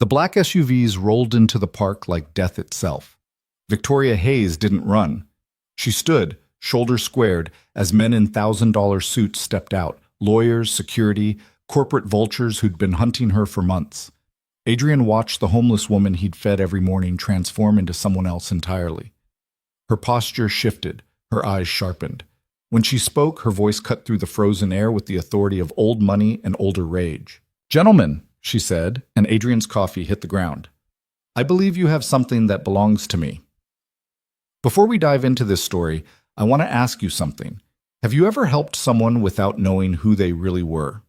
The black SUVs rolled into the park like death itself. Victoria Hayes didn't run. She stood, shoulders squared, as men in $1,000 suits stepped out, lawyers, security, corporate vultures who'd been hunting her for months. Adrian watched the homeless woman he'd fed every morning transform into someone else entirely. Her posture shifted, her eyes sharpened. When she spoke, her voice cut through the frozen air with the authority of old money and older rage. "Gentlemen," she said, and Adrian's coffee hit the ground. "I believe you have something that belongs to me." Before we dive into this story, I want to ask you something. Have you ever helped someone without knowing who they really were?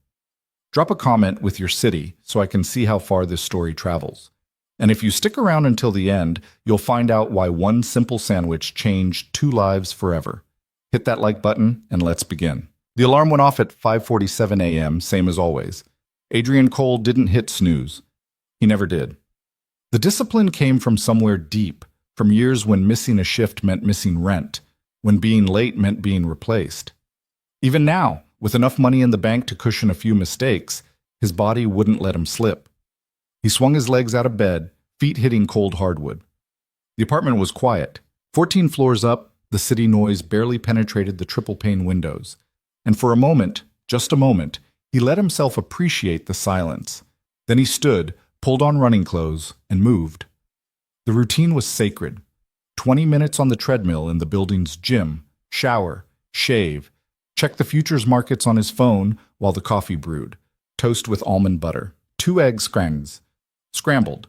Drop a comment with your city so I can see how far this story travels. And if you stick around until the end, you'll find out why one simple sandwich changed 2 lives forever. Hit that like button and let's begin. The alarm went off at 5:47 a.m., same as always. Adrian Cole didn't hit snooze. He never did. The discipline came from somewhere deep, from years when missing a shift meant missing rent, when being late meant being replaced. Even now, with enough money in the bank to cushion a few mistakes, his body wouldn't let him slip. He swung his legs out of bed, feet hitting cold hardwood. The apartment was quiet. 14 floors up, the city noise barely penetrated the triple-pane windows. And for a moment, just a moment, he let himself appreciate the silence. Then he stood, pulled on running clothes, and moved. The routine was sacred. 20 minutes on the treadmill in the building's gym, shower, shave, check the futures markets on his phone while the coffee brewed, toast with almond butter, 2 egg scrambled.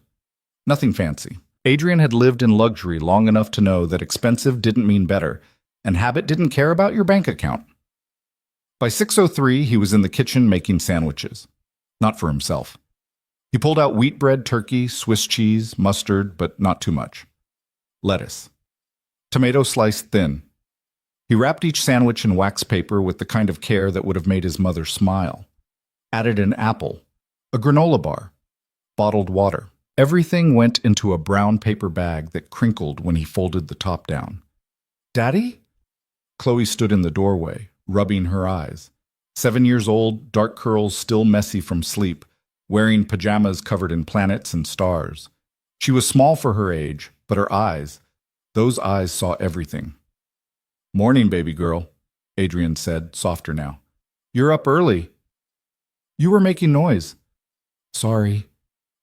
Nothing fancy. Adrian had lived in luxury long enough to know that expensive didn't mean better, and habit didn't care about your bank account. By 6:03, he was in the kitchen making sandwiches. Not for himself. He pulled out wheat bread, turkey, Swiss cheese, mustard, but not too much. Lettuce. Tomato sliced thin. He wrapped each sandwich in wax paper with the kind of care that would have made his mother smile. Added an apple, a granola bar, bottled water. Everything went into a brown paper bag that crinkled when he folded the top down. "Daddy?" Chloe stood in the doorway, rubbing her eyes. 7 years old, dark curls still messy from sleep, wearing pajamas covered in planets and stars. She was small for her age, but her eyes, those eyes saw everything. "Morning, baby girl," Adrian said, softer now. "You're up early." "You were making noise." "Sorry."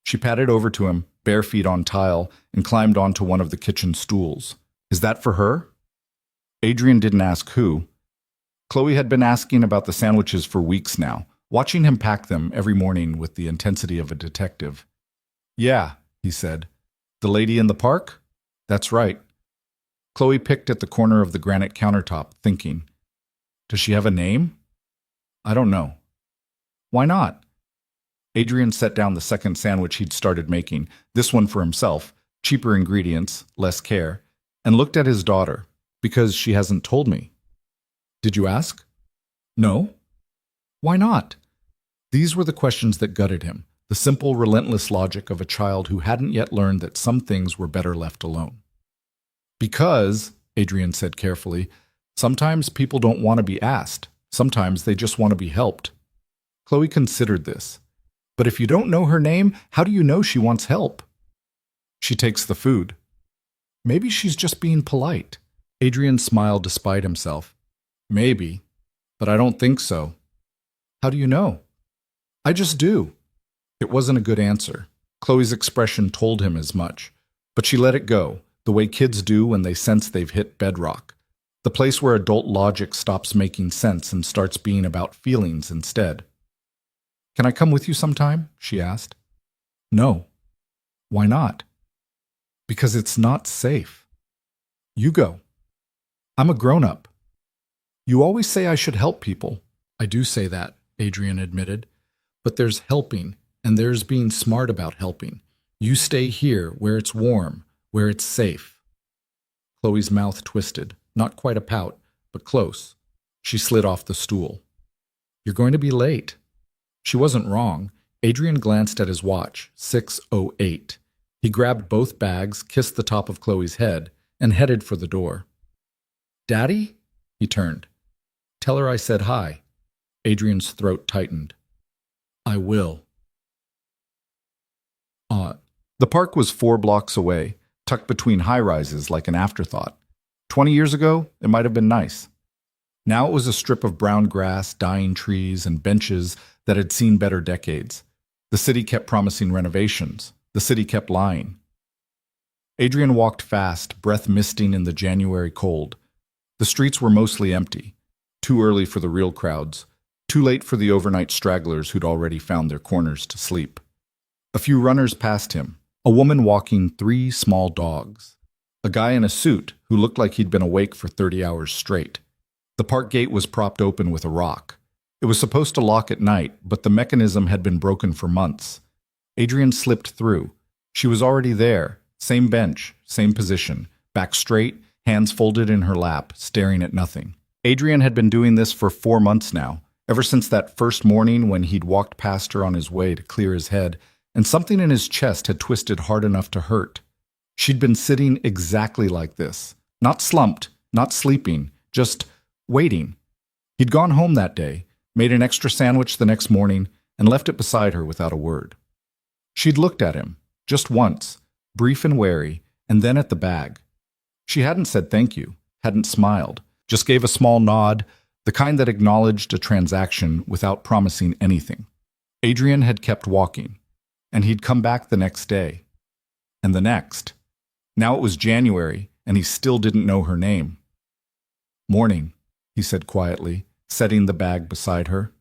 She padded over to him, bare feet on tile, and climbed onto one of the kitchen stools. "Is that for her?" Adrian didn't ask who. Chloe had been asking about the sandwiches for weeks now, watching him pack them every morning with the intensity of a detective. "Yeah," he said. "The lady in the park?" "That's right." Chloe picked at the corner of the granite countertop, thinking. "Does she have a name?" "I don't know." "Why not?" Adrian set down the second sandwich he'd started making, this one for himself, cheaper ingredients, less care, and looked at his daughter. "Because she hasn't told me." "Did you ask?" "No." "Why not?" These were the questions that gutted him, the simple, relentless logic of a child who hadn't yet learned that some things were better left alone. "Because," Adrian said carefully, "sometimes people don't want to be asked. Sometimes they just want to be helped." Chloe considered this. "But if you don't know her name, how do you know she wants help?" "She takes the food." "Maybe she's just being polite." Adrian smiled despite himself. "Maybe, but I don't think so." "How do you know?" "I just do." It wasn't a good answer. Chloe's expression told him as much. But she let it go, the way kids do when they sense they've hit bedrock. The place where adult logic stops making sense and starts being about feelings instead. "Can I come with you sometime?" she asked. "No." "Why not?" "Because it's not safe." "You go." "I'm a grown-up." "You always say I should help people." "I do say that," Adrian admitted. "But there's helping, and there's being smart about helping. You stay here, where it's warm, where it's safe." Chloe's mouth twisted, not quite a pout, but close. She slid off the stool. "You're going to be late." She wasn't wrong. Adrian glanced at his watch, 6:08. He grabbed both bags, kissed the top of Chloe's head, and headed for the door. "Daddy?" He turned. "Tell her I said hi." Adrian's throat tightened. "I will." The park was 4 blocks away, tucked between high-rises like an afterthought. 20 years ago, it might have been nice. Now it was a strip of brown grass, dying trees, and benches that had seen better decades. The city kept promising renovations. The city kept lying. Adrian walked fast, breath misting in the January cold. The streets were mostly empty. Too early for the real crowds. Too late for the overnight stragglers who'd already found their corners to sleep. A few runners passed him. A woman walking 3 small dogs. A guy in a suit who looked like he'd been awake for 30 hours straight. The park gate was propped open with a rock. It was supposed to lock at night, but the mechanism had been broken for months. Adrian slipped through. She was already there. Same bench, same position. Back straight, hands folded in her lap, staring at nothing. Adrian had been doing this for 4 months now, ever since that first morning when he'd walked past her on his way to clear his head, and something in his chest had twisted hard enough to hurt. She'd been sitting exactly like this. Not slumped, not sleeping, just waiting. He'd gone home that day, made an extra sandwich the next morning, and left it beside her without a word. She'd looked at him, just once, brief and wary, and then at the bag. She hadn't said thank you, hadn't smiled, just gave a small nod, the kind that acknowledged a transaction without promising anything. Adrian had kept walking, and he'd come back the next day. And the next. Now it was January, and he still didn't know her name. "Morning," he said quietly, setting the bag beside her.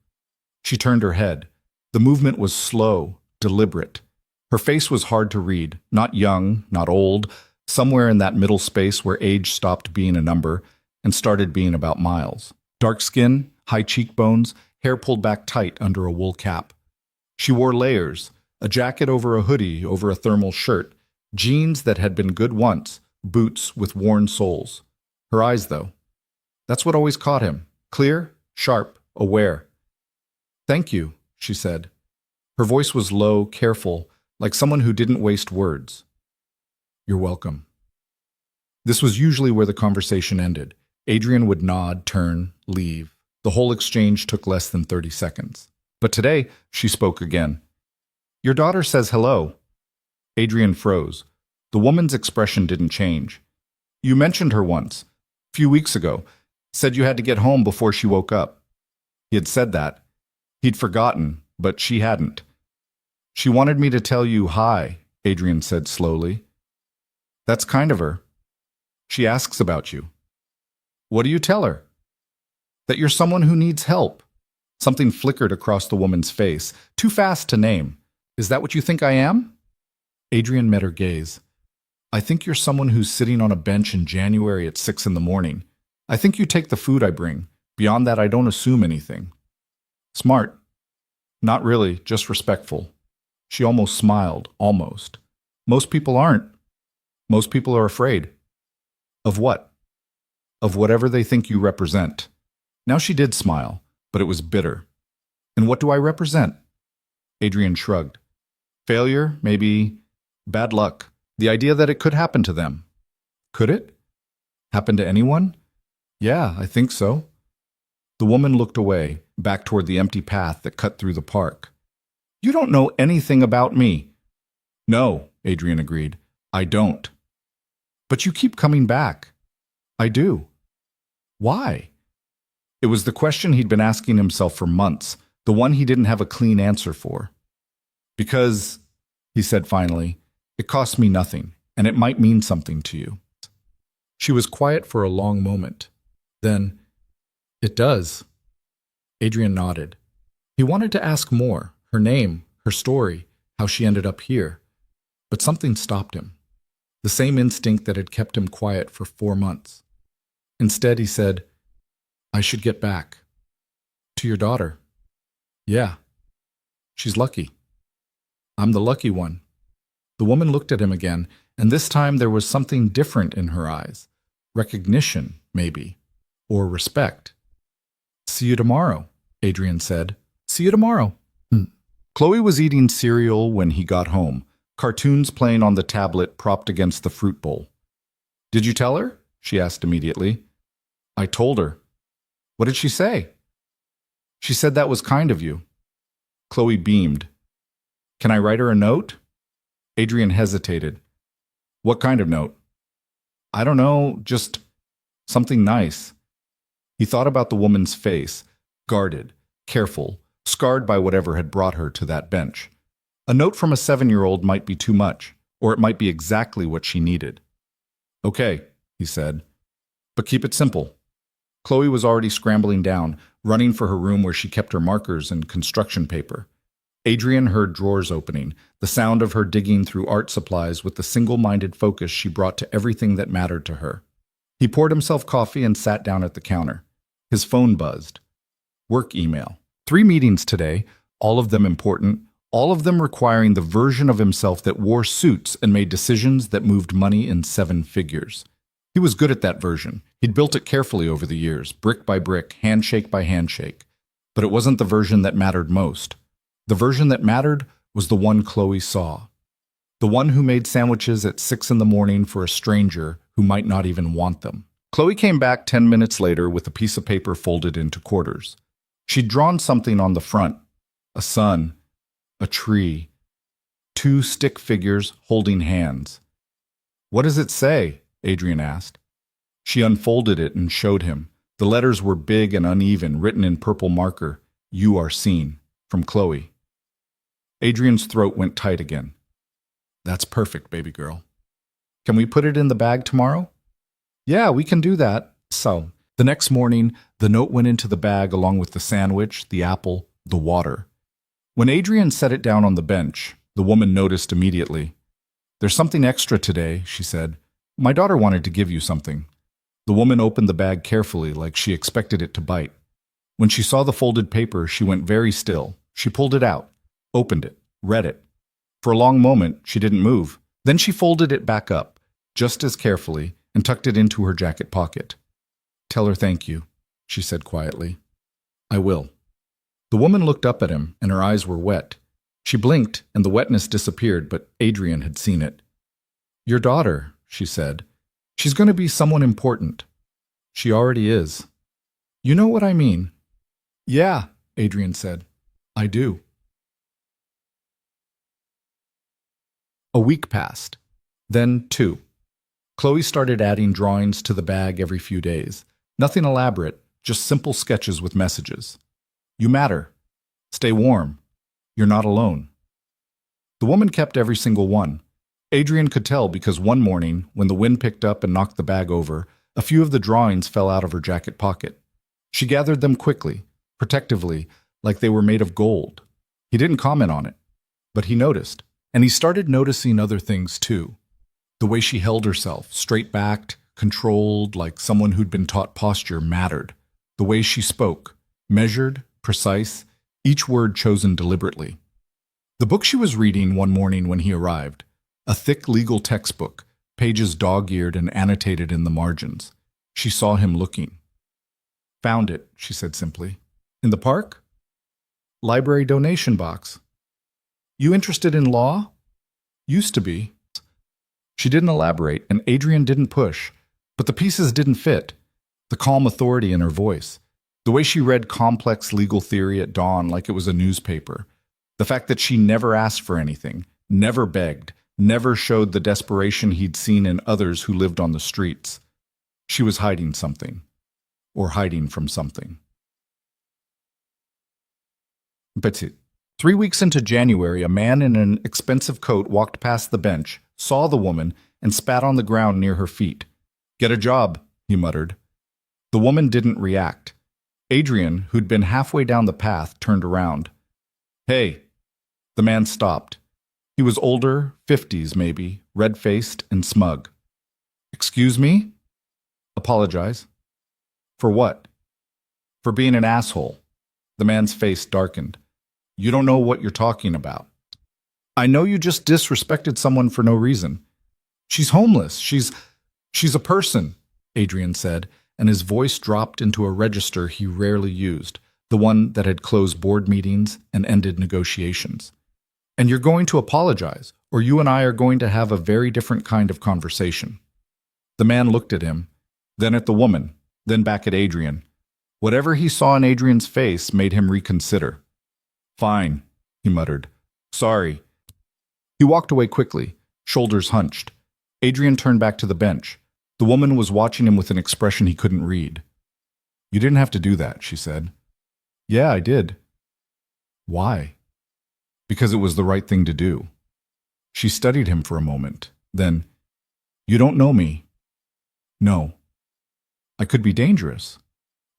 She turned her head. The movement was slow, deliberate. Her face was hard to read, not young, not old, somewhere in that middle space where age stopped being a number and started being about miles. Dark skin, high cheekbones, hair pulled back tight under a wool cap. She wore layers, a jacket over a hoodie over a thermal shirt, jeans that had been good once, boots with worn soles. Her eyes, though. That's what always caught him. Clear, sharp, aware. "Thank you," she said. Her voice was low, careful, like someone who didn't waste words. "You're welcome." This was usually where the conversation ended. Adrian would nod, turn, leave. The whole exchange took less than 30 seconds. But today, she spoke again. "Your daughter says hello." Adrian froze. The woman's expression didn't change. "You mentioned her once, a few weeks ago. Said you had to get home before she woke up." He had said that. He'd forgotten, but she hadn't. "She wanted me to tell you hi," Adrian said slowly. "That's kind of her. She asks about you." "What do you tell her?" "That you're someone who needs help." Something flickered across the woman's face, too fast to name. "Is that what you think I am?" Adrian met her gaze. "I think you're someone who's sitting on a bench in January at 6 in the morning. I think you take the food I bring. Beyond that, I don't assume anything." "Smart." "Not really, just respectful." She almost smiled, almost. "Most people aren't. Most people are afraid." "Of what?" "Of whatever they think you represent." Now she did smile, but it was bitter. "And what do I represent?" Adrian shrugged. "Failure, maybe bad luck. The idea that it could happen to them." "Could it? Happen to anyone?" "Yeah, I think so." The woman looked away, back toward the empty path that cut through the park. "You don't know anything about me." "No," Adrian agreed. "I don't." "But you keep coming back." "I do." "Why?" It was the question he'd been asking himself for months, the one he didn't have a clean answer for. "Because," he said finally, "it costs me nothing, and it might mean something to you." She was quiet for a long moment. Then, "It does." Adrian nodded. He wanted to ask more, her name, her story, how she ended up here. But something stopped him. The same instinct that had kept him quiet for 4 months. Instead, he said, "I should get back." "To your daughter?" "Yeah. She's lucky." "I'm the lucky one." The woman looked at him again, and this time there was something different in her eyes. Recognition, maybe. Or respect. "See you tomorrow," Adrian said. "See you tomorrow." Chloe was eating cereal when he got home, cartoons playing on the tablet propped against the fruit bowl. "Did you tell her?" she asked immediately. "I told her." "What did she say?" "She said that was kind of you." Chloe beamed. "Can I write her a note?" Adrian hesitated. What kind of note? I don't know, just something nice. He thought about the woman's face, guarded, careful, scarred by whatever had brought her to that bench. A note from a 7-year-old might be too much, or it might be exactly what she needed. Okay, he said, but keep it simple. Chloe was already scrambling down, running for her room where she kept her markers and construction paper. Adrian heard drawers opening, the sound of her digging through art supplies with the single-minded focus she brought to everything that mattered to her. He poured himself coffee and sat down at the counter. His phone buzzed. Work email. 3 meetings today, all of them important, all of them requiring the version of himself that wore suits and made decisions that moved money in 7 figures. He was good at that version. He'd built it carefully over the years, brick by brick, handshake by handshake. But it wasn't the version that mattered most. The version that mattered was the one Chloe saw. The one who made sandwiches at 6 in the morning for a stranger who might not even want them. Chloe came back 10 minutes later with a piece of paper folded into quarters. She'd drawn something on the front. A sun, a tree, 2 stick figures holding hands. What does it say? Adrian asked. She unfolded it and showed him. The letters were big and uneven, written in purple marker. You are seen. From Chloe. Adrian's throat went tight again. That's perfect, baby girl. Can we put it in the bag tomorrow? Yeah, we can do that. So, the next morning, the note went into the bag along with the sandwich, the apple, the water. When Adrian set it down on the bench, the woman noticed immediately. There's something extra today, she said. My daughter wanted to give you something. The woman opened the bag carefully, like she expected it to bite. When she saw the folded paper, she went very still. She pulled it out, opened it, read it. For a long moment, she didn't move. Then she folded it back up, just as carefully, and tucked it into her jacket pocket. Tell her thank you, she said quietly. I will. The woman looked up at him, and her eyes were wet. She blinked, and the wetness disappeared, but Adrian had seen it. Your daughter, she said. She's going to be someone important. She already is. You know what I mean? Yeah, Adrian said. I do. A week passed. Then 2. Chloe started adding drawings to the bag every few days. Nothing elaborate, just simple sketches with messages. You matter. Stay warm. You're not alone. The woman kept every single one. Adrian could tell because one morning, when the wind picked up and knocked the bag over, a few of the drawings fell out of her jacket pocket. She gathered them quickly, protectively, like they were made of gold. He didn't comment on it, but he noticed. And he started noticing other things too. The way she held herself, straight-backed, controlled, like someone who'd been taught posture, mattered. The way she spoke, measured, precise, each word chosen deliberately. The book she was reading one morning when he arrived, a thick legal textbook, pages dog-eared and annotated in the margins. She saw him looking. Found it, she said simply. In the park? Library donation box. You interested in law? Used to be. She didn't elaborate, and Adrian didn't push, but the pieces didn't fit. The calm authority in her voice, the way she read complex legal theory at dawn like it was a newspaper, the fact that she never asked for anything, never begged, never showed the desperation he'd seen in others who lived on the streets. She was hiding something, or hiding from something. Petit. 3 weeks into January, a man in an expensive coat walked past the bench, saw the woman, and spat on the ground near her feet. Get a job, he muttered. The woman didn't react. Adrian, who'd been halfway down the path, turned around. Hey. The man stopped. He was older, 50s maybe, red-faced and smug. Excuse me? Apologize. For what? For being an asshole. The man's face darkened. You don't know what you're talking about. I know you just disrespected someone for no reason. She's homeless. She's a person, Adrian said, and his voice dropped into a register he rarely used, the one that had closed board meetings and ended negotiations. And you're going to apologize, or you and I are going to have a very different kind of conversation. The man looked at him, then at the woman, then back at Adrian. Whatever he saw in Adrian's face made him reconsider. Fine, he muttered. Sorry. He walked away quickly, shoulders hunched. Adrian turned back to the bench. The woman was watching him with an expression he couldn't read. "You didn't have to do that," she said. "Yeah, I did." "Why?" "Because it was the right thing to do." She studied him for a moment. Then, "You don't know me." "No." "I could be dangerous."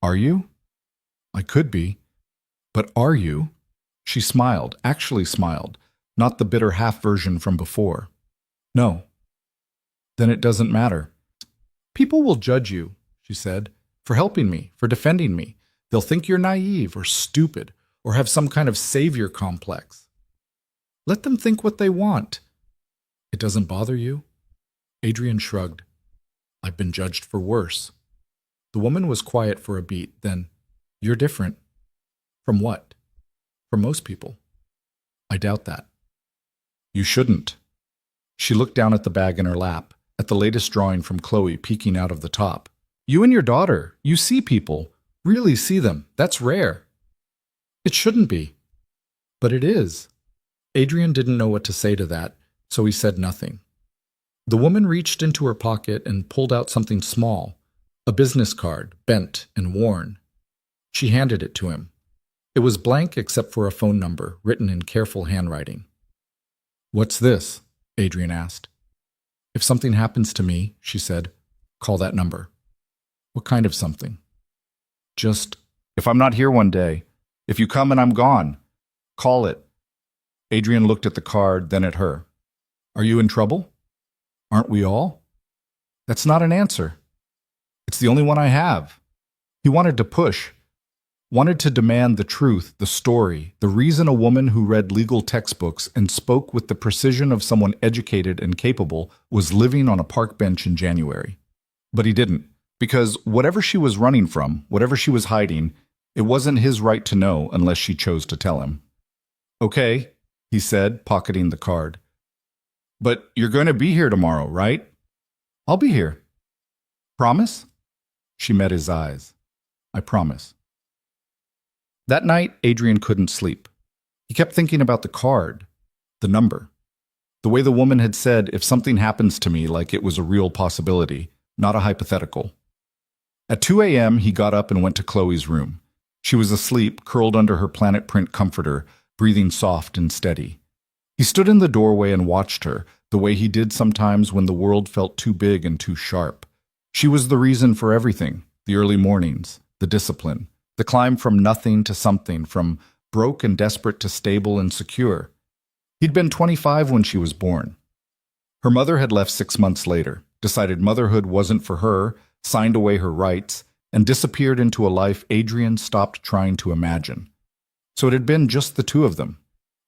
"Are you?" "I could be." "But are you?" She smiled, actually smiled, not the bitter half version from before. "No." "Then it doesn't matter." "People will judge you," she said, "for helping me, for defending me. They'll think you're naive or stupid or have some kind of savior complex. Let them think what they want. It doesn't bother you?" Adrian shrugged. "I've been judged for worse." The woman was quiet for a beat, then, "You're different." "From what?" "From most people." "I doubt that." "You shouldn't." She looked down at the bag in her lap, at the latest drawing from Chloe peeking out of the top. "You and your daughter, you see people, really see them. That's rare." "It shouldn't be." "But it is." Adrian didn't know what to say to that, so he said nothing. The woman reached into her pocket and pulled out something small, a business card, bent and worn. She handed it to him. It was blank except for a phone number, written in careful handwriting. "What's this?" Adrian asked. "If something happens to me," she said, "call that number." "What kind of something?" "Just, if I'm not here one day, if you come and I'm gone, call it." Adrian looked at the card, then at her. "Are you in trouble?" "Aren't we all?" "That's not an answer." "It's the only one I have." He wanted to push, wanted to demand the truth, the story, the reason a woman who read legal textbooks and spoke with the precision of someone educated and capable was living on a park bench in January. But he didn't, because whatever she was running from, whatever she was hiding, it wasn't his right to know unless she chose to tell him. "Okay," he said, pocketing the card. "But you're going to be here tomorrow, right?" "I'll be here." "Promise?" She met his eyes. "I promise." That night, Adrian couldn't sleep. He kept thinking about the card, the number, the way the woman had said, "If something happens to me," like it was a real possibility, not a hypothetical. At 2 a.m., he got up and went to Chloe's room. She was asleep, curled under her planet print comforter, breathing soft and steady. He stood in the doorway and watched her, the way he did sometimes when the world felt too big and too sharp. She was the reason for everything, the early mornings, the discipline, the climb from nothing to something, from broke and desperate to stable and secure. He'd been 25 when she was born. Her mother had left 6 months later, decided motherhood wasn't for her, signed away her rights, and disappeared into a life Adrian stopped trying to imagine. So it had been just the two of them,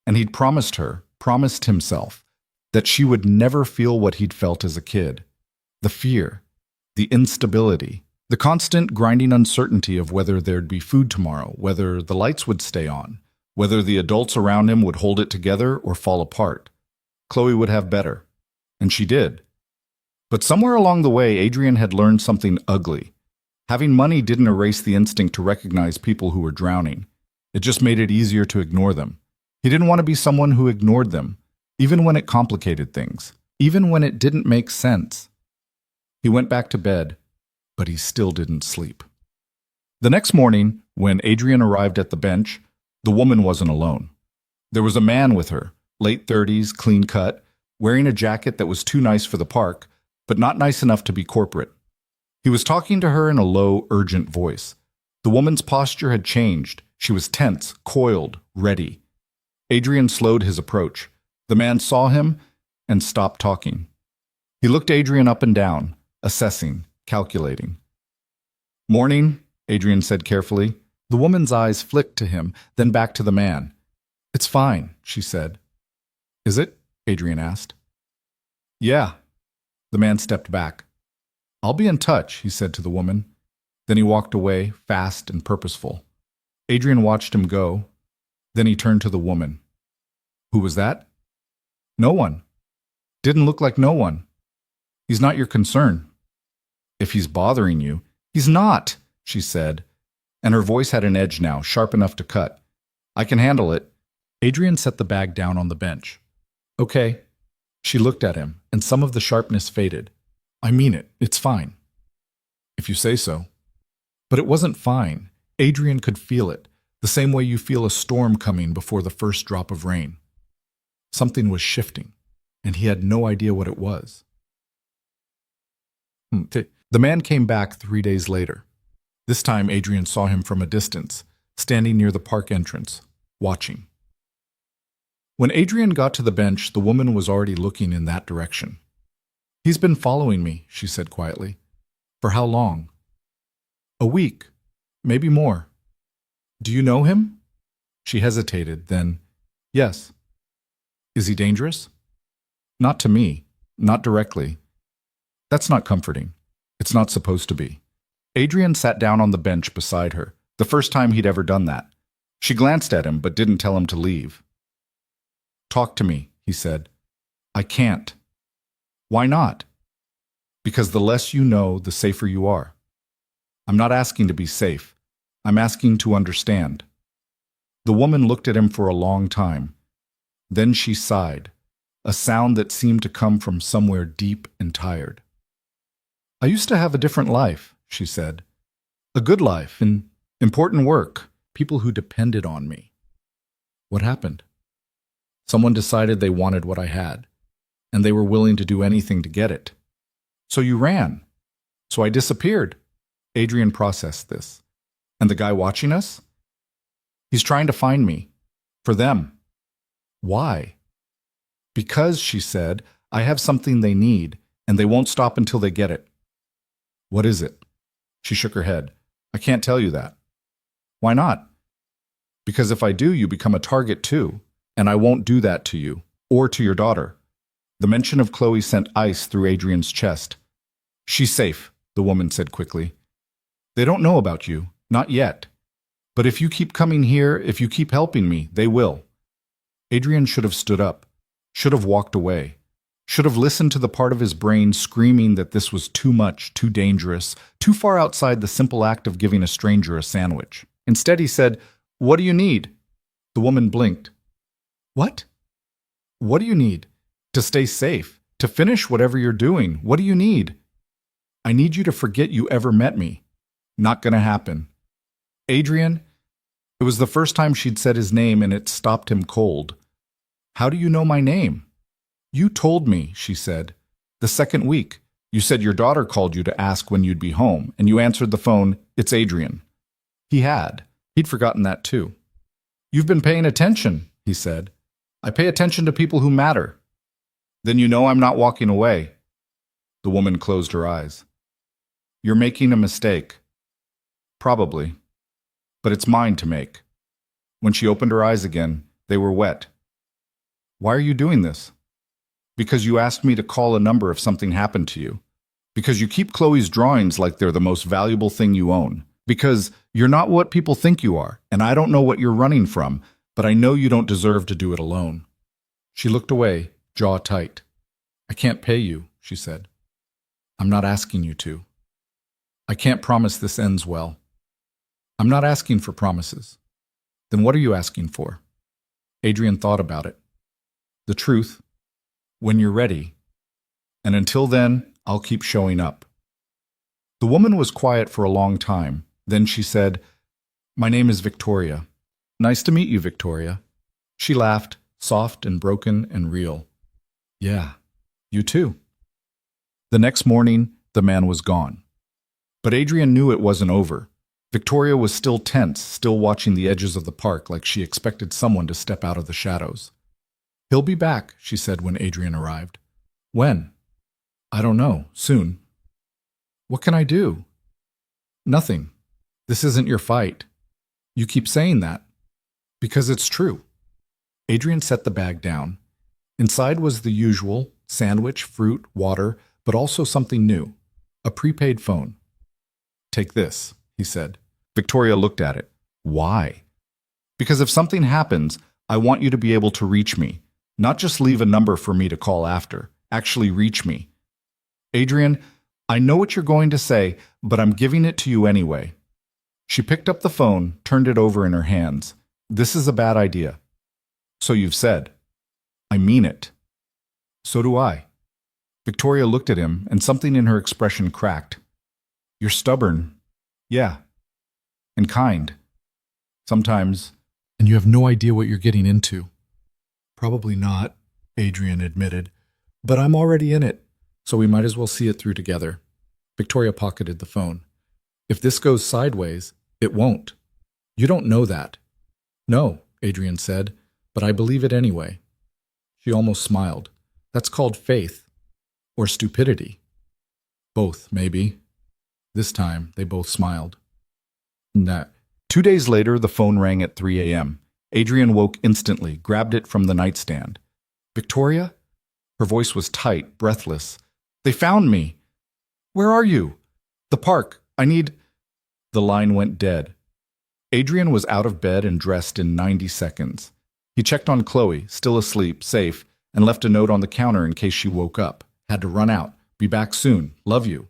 and he'd promised her, promised himself, that she would never feel what he'd felt as a kid. The fear, the instability, the constant grinding uncertainty of whether there'd be food tomorrow, whether the lights would stay on, whether the adults around him would hold it together or fall apart. Chloe would have better, and she did. But somewhere along the way, Adrian had learned something ugly. Having money didn't erase the instinct to recognize people who were drowning. It just made it easier to ignore them. He didn't want to be someone who ignored them, even when it complicated things, even when it didn't make sense. He went back to bed, but he still didn't sleep. The next morning, when Adrian arrived at the bench, the woman wasn't alone. There was a man with her, late 30s, clean cut, wearing a jacket that was too nice for the park, but not nice enough to be corporate. He was talking to her in a low, urgent voice. The woman's posture had changed. She was tense, coiled, ready. Adrian slowed his approach. The man saw him and stopped talking. He looked Adrian up and down, assessing, calculating. "Morning," Adrian said carefully. The woman's eyes flicked to him, then back to the man. "It's fine," she said. "Is it?" Adrian asked. "Yeah." The man stepped back. "I'll be in touch," he said to the woman. Then he walked away, fast and purposeful. Adrian watched him go. Then he turned to the woman. "Who was that?" "No one." "Didn't look like no one." "He's not your concern." "If he's bothering you." "He's not," she said, and her voice had an edge now, sharp enough to cut. "I can handle it." Adrian set the bag down on the bench. "Okay," She looked at him, and some of the sharpness faded. I mean it. It's fine. If you say so. But it wasn't fine. Adrian could feel it, the same way you feel a storm coming before the first drop of rain. Something was shifting, and he had no idea what it was. The man came back 3 days later. This time Adrian saw him from a distance, standing near the park entrance, watching. When Adrian got to the bench, the woman was already looking in that direction. He's been following me, she said quietly. For how long? A week, maybe more. Do you know him? She hesitated, then, yes. Is he dangerous? Not to me, not directly. That's not comforting. It's not supposed to be. Adrian sat down on the bench beside her, the first time he'd ever done that. She glanced at him but didn't tell him to leave. Talk to me, he said. I can't. Why not? Because the less you know, the safer you are. I'm not asking to be safe. I'm asking to understand. The woman looked at him for a long time. Then she sighed, a sound that seemed to come from somewhere deep and tired. I used to have a different life, she said. A good life, and important work, people who depended on me. What happened? Someone decided they wanted what I had, and they were willing to do anything to get it. So you ran. So I disappeared. Adrian processed this. And the guy watching us? He's trying to find me. For them. Why? Because, she said, I have something they need, and they won't stop until they get it. What is it? She shook her head. I can't tell you that. Why not? Because if I do, you become a target too, and I won't do that to you, or to your daughter. The mention of Chloe sent ice through Adrian's chest. She's safe, the woman said quickly. They don't know about you, not yet. But if you keep coming here, if you keep helping me, they will. Adrian should have stood up, should have walked away, should have listened to the part of his brain screaming that this was too much, too dangerous, too far outside the simple act of giving a stranger a sandwich. Instead, he said, What do you need? The woman blinked. What? What do you need? To stay safe, to finish whatever you're doing. What do you need? I need you to forget you ever met me. Not gonna happen. Adrian, it was the first time she'd said his name and it stopped him cold. How do you know my name? You told me, she said. The second week, you said your daughter called you to ask when you'd be home, and you answered the phone, it's Adrian. He had. He'd forgotten that too. You've been paying attention, he said. I pay attention to people who matter. Then you know I'm not walking away. The woman closed her eyes. You're making a mistake. Probably. But it's mine to make. When she opened her eyes again, they were wet. Why are you doing this? Because you asked me to call a number if something happened to you. Because you keep Chloe's drawings like they're the most valuable thing you own. Because you're not what people think you are, and I don't know what you're running from, but I know you don't deserve to do it alone. She looked away, jaw tight. I can't pay you, she said. I'm not asking you to. I can't promise this ends well. I'm not asking for promises. Then what are you asking for? Adrian thought about it. The truth. When you're ready. And until then, I'll keep showing up. The woman was quiet for a long time. Then she said, My name is Victoria. Nice to meet you, Victoria. She laughed, soft and broken and real. Yeah, you too. The next morning, the man was gone. But Adrian knew it wasn't over. Victoria was still tense, still watching the edges of the park like she expected someone to step out of the shadows. He'll be back, she said when Adrian arrived. When? I don't know. Soon. What can I do? Nothing. This isn't your fight. You keep saying that. Because it's true. Adrian set the bag down. Inside was the usual, sandwich, fruit, water, but also something new. A prepaid phone. Take this, he said. Victoria looked at it. Why? Because if something happens, I want you to be able to reach me. Not just leave a number for me to call after. Actually reach me. Adrian, I know what you're going to say, but I'm giving it to you anyway. She picked up the phone, turned it over in her hands. This is a bad idea. So you've said. I mean it. So do I. Victoria looked at him, and something in her expression cracked. You're stubborn. Yeah. And kind. Sometimes. And you have no idea what you're getting into. Probably not, Adrian admitted. But I'm already in it, so we might as well see it through together. Victoria pocketed the phone. If this goes sideways, it won't. You don't know that. No, Adrian said, but I believe it anyway. She almost smiled. That's called faith. Or stupidity. Both, maybe. This time, they both smiled. Nah. 2 days later, the phone rang at 3 a.m. Adrian woke instantly, grabbed it from the nightstand. Victoria? Her voice was tight, breathless. They found me. Where are you? The park. I need... The line went dead. Adrian was out of bed and dressed in 90 seconds. He checked on Chloe, still asleep, safe, and left a note on the counter in case she woke up. Had to run out. Be back soon. Love you.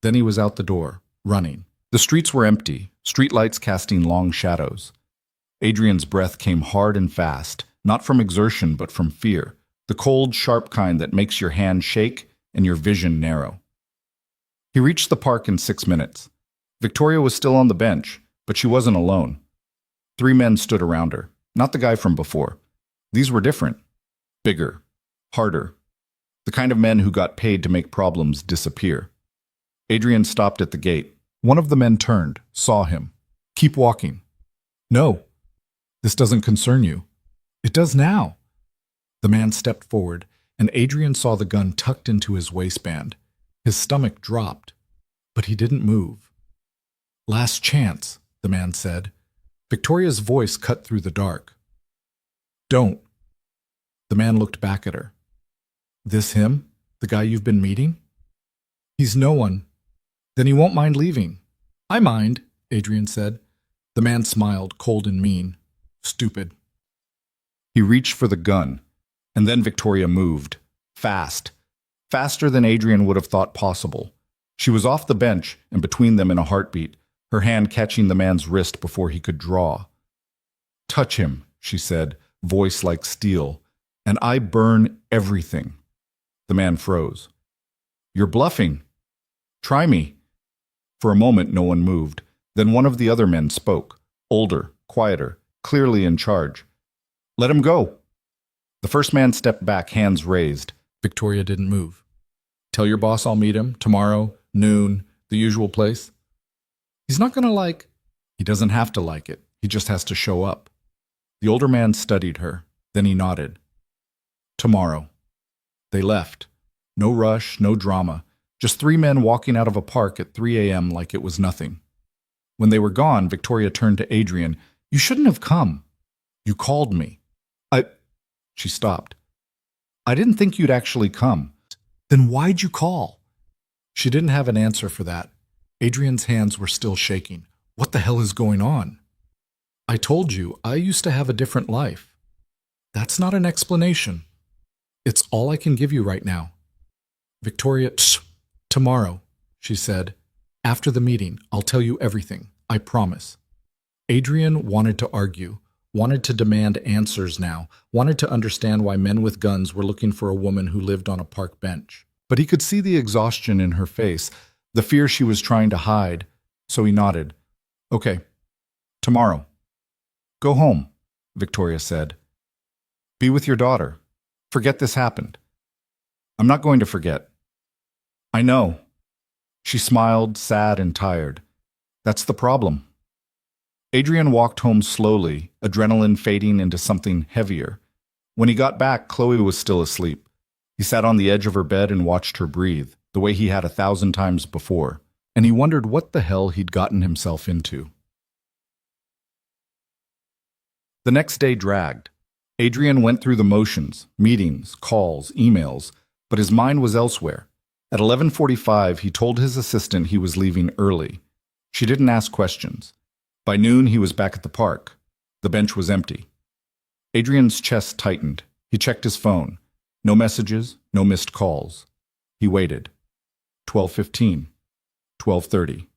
Then he was out the door, running. The streets were empty, streetlights casting long shadows. Adrian's breath came hard and fast, not from exertion but from fear, the cold, sharp kind that makes your hand shake and your vision narrow. He reached the park in 6 minutes. Victoria was still on the bench, but she wasn't alone. 3 men stood around her, not the guy from before. These were different. Bigger. Harder. The kind of men who got paid to make problems disappear. Adrian stopped at the gate. One of the men turned, saw him. Keep walking. No. This doesn't concern you. It does now. The man stepped forward, and Adrian saw the gun tucked into his waistband. His stomach dropped, but he didn't move. Last chance, the man said. Victoria's voice cut through the dark. Don't. The man looked back at her. This him? The guy you've been meeting? He's no one. Then he won't mind leaving. I mind, Adrian said. The man smiled, cold and mean. Stupid. He reached for the gun, and then Victoria moved. Fast. Faster than Adrian would have thought possible. She was off the bench and between them in a heartbeat, her hand catching the man's wrist before he could draw. Touch him, she said, voice like steel, and I burn everything. The man froze. You're bluffing. Try me. For a moment, no one moved. Then one of the other men spoke, older, quieter, clearly in charge. Let him go. The first man stepped back, hands raised. Victoria didn't move. Tell your boss I'll meet him tomorrow, noon, the usual place. He's not going to like... He doesn't have to like it. He just has to show up. The older man studied her. Then he nodded. Tomorrow. They left. No rush, no drama. Just 3 men walking out of a park at 3 a.m. like it was nothing. When they were gone, Victoria turned to Adrian. You shouldn't have come. You called me. She stopped. I didn't think you'd actually come. Then why'd you call? She didn't have an answer for that. Adrian's hands were still shaking. What the hell is going on? I told you, I used to have a different life. That's not an explanation. It's all I can give you right now. Victoria, tomorrow, she said. After the meeting, I'll tell you everything. I promise. Adrian wanted to argue, wanted to demand answers now, wanted to understand why men with guns were looking for a woman who lived on a park bench. But he could see the exhaustion in her face, the fear she was trying to hide, so he nodded. Okay, tomorrow. Go home, Victoria said. Be with your daughter. Forget this happened. I'm not going to forget. I know. She smiled, sad and tired. That's the problem. Adrian walked home slowly, adrenaline fading into something heavier. When he got back, Chloe was still asleep. He sat on the edge of her bed and watched her breathe, the way he had 1,000 times before, and he wondered what the hell he'd gotten himself into. The next day dragged. Adrian went through the motions, meetings, calls, emails, but his mind was elsewhere. At 11:45, he told his assistant he was leaving early. She didn't ask questions. By noon, he was back at the park. The bench was empty. Adrian's chest tightened. He checked his phone. No messages, no missed calls. He waited. 12:15. 12:30.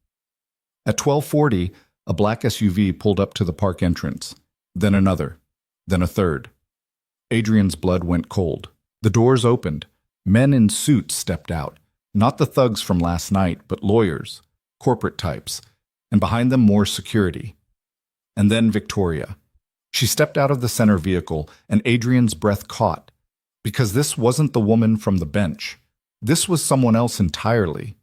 At 12:40, a black SUV pulled up to the park entrance. Then another. Then a third. Adrian's blood went cold. The doors opened. Men in suits stepped out. Not the thugs from last night, but lawyers, corporate types, and behind them more security. And then Victoria. She stepped out of the center vehicle, and Adrian's breath caught. Because this wasn't the woman from the bench. This was someone else entirely.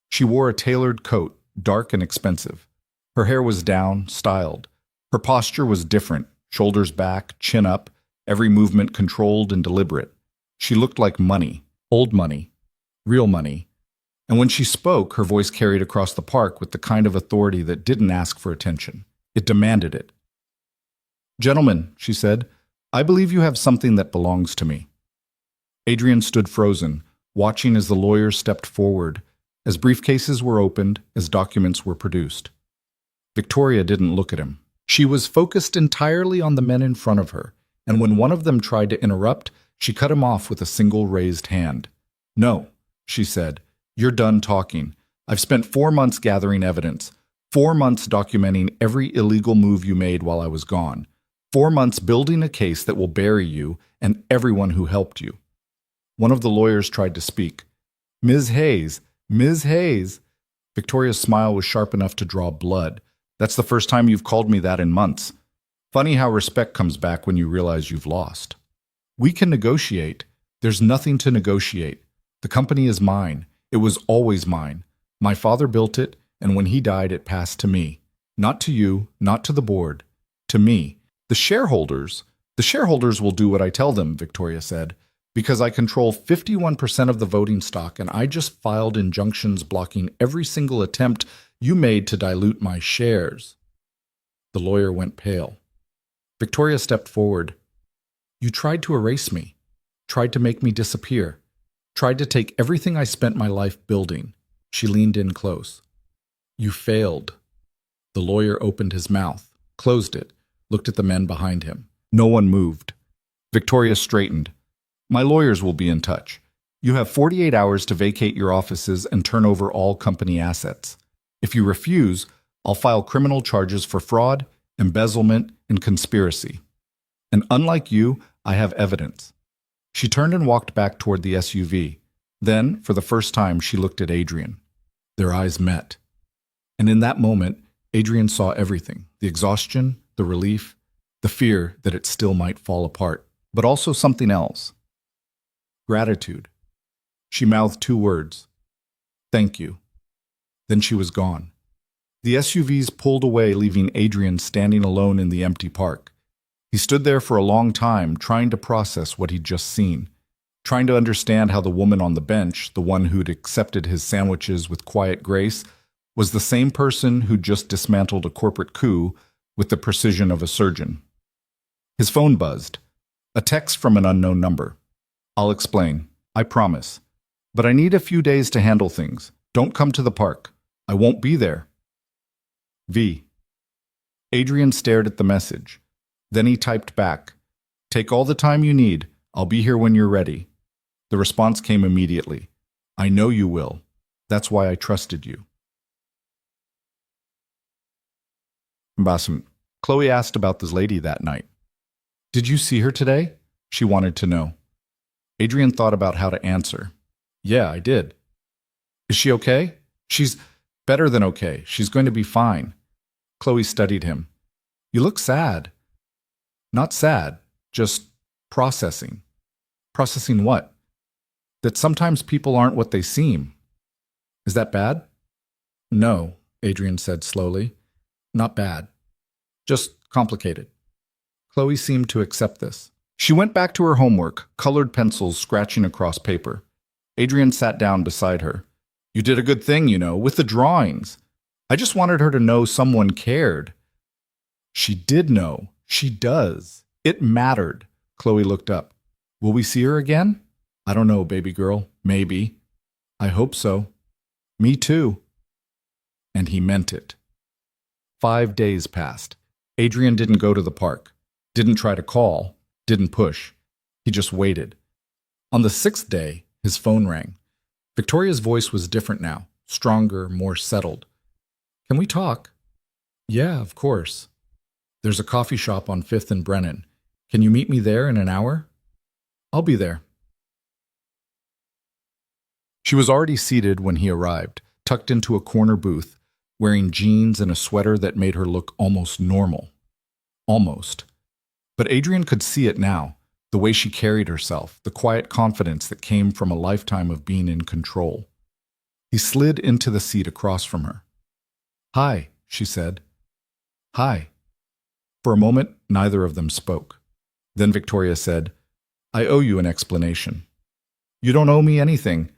She wore a tailored coat, dark and expensive. Her hair was down, styled. Her posture was different, shoulders back, chin up, every movement controlled and deliberate. She looked like money, old money, real money. And when she spoke, her voice carried across the park with the kind of authority that didn't ask for attention. It demanded it. "Gentlemen," she said, "I believe you have something that belongs to me." Adrian stood frozen, watching as the lawyers stepped forward, as briefcases were opened, as documents were produced. Victoria didn't look at him. She was focused entirely on the men in front of her, and when one of them tried to interrupt, she cut him off with a single raised hand. "No," she said, "you're done talking. I've spent 4 months gathering evidence, 4 months documenting every illegal move you made while I was gone, 4 months building a case that will bury you and everyone who helped you." One of the lawyers tried to speak. "Ms. Hayes, Ms. Hayes." Victoria's smile was sharp enough to draw blood. "That's the first time you've called me that in months. Funny how respect comes back when you realize you've lost. We can negotiate. There's nothing to negotiate. The company is mine. It was always mine. My father built it, and when he died, it passed to me. Not to you, not to the board. To me. The shareholders will do what I tell them," Victoria said, "because I control 51% of the voting stock, and I just filed injunctions blocking every single attempt you made to dilute my shares." The lawyer went pale. Victoria stepped forward. "You tried to erase me, tried to make me disappear, tried to take everything I spent my life building." She leaned in close. "You failed." The lawyer opened his mouth, closed it, looked at the men behind him. No one moved. Victoria straightened. "My lawyers will be in touch. You have 48 hours to vacate your offices and turn over all company assets. If you refuse, I'll file criminal charges for fraud, embezzlement, and conspiracy. And unlike you, I have evidence." She turned and walked back toward the SUV. Then, for the first time, she looked at Adrian. Their eyes met. And in that moment, Adrian saw everything: the exhaustion, the relief, the fear that it still might fall apart, but also something else. Gratitude. She mouthed 2 words. "Thank you." Then she was gone. The SUVs pulled away, leaving Adrian standing alone in the empty park. He stood there for a long time, trying to process what he'd just seen, trying to understand how the woman on the bench, the one who'd accepted his sandwiches with quiet grace, was the same person who'd just dismantled a corporate coup with the precision of a surgeon. His phone buzzed. A text from an unknown number. "I'll explain. I promise. But I need a few days to handle things. Don't come to the park. I won't be there. V." Adrian stared at the message. Then he typed back, "Take all the time you need. I'll be here when you're ready." The response came immediately. "I know you will. That's why I trusted you." Bassam, Chloe asked about this lady that night. "Did you see her today?" She wanted to know. Adrian thought about how to answer. "Yeah, I did." "Is she okay?" "She's better than okay. She's going to be fine." Chloe studied him. "You look sad." "Not sad, just processing." "Processing what?" "That sometimes people aren't what they seem." "Is that bad?" "No," Adrian said slowly. "Not bad. Just complicated." Chloe seemed to accept this. She went back to her homework, colored pencils scratching across paper. Adrian sat down beside her. "You did a good thing, with the drawings. I just wanted her to know someone cared." "She did know. She does. It mattered." Chloe looked up. "Will we see her again?" "I don't know, baby girl. Maybe." "I hope so." "Me too." And he meant it. 5 days passed. Adrian didn't go to the park, didn't try to call, didn't push. He just waited. On the 6th day, his phone rang. Victoria's voice was different now, stronger, more settled. "Can we talk?" "Yeah, of course." "There's a coffee shop on 5th and Brennan. Can you meet me there in an hour?" "I'll be there." She was already seated when he arrived, tucked into a corner booth, wearing jeans and a sweater that made her look almost normal. Almost. But Adrian could see it now, the way she carried herself, the quiet confidence that came from a lifetime of being in control. He slid into the seat across from her. "Hi," she said. "Hi." For a moment, neither of them spoke. Then Victoria said, "I owe you an explanation." "You don't owe me anything."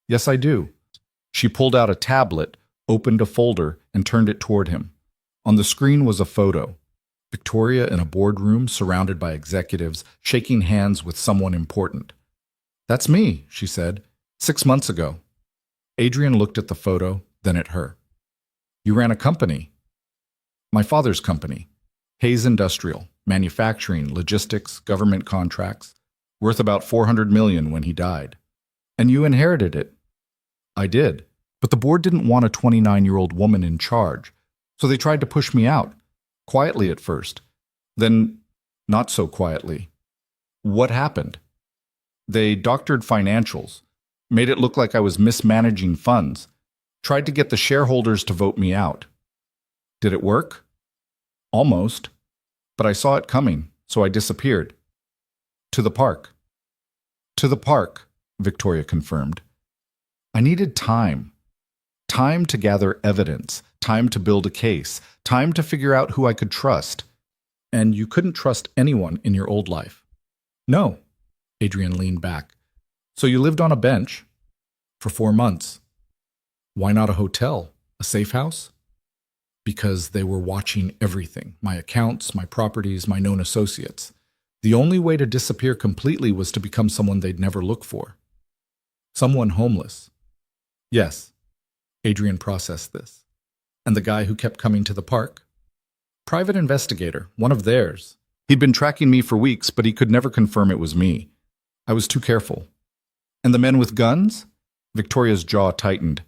"Yes, I do." She pulled out a tablet, opened a folder, and turned it toward him. On the screen was a photo. Victoria in a boardroom surrounded by executives, shaking hands with someone important. "That's me," she said, 6 months ago. Adrian looked at the photo, then at her. "You ran a company." "My father's company. Hayes Industrial, manufacturing, logistics, government contracts, worth about $400 million when he died. And you inherited it." "I did. But the board didn't want a 29-year-old woman in charge, so they tried to push me out. Quietly at first. Then, not so quietly." "What happened?" "They doctored financials, made it look like I was mismanaging funds, tried to get the shareholders to vote me out." "Did it work?" "Almost. But I saw it coming, so I disappeared." "To the park." "To the park," Victoria confirmed. "I needed time. Time to gather evidence, time to build a case, time to figure out who I could trust. And you couldn't trust anyone in your old life." "No." Adrian leaned back. "So you lived on a bench?" "For 4 months." "Why not a hotel? A safe house?" "Because they were watching everything, my accounts, my properties, my known associates. The only way to disappear completely was to become someone they'd never look for." "Someone homeless." "Yes." Adrian processed this. "And the guy who kept coming to the park?" "Private investigator, one of theirs. He'd been tracking me for weeks, but he could never confirm it was me. I was too careful." "And the men with guns?" Victoria's jaw tightened.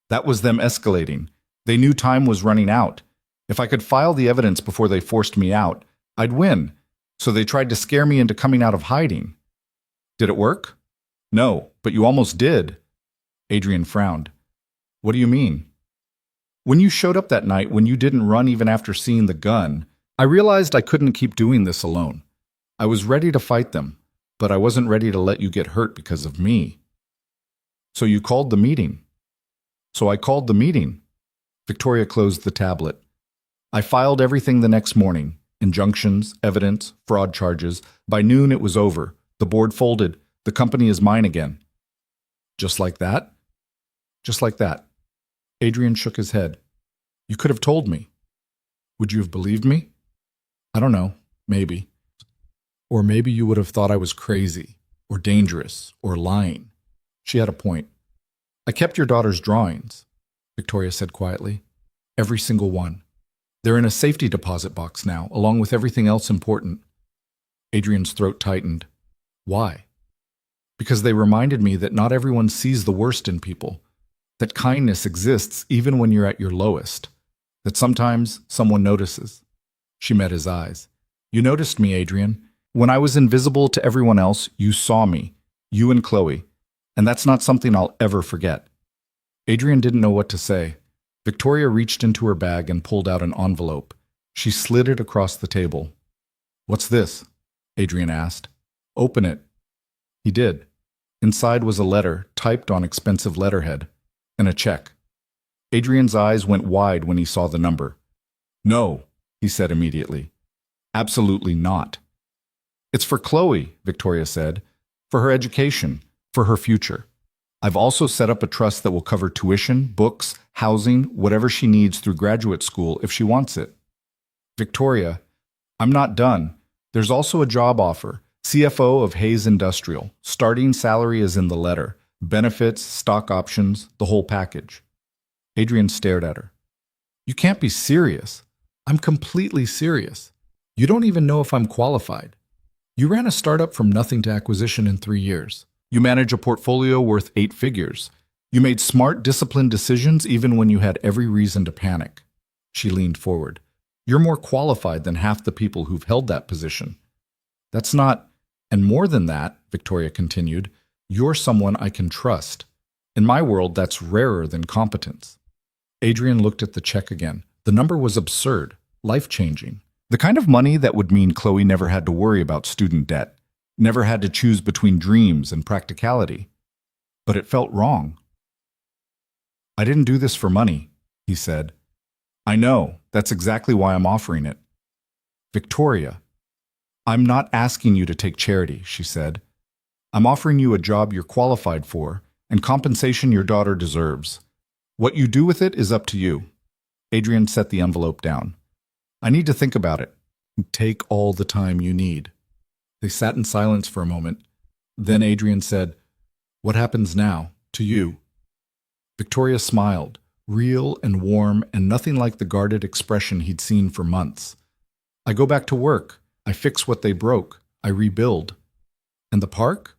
"That was them escalating. They knew time was running out. If I could file the evidence before they forced me out, I'd win. So they tried to scare me into coming out of hiding." "Did it work?" "No, but you almost did." Adrian frowned. "What do you mean?" "When you showed up that night, when you didn't run even after seeing the gun, I realized I couldn't keep doing this alone. I was ready to fight them, but I wasn't ready to let you get hurt because of me." "So you called the meeting." "So I called the meeting." Victoria closed the tablet. "I filed everything the next morning. Injunctions, evidence, fraud charges. By noon it was over. The board folded. The company is mine again." "Just like that?" "Just like that." Adrian shook his head. "You could have told me." "Would you have believed me?" "I don't know. Maybe. Or maybe you would have thought I was crazy, or dangerous, or lying." She had a point. "I kept your daughter's drawings," Victoria said quietly. "Every single one. They're in a safety deposit box now, along with everything else important." Adrian's throat tightened. "Why?" "Because they reminded me that not everyone sees the worst in people, that kindness exists even when you're at your lowest, that sometimes someone notices." She met his eyes. "You noticed me, Adrian. When I was invisible to everyone else, you saw me, you and Chloe, and that's not something I'll ever forget." Adrian didn't know what to say. Victoria reached into her bag and pulled out an envelope. She slid it across the table. "What's this?" Adrian asked. "Open it." He did. Inside was a letter, typed on expensive letterhead, and a check. Adrian's eyes went wide when he saw the number. "No," he said immediately. "Absolutely not." "It's for Chloe," Victoria said. "For her education, for her future. I've also set up a trust that will cover tuition, books, housing, whatever she needs through graduate school if she wants it." "Victoria, I'm not done. There's also a job offer. CFO of Hayes Industrial. Starting salary is in the letter. Benefits, stock options, the whole package." Adrian stared at her. "You can't be serious." "I'm completely serious. You don't even know if I'm qualified. You ran a startup from nothing to acquisition in 3 years. You manage a portfolio worth 8 figures. You made smart, disciplined decisions even when you had every reason to panic." She leaned forward. "You're more qualified than half the people who've held that position." "That's not... And more than that," Victoria continued, "you're someone I can trust. In my world, that's rarer than competence. Adrian looked at the check again. The number was absurd, life-changing. The kind of money that would mean Chloe never had to worry about student debt, never had to choose between dreams and practicality. But it felt wrong. I didn't do this for money, he said. I know, that's exactly why I'm offering it. Victoria, I'm not asking you to take charity, she said. I'm offering you a job you're qualified for and compensation your daughter deserves. What you do with it is up to you. Adrian set the envelope down. I need to think about it. Take all the time you need. They sat in silence for a moment. Then Adrian said, What happens now, to you? Victoria smiled, real and warm and nothing like the guarded expression he'd seen for months. I go back to work. I fix what they broke. I rebuild. And the park?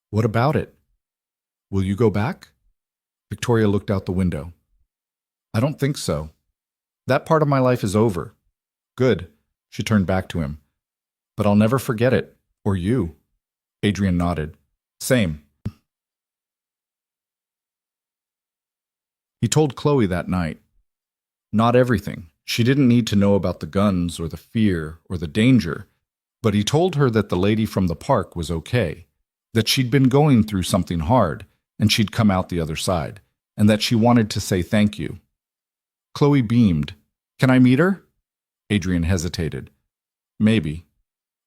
What about it? Will you go back? Victoria looked out the window. I don't think so. That part of my life is over. Good. She turned back to him. But I'll never forget it. Or you. Adrian nodded. Same. He told Chloe that night. Not everything. She didn't need to know about the guns or the fear or the danger, but he told her that the lady from the park was okay, that she'd been going through something hard and she'd come out the other side, and that she wanted to say thank you. Chloe beamed. Can I meet her? Adrian hesitated. Maybe.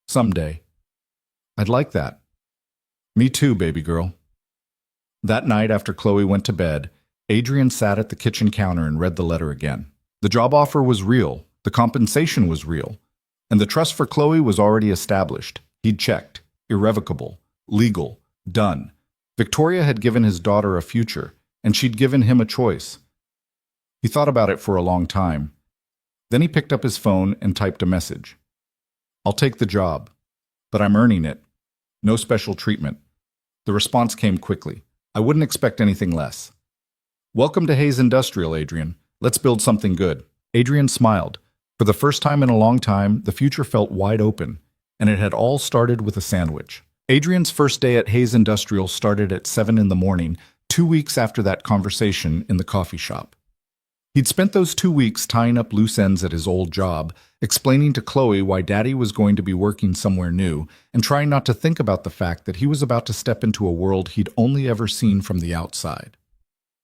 Someday. I'd like that. Me too, baby girl. That night after Chloe went to bed, Adrian sat at the kitchen counter and read the letter again. The job offer was real, the compensation was real, and the trust for Chloe was already established. He'd checked. Irrevocable. Legal. Done. Victoria had given his daughter a future, and she'd given him a choice. He thought about it for a long time. Then he picked up his phone and typed a message. I'll take the job, but I'm earning it. No special treatment. The response came quickly. I wouldn't expect anything less. Welcome to Hayes Industrial, Adrian. Let's build something good. Adrian smiled. For the first time in a long time, the future felt wide open, and it had all started with a sandwich. Adrian's first day at Hayes Industrial started at 7 in the morning, 2 weeks after that conversation in the coffee shop. He'd spent those 2 weeks tying up loose ends at his old job, explaining to Chloe why Daddy was going to be working somewhere new, and trying not to think about the fact that he was about to step into a world he'd only ever seen from the outside.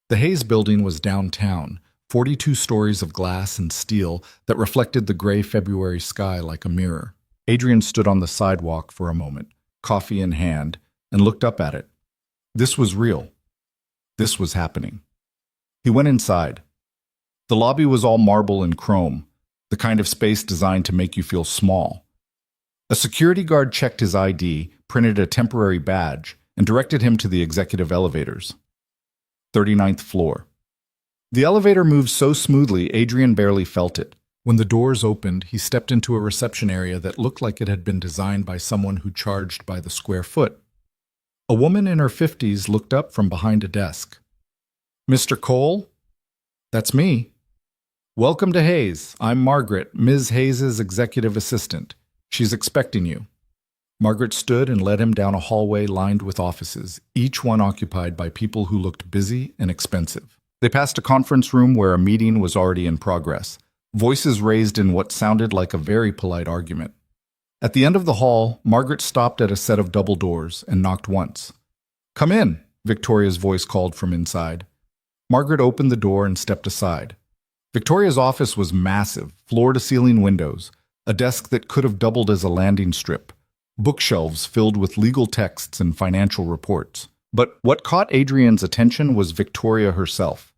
The Hayes building was downtown, 42 stories of glass and steel that reflected the gray February sky like a mirror. Adrian stood on the sidewalk for a moment, coffee in hand, and looked up at it. This was real. This was happening. He went inside. The lobby was all marble and chrome, the kind of space designed to make you feel small. A security guard checked his ID, printed a temporary badge, and directed him to the executive elevators. 39th floor. The elevator moved so smoothly, Adrian barely felt it. When the doors opened, he stepped into a reception area that looked like it had been designed by someone who charged by the square foot. A woman in her 50s looked up from behind a desk. Mr. Cole? That's me. Welcome to Hayes. I'm Margaret, Ms. Hayes's executive assistant. She's expecting you. Margaret stood and led him down a hallway lined with offices, each one occupied by people who looked busy and expensive. They passed a conference room where a meeting was already in progress, voices raised in what sounded like a very polite argument. At the end of the hall, Margaret stopped at a set of double doors and knocked once. Come in, Victoria's voice called from inside. Margaret opened the door and stepped aside. Victoria's office was massive, floor-to-ceiling windows, a desk that could have doubled as a landing strip, bookshelves filled with legal texts and financial reports. But what caught Adrian's attention was Victoria herself.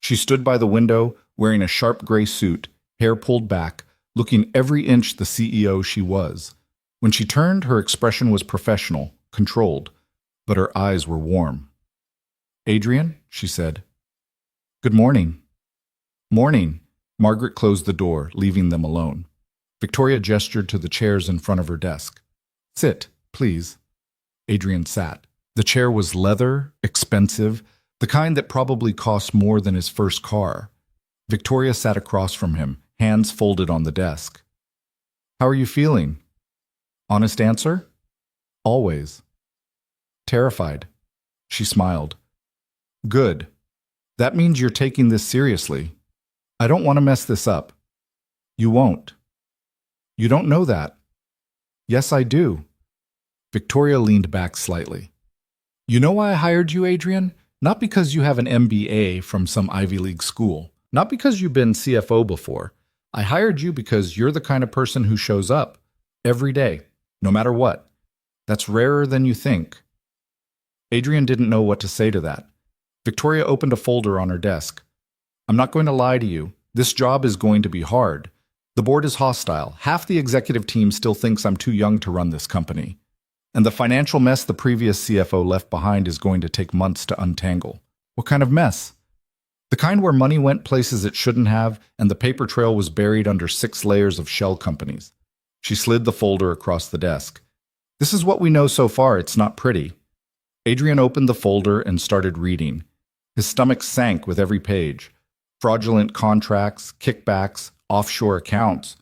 She stood by the window, wearing a sharp gray suit, hair pulled back, looking every inch the CEO she was. When she turned, her expression was professional, controlled, but her eyes were warm. Adrian, she said. Good morning. Morning. Margaret closed the door, leaving them alone. Victoria gestured to the chairs in front of her desk. Sit, please. Adrian sat. The chair was leather, expensive, the kind that probably cost more than his first car. Victoria sat across from him, hands folded on the desk. How are you feeling? Honest answer? Always. Terrified. She smiled. Good. That means you're taking this seriously. I don't want to mess this up. You won't. You don't know that. Yes, I do. Victoria leaned back slightly. You know why I hired you, Adrian? Not because you have an MBA from some Ivy League school. Not because you've been CFO before. I hired you because you're the kind of person who shows up every day, no matter what. That's rarer than you think. Adrian didn't know what to say to that. Victoria opened a folder on her desk. I'm not going to lie to you. This job is going to be hard. The board is hostile. Half the executive team still thinks I'm too young to run this company. And the financial mess the previous CFO left behind is going to take months to untangle. What kind of mess? The kind where money went places it shouldn't have, and the paper trail was buried under 6 layers of shell companies. She slid the folder across the desk. This is what we know so far. It's not pretty. Adrian opened the folder and started reading. His stomach sank with every page. Fraudulent contracts, kickbacks, offshore accounts.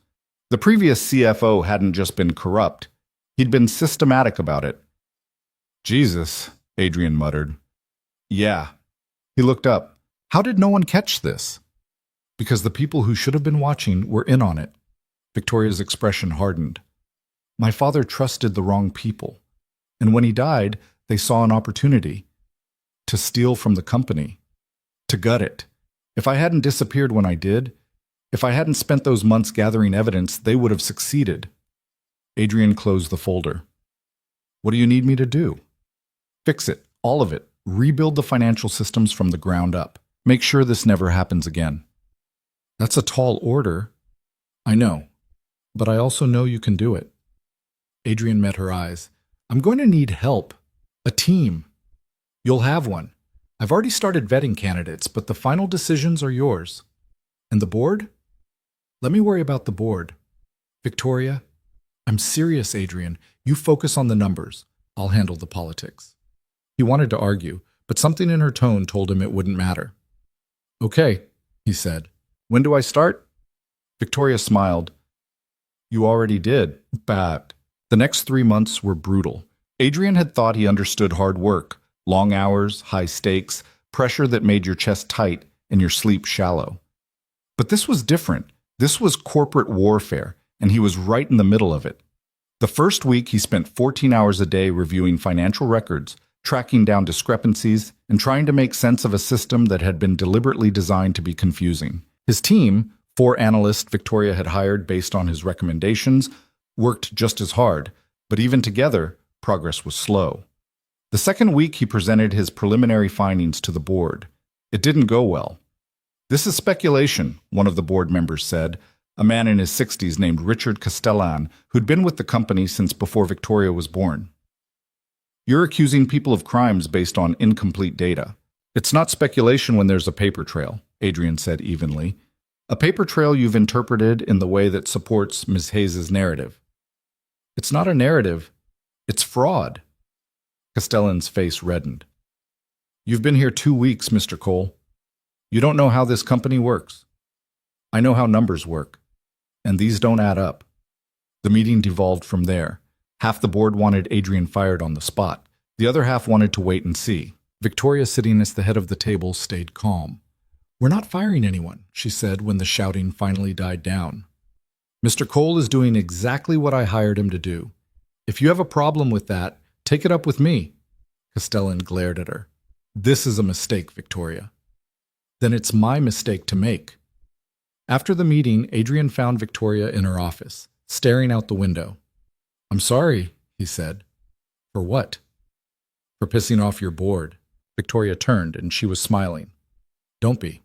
The previous CFO hadn't just been corrupt. He'd been systematic about it. Jesus, Adrian muttered. Yeah. He looked up. How did no one catch this? Because the people who should have been watching were in on it. Victoria's expression hardened. My father trusted the wrong people. And when he died, they saw an opportunity to steal from the company, to gut it. If I hadn't disappeared when I did, if I hadn't spent those months gathering evidence, they would have succeeded. Adrian closed the folder. What do you need me to do? Fix it, all of it. Rebuild the financial systems from the ground up. Make sure this never happens again. That's a tall order. I know, but I also know you can do it. Adrian met her eyes. I'm going to need help. A team. You'll have one. I've already started vetting candidates, but the final decisions are yours. And the board? Let me worry about the board. Victoria, I'm serious, Adrian. You focus on the numbers. I'll handle the politics. He wanted to argue, but something in her tone told him it wouldn't matter. Okay, he said. When do I start? Victoria smiled. You already did. Bad. The next 3 months were brutal. Adrian had thought he understood hard work, long hours, high stakes, pressure that made your chest tight and your sleep shallow. But this was different. This was corporate warfare, and he was right in the middle of it. The first week, he spent 14 hours a day reviewing financial records, tracking down discrepancies, and trying to make sense of a system that had been deliberately designed to be confusing. His team, 4 analysts Victoria had hired based on his recommendations, worked just as hard, but even together, progress was slow. The second week, he presented his preliminary findings to the board. It didn't go well. This is speculation, one of the board members said, a man in his 60s named Richard Castellan, who'd been with the company since before Victoria was born. You're accusing people of crimes based on incomplete data. It's not speculation when there's a paper trail, Adrian said evenly. A paper trail you've interpreted in the way that supports Ms. Hayes' narrative. It's not a narrative. It's fraud. Castellan's face reddened. You've been here 2 weeks, Mr. Cole. You don't know how this company works. I know how numbers work, and these don't add up. The meeting devolved from there. Half the board wanted Adrian fired on the spot. The other half wanted to wait and see. Victoria, sitting at the head of the table, stayed calm. We're not firing anyone, she said when the shouting finally died down. Mr. Cole is doing exactly what I hired him to do. If you have a problem with that, take it up with me. Castellan glared at her. This is a mistake, Victoria. Then it's my mistake to make. After the meeting, Adrian found Victoria in her office, staring out the window. I'm sorry, he said. For what? For pissing off your board. Victoria turned, and she was smiling. Don't be.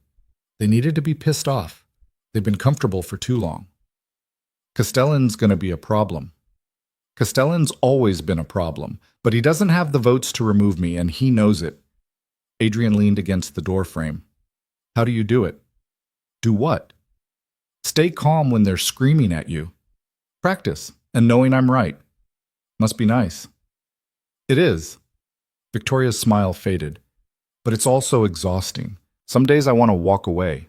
They needed to be pissed off. They've been comfortable for too long. Castellan's going to be a problem. Castellan's always been a problem, but he doesn't have the votes to remove me, and he knows it. Adrian leaned against the doorframe. How do you do it? Do what? Stay calm when they're screaming at you. Practice, and knowing I'm right. Must be nice. It is. Victoria's smile faded. But it's also exhausting. Some days I want to walk away.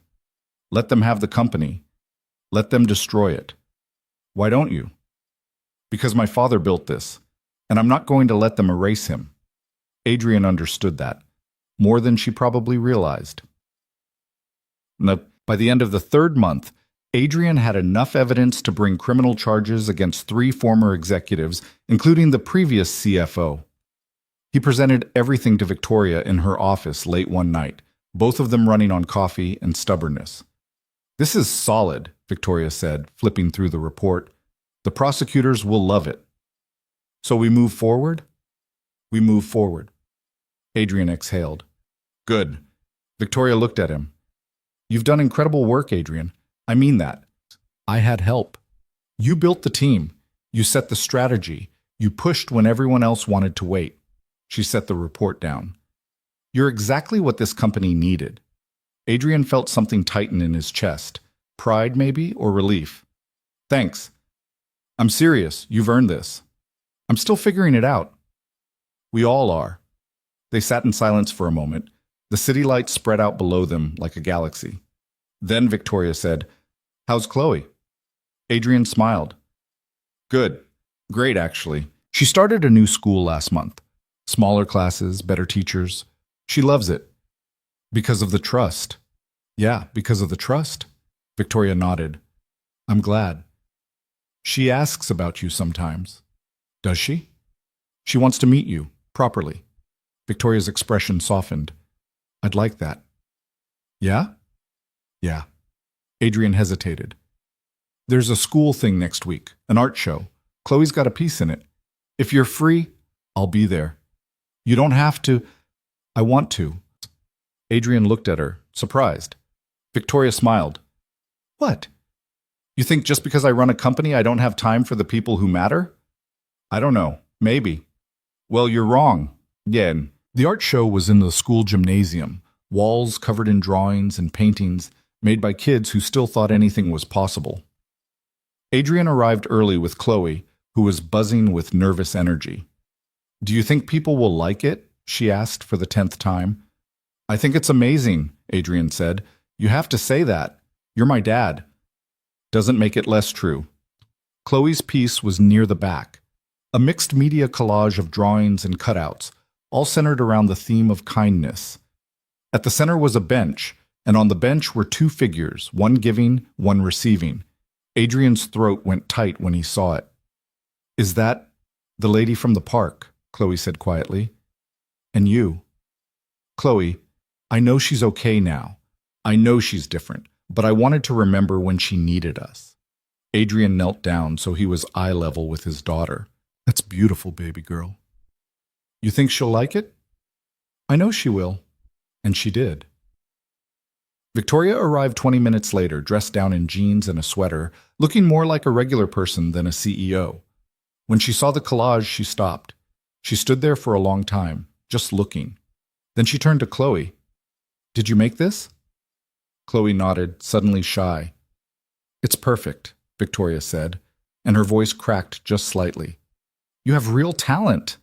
Let them have the company. Let them destroy it. Why don't you? Because my father built this, and I'm not going to let them erase him. Adrian understood that. more than she probably realized. By the end of the third month, Adrian had enough evidence to bring criminal charges against 3 former executives, including the previous CFO. He presented everything to Victoria in her office late one night, both of them running on coffee and stubbornness. "This is solid," Victoria said, flipping through the report. "The prosecutors will love it." "So we move forward?" "We move forward." Adrian exhaled. "Good." Victoria looked at him. "You've done incredible work, Adrian. I mean that. I had help. You built the team. You set the strategy. You pushed when everyone else wanted to wait." She set the report down. "You're exactly what this company needed." Adrian felt something tighten in his chest. Pride, maybe, or relief. "Thanks. I'm serious. You've earned this." "I'm still figuring it out." "We all are." They sat in silence for a moment. The city lights spread out below them like a galaxy. Then Victoria said, "How's Chloe?" Adrian smiled. "Good. Great, actually. She started a new school last month. Smaller classes, better teachers. She loves it. Because of the trust." "Yeah, because of the trust." Victoria nodded. "I'm glad." "She asks about you sometimes." "Does she?" "She wants to meet you, properly." Victoria's expression softened. "I'd like that." "Yeah?" "Yeah." Adrian hesitated. "There's a school thing next week, an art show. Chloe's got a piece in it. If you're free, I'll be there. You don't have to." "I want to." Adrian looked at her, surprised. Victoria smiled. "What? You think just because I run a company I don't have time for the people who matter?" "I don't know. Maybe." "Well, you're wrong. Again." The art show was in the school gymnasium, walls covered in drawings and paintings made by kids who still thought anything was possible. Adrian arrived early with Chloe, who was buzzing with nervous energy. "Do you think people will like it?" she asked for the 10th time. "I think it's amazing," Adrian said. "You have to say that. You're my dad." Doesn't make it less true. Chloe's piece was near the back, a mixed media collage of drawings and cutouts, all centered around the theme of kindness. At the center was a bench, and on the bench were 2 figures, one giving, one receiving. Adrian's throat went tight when he saw it. "Is that the lady from the park?" Chloe said quietly. "And you?" "Chloe, I know she's okay now. I know she's different, but I wanted to remember when she needed us." Adrian knelt down so he was eye level with his daughter. "That's beautiful, baby girl." "You think she'll like it?" "I know she will." And she did. Victoria arrived 20 minutes later, dressed down in jeans and a sweater, looking more like a regular person than a CEO. When she saw the collage, she stopped. She stood there for a long time, just looking. Then she turned to Chloe. "Did you make this?" Chloe nodded, suddenly shy. "It's perfect," Victoria said, and her voice cracked just slightly. "You have real talent."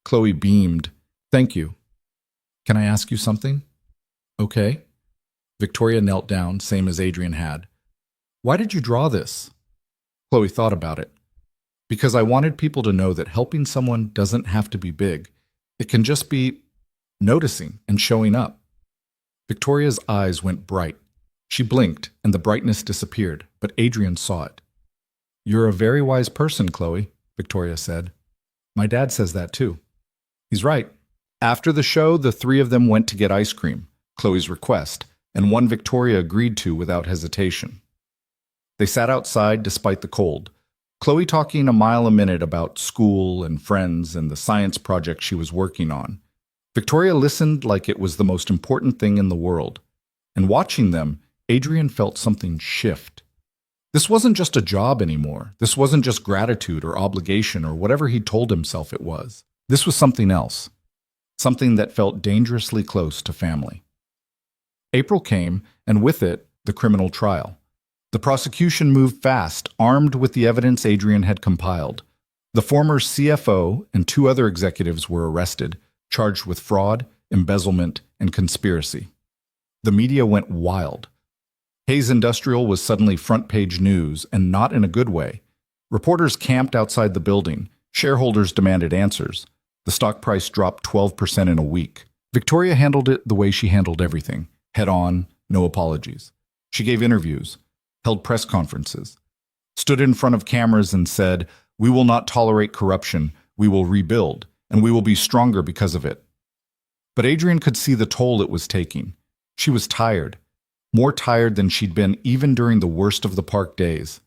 Chloe beamed. "Thank you. Can I ask you something?" "Okay." Victoria knelt down, same as Adrian had. "Why did you draw this?" Chloe thought about it. "Because I wanted people to know that helping someone doesn't have to be big. It can just be noticing and showing up." Victoria's eyes went bright. She blinked, and the brightness disappeared, but Adrian saw it. "You're a very wise person, Chloe," Victoria said. "My dad says that too." "He's right." After the show, the 3 of them went to get ice cream, Chloe's request, and one Victoria agreed to without hesitation. They sat outside despite the cold, Chloe talking a mile a minute about school and friends and the science project she was working on. Victoria listened like it was the most important thing in the world. And watching them, Adrian felt something shift. This wasn't just a job anymore. This wasn't just gratitude or obligation or whatever he told himself it was. This was something else. Something that felt dangerously close to family. April came, and with it, the criminal trial. The prosecution moved fast, armed with the evidence Adrian had compiled. The former CFO and 2 other executives were arrested, charged with fraud, embezzlement, and conspiracy. The media went wild. Hayes Industrial was suddenly front-page news, and not in a good way. Reporters camped outside the building. Shareholders demanded answers. The stock price dropped 12% in a week. Victoria handled it the way she handled everything, head on, no apologies. She gave interviews, held press conferences, stood in front of cameras and said, "We will not tolerate corruption, we will rebuild, and we will be stronger because of it." But Adrian could see the toll it was taking. She was tired, more tired than she'd been even during the worst of the park days.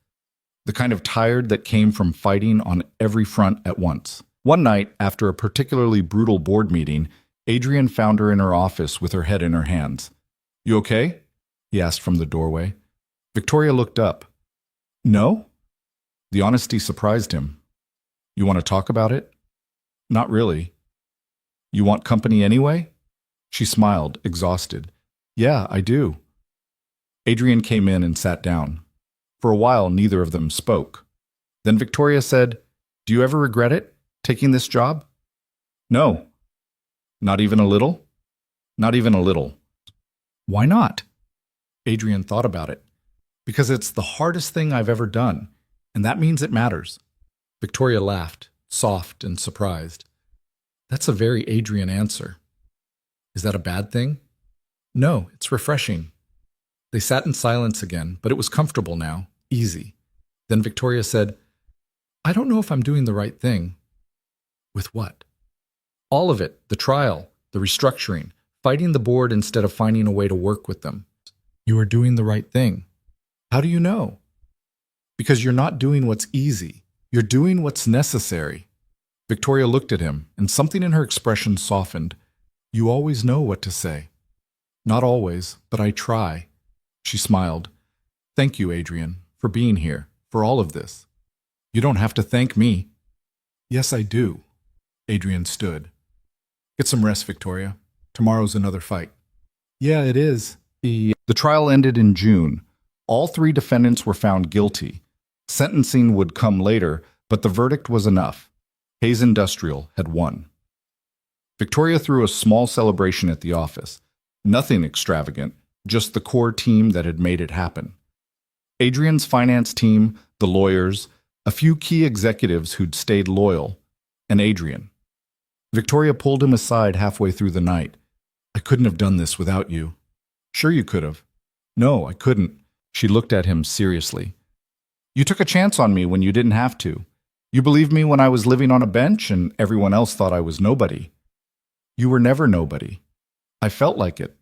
The kind of tired that came from fighting on every front at once. One night, after a particularly brutal board meeting, Adrian found her in her office with her head in her hands. "You okay?" he asked from the doorway. Victoria looked up. "No?" The honesty surprised him. "You want to talk about it?" "Not really." "You want company anyway?" She smiled, exhausted. "Yeah, I do." Adrian came in and sat down. For a while, neither of them spoke. Then Victoria said, "Do you ever regret it, taking this job?" "No." "Not even a little?" "Not even a little." "Why not?" Adrian thought about it. "Because it's the hardest thing I've ever done, and that means it matters." Victoria laughed, soft and surprised. "That's a very Adrian answer." "Is that a bad thing?" "No, it's refreshing." They sat in silence again, but it was comfortable now, easy. Then Victoria said, "I don't know if I'm doing the right thing." "With what?" "All of it, the trial, the restructuring, fighting the board instead of finding a way to work with them." "You are doing the right thing." "How do you know?" "Because you're not doing what's easy. You're doing what's necessary." Victoria looked at him, and something in her expression softened. "You always know what to say." "Not always, but I try." She smiled. "Thank you, Adrian, for being here, for all of this." "You don't have to thank me." "Yes, I do." Adrian stood. "Get some rest, Victoria. Tomorrow's another fight." "Yeah, it is." The trial ended in June. All three defendants were found guilty. Sentencing would come later, but the verdict was enough. Hayes Industrial had won. Victoria threw a small celebration at the office. Nothing extravagant, just the core team that had made it happen. Adrian's finance team, the lawyers, a few key executives who'd stayed loyal, and Adrian. Victoria pulled him aside halfway through the night. "I couldn't have done this without you." "Sure you could have." "No, I couldn't." She looked at him seriously. "You took a chance on me when you didn't have to. You believed me when I was living on a bench and everyone else thought I was nobody." "You were never nobody." "I felt like it."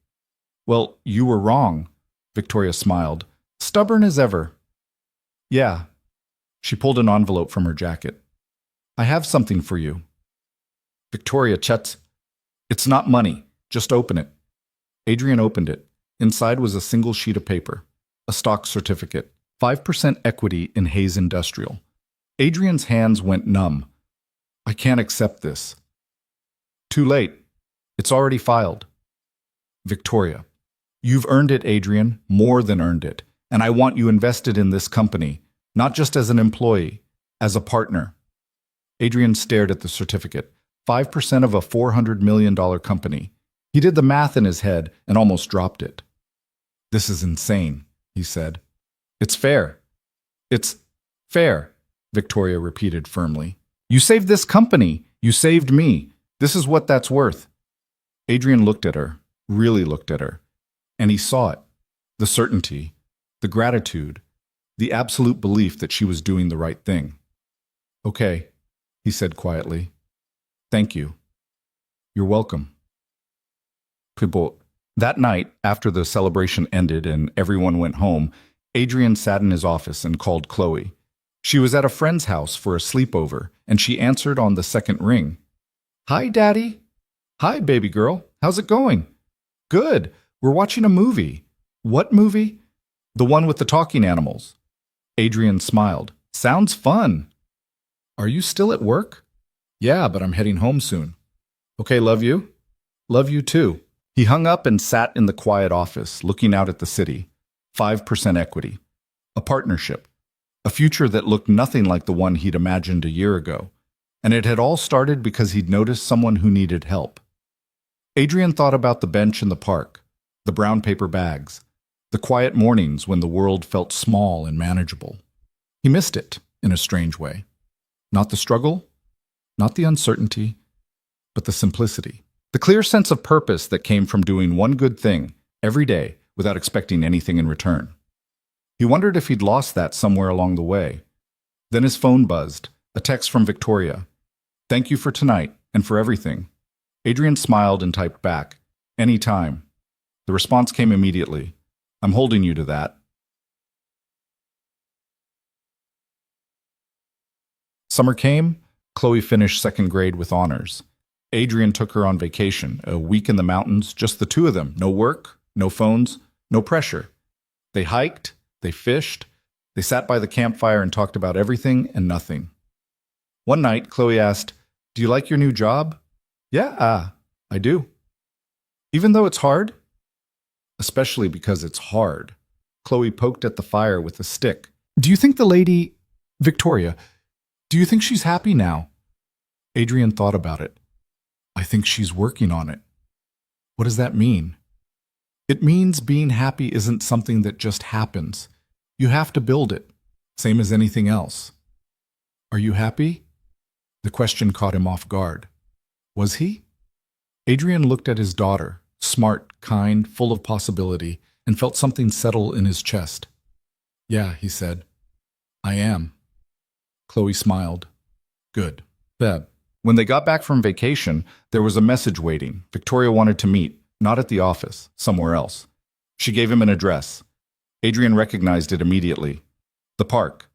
"Well, you were wrong." Victoria smiled. "Stubborn as ever." "Yeah." She pulled an envelope from her jacket. "I have something for you." Victoria chuts. "It's not money. Just open it." Adrian opened it. Inside was a single sheet of paper. A stock certificate. 5% equity in Hayes Industrial. Adrian's hands went numb. "I can't accept this." "Too late. It's already filed." Victoria. "You've earned it, Adrian, more than earned it. And I want you invested in this company, not just as an employee, as a partner." Adrian stared at the certificate. 5% of a $400 million company. He did the math in his head and almost dropped it. "This is insane," he said. "It's fair." "It's fair," Victoria repeated firmly. "You saved this company. You saved me. This is what that's worth." Adrian looked at her, really looked at her, and he saw it. The certainty, the gratitude, the absolute belief that she was doing the right thing. "Okay," he said quietly. "Thank you." "You're welcome." People. That night, after the celebration ended and everyone went home, Adrian sat in his office and called Chloe. She was at a friend's house for a sleepover, and she answered on the second ring. "Hi, Daddy." "Hi, baby girl. How's it going?" "Good. We're watching a movie." "What movie?" "The one with the talking animals." Adrian smiled. "Sounds fun." "Are you still at work?" "Yeah, but I'm heading home soon." "Okay, love you." "Love you too." He hung up and sat in the quiet office, looking out at the city. 5% equity. A partnership. A future that looked nothing like the one he'd imagined a year ago. And it had all started because he'd noticed someone who needed help. Adrian thought about the bench in the park, the brown paper bags, the quiet mornings when the world felt small and manageable. He missed it, in a strange way. Not the struggle, not the uncertainty, but the simplicity. The clear sense of purpose that came from doing one good thing every day without expecting anything in return. He wondered if he'd lost that somewhere along the way. Then his phone buzzed, a text from Victoria. "Thank you for tonight and for everything." Adrian smiled and typed back, "Any time." The response came immediately. "I'm holding you to that." Summer came. Chloe finished second grade with honors. Adrian took her on vacation, a week in the mountains, just the two of them. No work, no phones, no pressure. They hiked, they fished, they sat by the campfire and talked about everything and nothing. One night, Chloe asked, "Do you like your new job?" "Yeah, I do." "Even though it's hard?" "Especially because it's hard." Chloe poked at the fire with a stick. "Do you think the lady, Victoria, do you think she's happy now?" Adrian thought about it. "I think she's working on it." "What does that mean?" "It means being happy isn't something that just happens. You have to build it, same as anything else." "Are you happy?" The question caught him off guard. Was he? Adrian looked at his daughter, smart, kind, full of possibility, and felt something settle in his chest. "Yeah," he said. "I am." Chloe smiled. "Good. Beb." When they got back from vacation, there was a message waiting. Victoria wanted to meet, not at the office, somewhere else. She gave him an address. Adrian recognized it immediately. The park.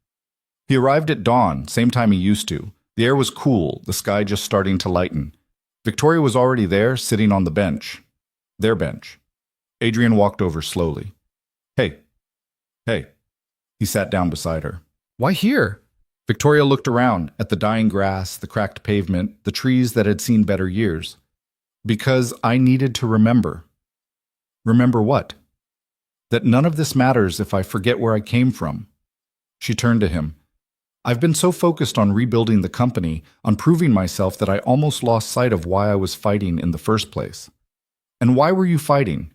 He arrived at dawn, same time he used to. The air was cool, the sky just starting to lighten. Victoria was already there, sitting on the bench. Their bench. Adrian walked over slowly. Hey. He sat down beside her. "Why here?" Victoria looked around at the dying grass, the cracked pavement, the trees that had seen better years. "Because I needed to remember." "Remember what?" "That none of this matters if I forget where I came from." She turned to him. "I've been so focused on rebuilding the company, on proving myself, that I almost lost sight of why I was fighting in the first place." "And why were you fighting?"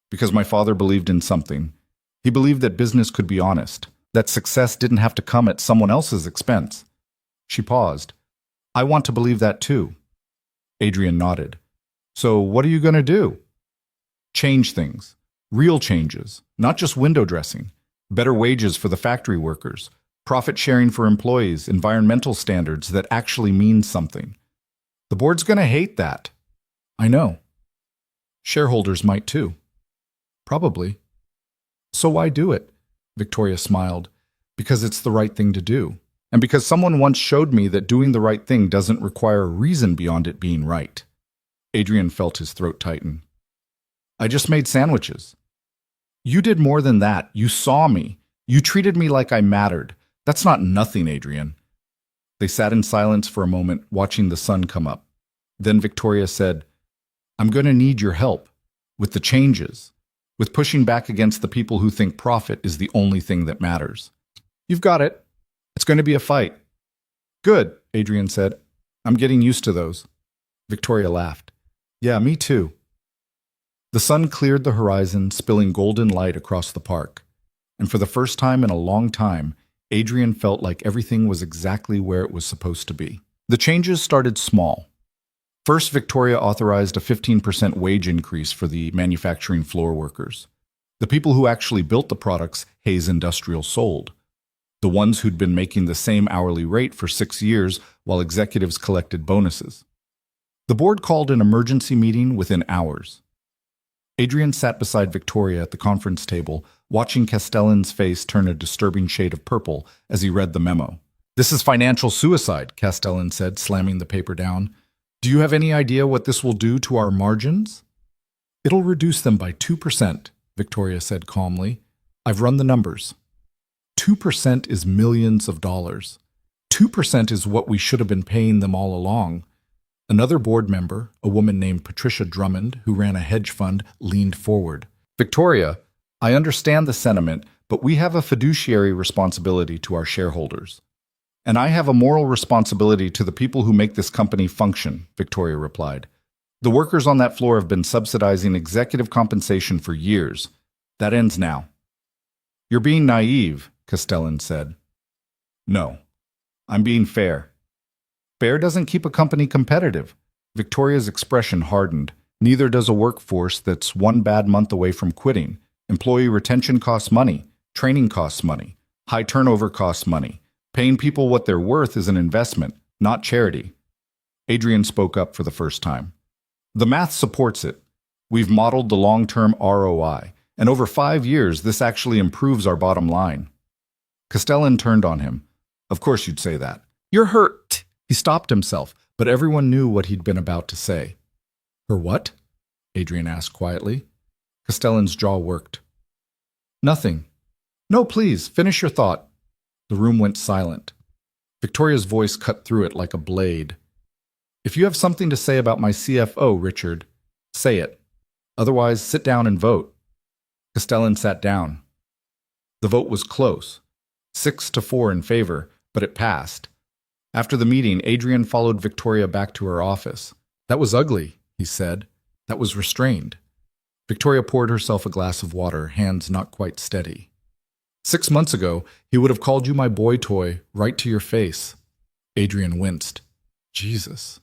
"Because my father believed in something. He believed that business could be honest, that success didn't have to come at someone else's expense." She paused. "I want to believe that too." Adrian nodded. "So what are you going to do?" "Change things. Real changes, not just window dressing. Better wages for the factory workers. Profit sharing for employees, environmental standards that actually mean something." "The board's going to hate that." "I know. Shareholders might too." "Probably." "So why do it?" Victoria smiled. "Because it's the right thing to do. And because someone once showed me that doing the right thing doesn't require a reason beyond it being right." Adrian felt his throat tighten. "I just made sandwiches." "You did more than that. You saw me. You treated me like I mattered. That's not nothing, Adrian." They sat in silence for a moment, watching the sun come up. Then Victoria said, "I'm going to need your help. With the changes. With pushing back against the people who think profit is the only thing that matters." "You've got it. It's going to be a fight." "Good," Adrian said. "I'm getting used to those." Victoria laughed. "Yeah, me too." The sun cleared the horizon, spilling golden light across the park. And for the first time in a long time, Adrian felt like everything was exactly where it was supposed to be. The changes started small. First, Victoria authorized a 15% wage increase for the manufacturing floor workers. The people who actually built the products Hayes Industrial sold. The ones who'd been making the same hourly rate for 6 years while executives collected bonuses. The board called an emergency meeting within hours. Adrian sat beside Victoria at the conference table, watching Castellan's face turn a disturbing shade of purple as he read the memo. "This is financial suicide," Castellan said, slamming the paper down. "Do you have any idea what this will do to our margins?" "It'll reduce them by 2%, Victoria said calmly. "I've run the numbers. 2% is millions of dollars. 2% is what we should have been paying them all along." Another board member, a woman named Patricia Drummond, who ran a hedge fund, leaned forward. "Victoria, I understand the sentiment, but we have a fiduciary responsibility to our shareholders. And I have a moral responsibility to the people who make this company function," Victoria replied. "The workers on that floor have been subsidizing executive compensation for years. That ends now." "You're being naive," Castellan said. "No, I'm being fair. Fair doesn't keep a company competitive. Victoria's expression hardened. Neither does a workforce that's one bad month away from quitting. Employee retention costs money. Training costs money. High turnover costs money. Paying people what they're worth is an investment, not charity. Adrian spoke up for the first time. The math supports it. We've modeled the long-term ROI, and over 5 years, this actually improves our bottom line. Castellan turned on him. Of course you'd say that. You're hurt. He stopped himself, but everyone knew what he'd been about to say. Her what? Adrian asked quietly. Castellan's jaw worked. Nothing. No, please, finish your thought. The room went silent. Victoria's voice cut through it like a blade. If you have something to say about my CFO, Richard, say it. Otherwise, sit down and vote. Castellan sat down. The vote was close. 6-4 in favor, but it passed. After the meeting, Adrian followed Victoria back to her office. That was ugly, he said. That was restrained. Victoria poured herself a glass of water, hands not quite steady. 6 months ago, he would have called you my boy toy right to your face. Adrian winced. Jesus.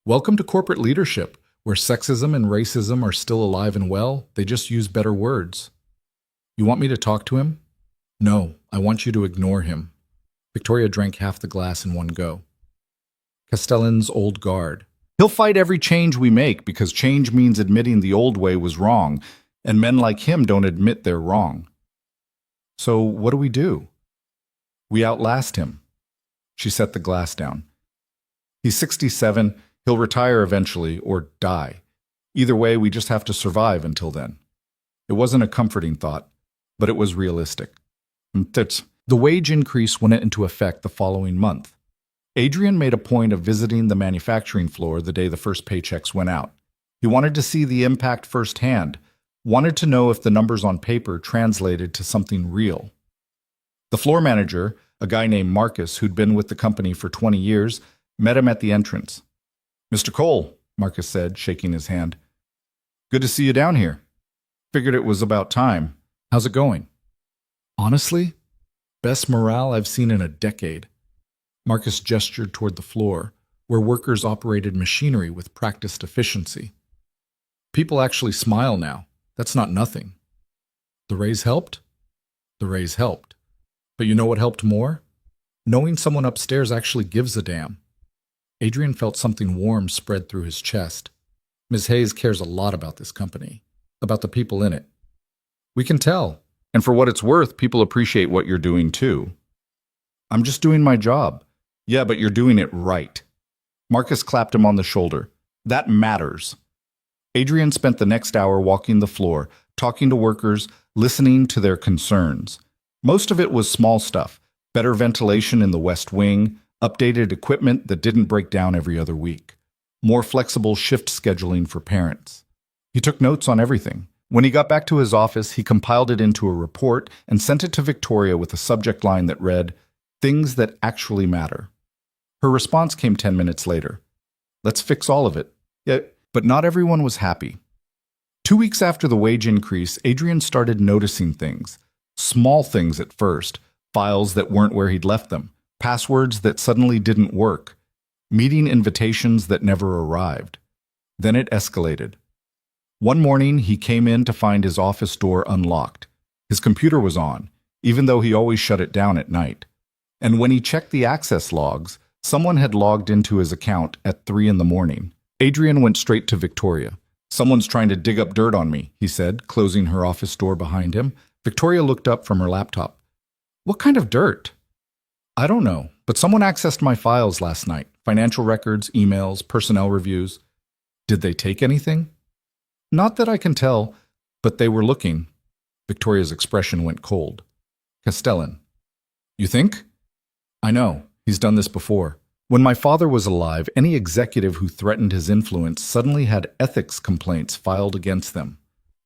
Welcome to corporate leadership, where sexism and racism are still alive and well. They just use better words. You want me to talk to him? No, I want you to ignore him. Victoria drank half the glass in one go. Castellan's old guard. He'll fight every change we make because change means admitting the old way was wrong, and men like him don't admit they're wrong. So what do? We outlast him. She set the glass down. He's 67, he'll retire eventually or die. Either way, we just have to survive until then. It wasn't a comforting thought, but it was realistic. The wage increase went into effect the following month. Adrian made a point of visiting the manufacturing floor the day the first paychecks went out. He wanted to see the impact firsthand, wanted to know if the numbers on paper translated to something real. The floor manager, a guy named Marcus who'd been with the company for 20 years, met him at the entrance. Mr. Cole, Marcus said, shaking his hand. Good to see you down here. Figured it was about time. How's it going? Honestly, best morale I've seen in a decade. Marcus gestured toward the floor, where workers operated machinery with practiced efficiency. People actually smile now. That's not nothing. The raise helped? The raise helped. But you know what helped more? Knowing someone upstairs actually gives a damn. Adrian felt something warm spread through his chest. Ms. Hayes cares a lot about this company, about the people in it. We can tell. And for what it's worth, people appreciate what you're doing too. I'm just doing my job. Yeah, but you're doing it right. Marcus clapped him on the shoulder. That matters. Adrian spent the next hour walking the floor, talking to workers, listening to their concerns. Most of it was small stuff. Better ventilation in the West Wing, updated equipment that didn't break down every other week, more flexible shift scheduling for parents. He took notes on everything. When he got back to his office, he compiled it into a report and sent it to Victoria with a subject line that read, "Things that actually matter." Her response came 10 minutes later. Let's fix all of it. Yeah, but not everyone was happy. 2 weeks after the wage increase, Adrian started noticing things. Small things at first, files that weren't where he'd left them, passwords that suddenly didn't work, meeting invitations that never arrived. Then it escalated. One morning, he came in to find his office door unlocked. His computer was on, even though he always shut it down at night. And when he checked the access logs, someone had logged into his account at 3 in the morning. Adrian went straight to Victoria. Someone's trying to dig up dirt on me, he said, closing her office door behind him. Victoria looked up from her laptop. What kind of dirt? I don't know, but someone accessed my files last night. Financial records, emails, personnel reviews. Did they take anything? Not that I can tell, but they were looking. Victoria's expression went cold. Castellan. You think? I know. He's done this before. When my father was alive, any executive who threatened his influence suddenly had ethics complaints filed against them.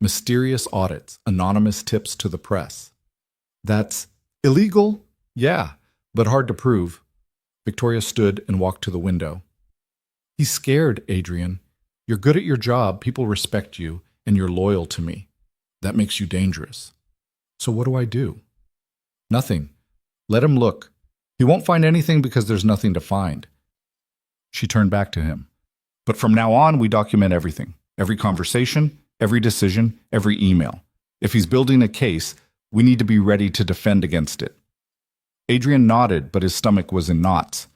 Mysterious audits, anonymous tips to the press. That's illegal? Yeah, but hard to prove. Victoria stood and walked to the window. He's scared, Adrian. You're good at your job, people respect you, and you're loyal to me. That makes you dangerous. So what do I do? Nothing. Let him look. He won't find anything because there's nothing to find. She turned back to him. But from now on, we document everything. Every conversation, every decision, every email. If he's building a case, we need to be ready to defend against it. Adrian nodded, but his stomach was in knots.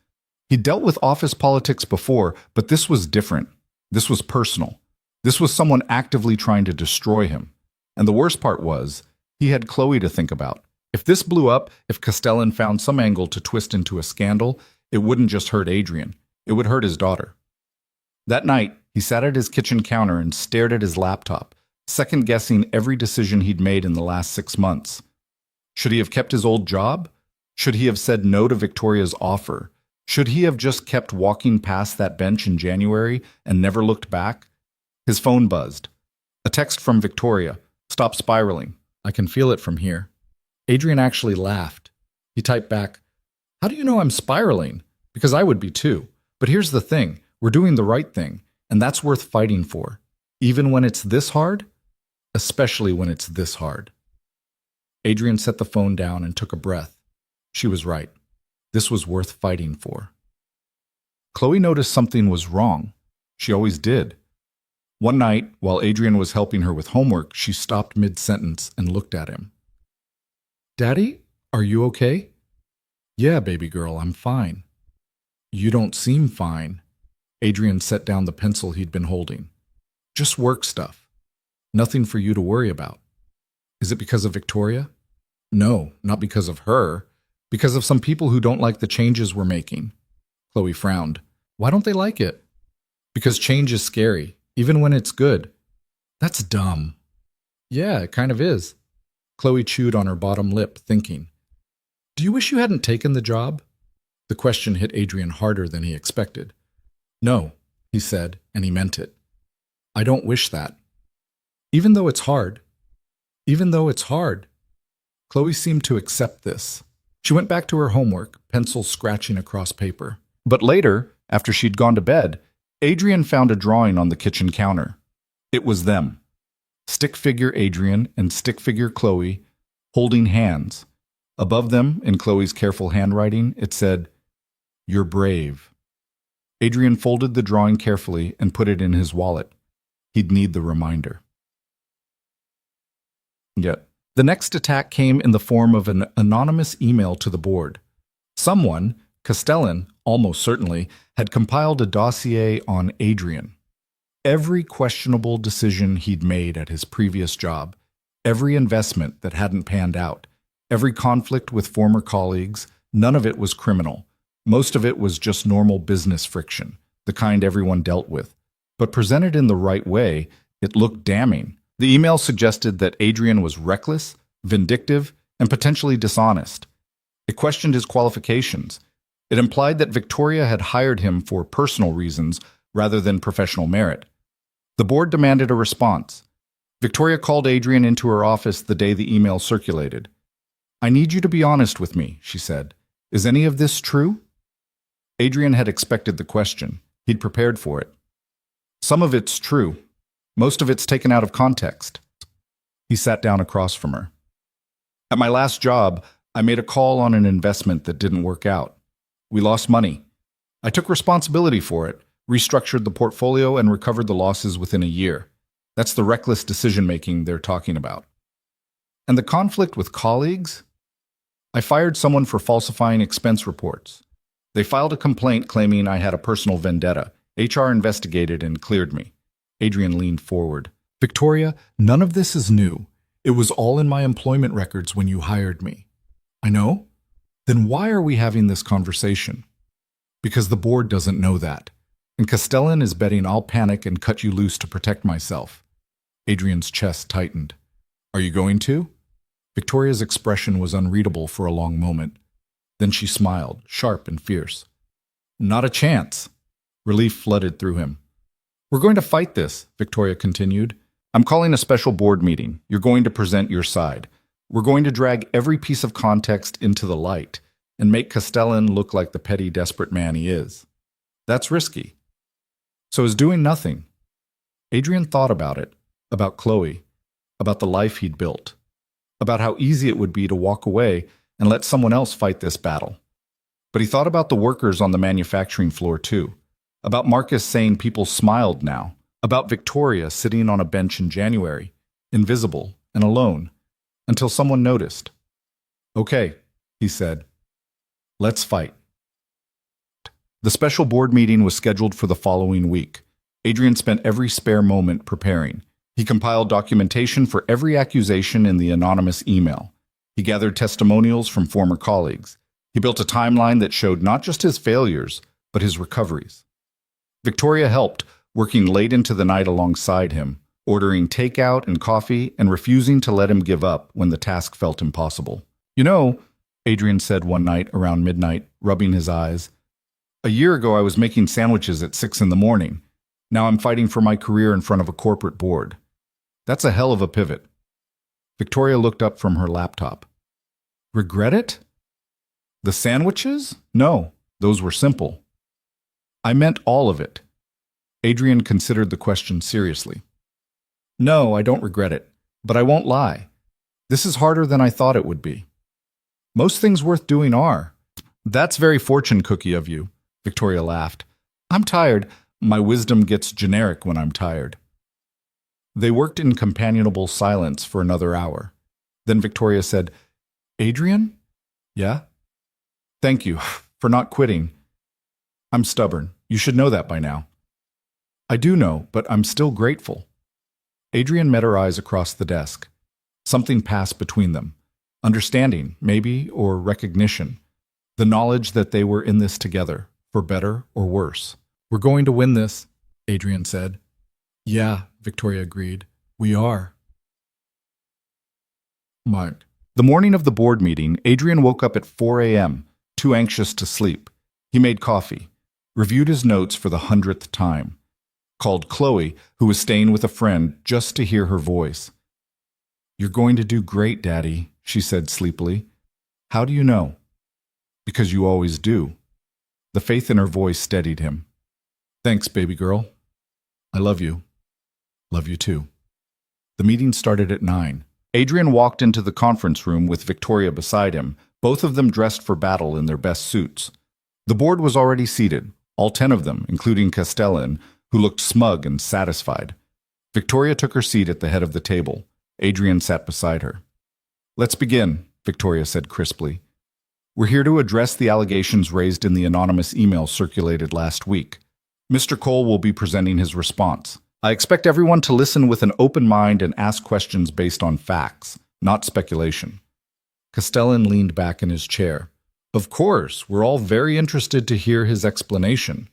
He'd dealt with office politics before, but this was different. This was personal. This was someone actively trying to destroy him. And the worst part was, he had Chloe to think about. If this blew up, if Castellan found some angle to twist into a scandal, it wouldn't just hurt Adrian. It would hurt his daughter. That night, he sat at his kitchen counter and stared at his laptop, second-guessing every decision he'd made in the last 6 months. Should he have kept his old job? Should he have said no to Victoria's offer? Should he have just kept walking past that bench in January and never looked back? His phone buzzed. A text from Victoria. Stop spiraling. I can feel it from here. Adrian actually laughed. He typed back, How do you know I'm spiraling? Because I would be too. But here's the thing. We're doing the right thing, and that's worth fighting for. Even when it's this hard? Especially when it's this hard. Adrian set the phone down and took a breath. She was right. This was worth fighting for. Chloe noticed something was wrong. She always did. One night, while Adrian was helping her with homework, she stopped mid-sentence and looked at him. Daddy, are you okay? Yeah, baby girl, I'm fine. You don't seem fine. Adrian set down the pencil he'd been holding. Just work stuff. Nothing for you to worry about. Is it because of Victoria? No, not because of her. Because of some people who don't like the changes we're making. Chloe frowned. Why don't they like it? Because change is scary, even when it's good. That's dumb. Yeah, it kind of is. Chloe chewed on her bottom lip, thinking. Do you wish you hadn't taken the job? The question hit Adrian harder than he expected. No, he said, and he meant it. I don't wish that. Even though it's hard. Even though it's hard. Chloe seemed to accept this. She went back to her homework, pencil scratching across paper. But later, after she'd gone to bed, Adrian found a drawing on the kitchen counter. It was them. Stick figure Adrian and stick figure Chloe, holding hands. Above them, in Chloe's careful handwriting, it said, You're brave. Adrian folded the drawing carefully and put it in his wallet. He'd need the reminder. Yet, the next attack came in the form of an anonymous email to the board. Someone, Castellan, almost certainly, had compiled a dossier on Adrian. Every questionable decision he'd made at his previous job, every investment that hadn't panned out, every conflict with former colleagues, none of it was criminal. Most of it was just normal business friction, the kind everyone dealt with. But presented in the right way, it looked damning. The email suggested that Adrian was reckless, vindictive, and potentially dishonest. It questioned his qualifications. It implied that Victoria had hired him for personal reasons rather than professional merit. The board demanded a response. Victoria called Adrian into her office the day the email circulated. I need you to be honest with me, she said. Is any of this true? Adrian had expected the question. He'd prepared for it. Some of it's true. Most of it's taken out of context. He sat down across from her. At my last job, I made a call on an investment that didn't work out. We lost money. I took responsibility for it, restructured the portfolio, and recovered the losses within a year. That's the reckless decision-making they're talking about. And the conflict with colleagues? I fired someone for falsifying expense reports. They filed a complaint claiming I had a personal vendetta. HR investigated and cleared me. Adrian leaned forward. Victoria, none of this is new. It was all in my employment records when you hired me. I know? Then why are we having this conversation? Because the board doesn't know that. And Castellan is betting I'll panic and cut you loose to protect myself. Adrian's chest tightened. Are you going to? Victoria's expression was unreadable for a long moment. Then she smiled, sharp and fierce. Not a chance. Relief flooded through him. We're going to fight this, Victoria continued. I'm calling a special board meeting. You're going to present your side. We're going to drag every piece of context into the light and make Castellan look like the petty, desperate man he is. That's risky. So is doing nothing. Adrian thought about it, about Chloe, about the life he'd built, about how easy it would be to walk away and let someone else fight this battle. But he thought about the workers on the manufacturing floor too, About Marcus saying people smiled now. About Victoria sitting on a bench in January, invisible and alone, until someone noticed. "Okay," he said. "Let's fight." The special board meeting was scheduled for the following week. Adrian spent every spare moment preparing. He compiled documentation for every accusation in the anonymous email. He gathered testimonials from former colleagues. He built a timeline that showed not just his failures, but his recoveries. Victoria helped, working late into the night alongside him, ordering takeout and coffee and refusing to let him give up when the task felt impossible. "You know," Adrian said one night around midnight, rubbing his eyes, "a year ago I was making sandwiches at 6 in the morning. Now I'm fighting for my career in front of a corporate board. That's a hell of a pivot." Victoria looked up from her laptop. "Regret it? The sandwiches? No, those were simple. I meant all of it." Adrian considered the question seriously. "No, I don't regret it, but I won't lie. This is harder than I thought it would be. Most things worth doing are." "That's very fortune cookie of you," Victoria laughed. "I'm tired. My wisdom gets generic when I'm tired." They worked in companionable silence for another hour. Then Victoria said, "Adrian?" "Yeah?" "Thank you for not quitting. I'm stubborn. You should know that by now." "I do know, but I'm still grateful." Adrian met her eyes across the desk. Something passed between them. Understanding, maybe, or recognition. The knowledge that they were in this together, for better or worse. "We're going to win this," Adrian said. "Yeah," Victoria agreed. "We are." Mark. The morning of the board meeting, Adrian woke up at 4 a.m., too anxious to sleep. He made coffee, reviewed his notes for the 100th time, called Chloe, who was staying with a friend, just to hear her voice. "You're going to do great, Daddy," she said sleepily. "How do you know?" "Because you always do." The faith in her voice steadied him. "Thanks, baby girl. I love you. Love you too." The meeting started at 9. Adrian walked into the conference room with Victoria beside him, both of them dressed for battle in their best suits. The board was already seated, all 10 of them, including Castellan, who looked smug and satisfied. Victoria took her seat at the head of the table. Adrian sat beside her. "Let's begin," Victoria said crisply. "We're here to address the allegations raised in the anonymous email circulated last week. Mr. Cole will be presenting his response. I expect everyone to listen with an open mind and ask questions based on facts, not speculation." Castellan leaned back in his chair. "Of course, we're all very interested to hear his explanation."